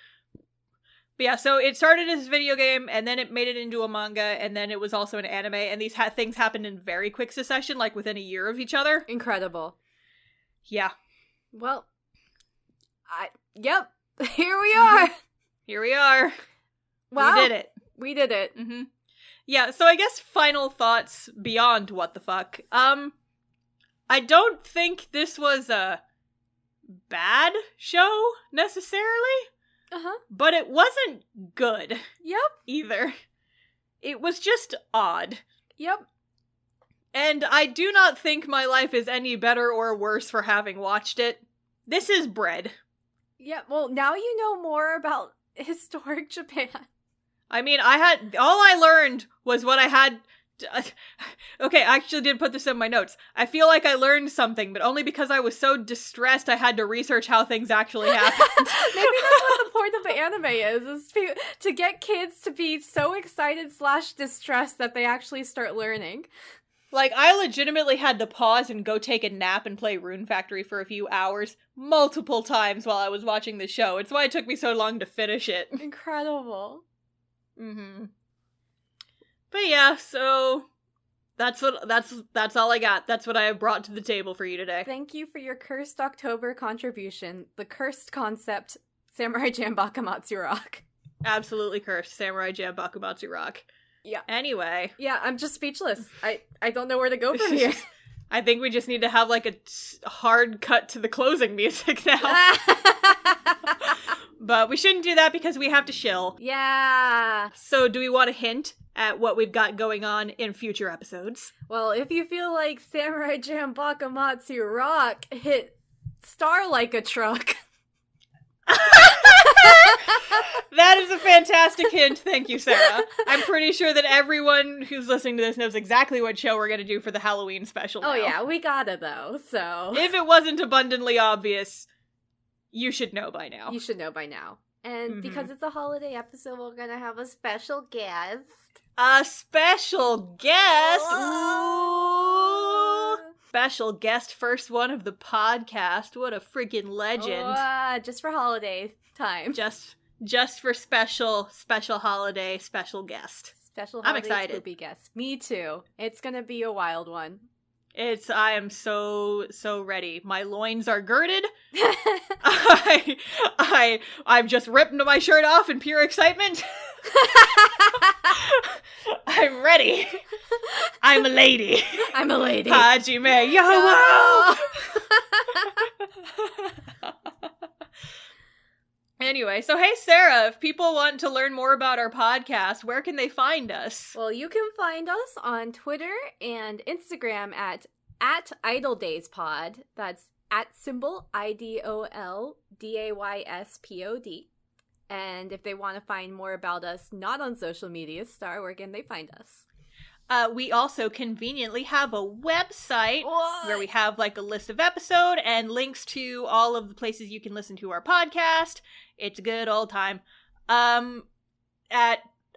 But yeah, so it started as a video game, and then it made it into a manga, and then it was also an anime, and these things happened in very quick succession, like within a year of each other. Incredible. Yeah. Well, yep, here we are. Here we are. Wow. We did it. We did it. Mm-hmm. Yeah, so I guess final thoughts beyond what the fuck. I don't think this was a bad show, necessarily. Uh-huh. But it wasn't good. Yep. Either. It was just odd. Yep. And I do not think my life is any better or worse for having watched it. This is bread. Yeah, well, now you know more about historic Japan. I mean, all I learned was what I had. Okay, I actually did put this in my notes. I feel like I learned something, but only because I was so distressed I had to research how things actually happened. Maybe that's what the point of the anime is to get kids to be so excited / distressed that they actually start learning. Like, I legitimately had to pause and go take a nap and play Rune Factory for a few hours, multiple times while I was watching the show. It's why it took me so long to finish it. Incredible. Mm-hmm. But yeah, so that's all I got. That's what I have brought to the table for you today. Thank you for your Cursed October contribution. The cursed concept, Samurai Jam Bakumatsu rock. Absolutely cursed, Samurai Jam Bakumatsu rock. Yeah. Anyway. Yeah, I'm just speechless. I don't know where to go from here. I think we just need to have like a hard cut to the closing music now. But we shouldn't do that because we have to shill. Yeah. So do we want to hint at what we've got going on in future episodes? Well, if you feel like Samurai Jam Bakumatsu rock hit Star like a truck. That is a fantastic hint. Thank you, Sarah. I'm pretty sure that everyone who's listening to this knows exactly what show we're going to do for the Halloween special now. Oh yeah, we gotta though, so. If it wasn't abundantly obvious, you should know by now. You should know by now. And because it's a holiday episode, we're gonna have a special guest. A special guest? Ooh. Special guest, first one of the podcast. What a freaking legend. Just for holiday time. Just just for special holiday, special guest. Special holiday, I'm excited. Spoopy guest. Me too. It's gonna be a wild one. I am so ready. My loins are girded. I've just ripped my shirt off in pure excitement. I'm ready. I'm a lady. I'm a lady. Hajime, yo! Anyway, so hey Sarah, if people want to learn more about our podcast, where can they find us? Well, you can find us on Twitter and Instagram at iDolDaysPod. That's @IDOLDAYSPOD. And if they want to find more about us not on social media, Star, where can they find us? We also conveniently have a website where we have like a list of episode and links to all of the places you can listen to our podcast. It's a good old time. At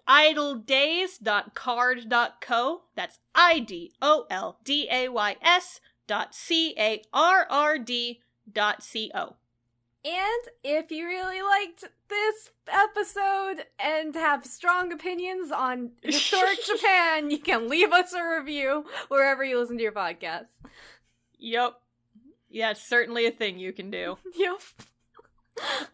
idoldays.card.co. That's IDOLDAYS.CARRD.CO. And if you really liked this episode and have strong opinions on historic Japan, you can leave us a review wherever you listen to your podcast. Yep. Yeah, it's certainly a thing you can do. Yep.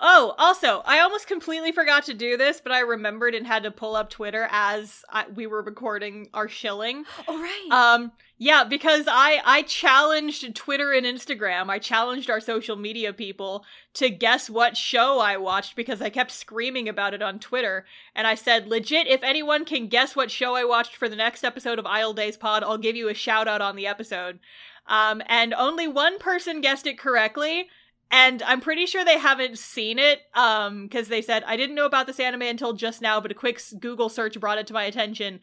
Oh, also, I almost completely forgot to do this, but I remembered and had to pull up Twitter as we were recording our shilling. Oh, right. Yeah, because I challenged Twitter and Instagram. I challenged our social media people to guess what show I watched because I kept screaming about it on Twitter. And I said, legit, if anyone can guess what show I watched for the next episode of Idle Days Pod, I'll give you a shout out on the episode. And only one person guessed it correctly. And I'm pretty sure they haven't seen it, because they said, I didn't know about this anime until just now, but a quick Google search brought it to my attention.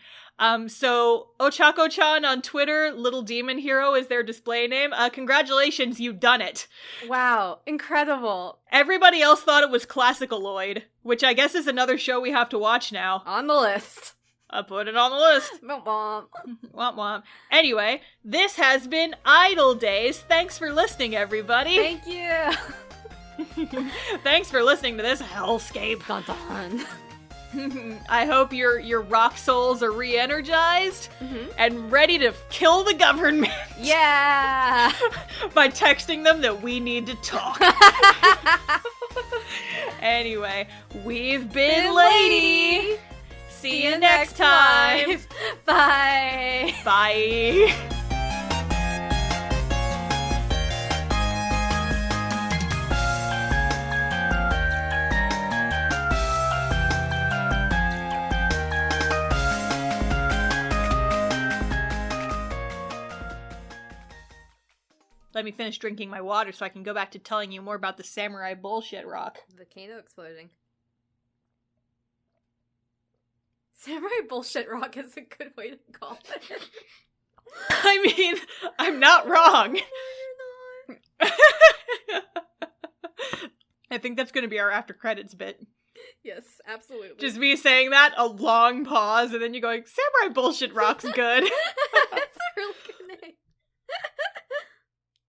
So Ochako-chan on Twitter, Little Demon Hero is their display name. Congratulations, you've done it. Wow, incredible. Everybody else thought it was Classicaloid, which I guess is another show we have to watch now. On the list. I put it on the list. Womp womp. Womp womp. Anyway, this has been Idle Days. Thanks for listening, everybody. Thank you. Thanks for listening to this hellscape. Dun dun. I hope your rock souls are re-energized and ready to kill the government. Yeah. By texting them that we need to talk. Anyway, we've been Lady. See you next time. Bye. Bye. Let me finish drinking my water so I can go back to telling you more about the samurai bullshit rock. Volcano exploding. Samurai bullshit rock is a good way to call it. I mean, I'm not wrong. No, you're not. I think that's going to be our after credits bit. Yes, absolutely. Just me saying that, a long pause, and then you going, Samurai bullshit rock's good.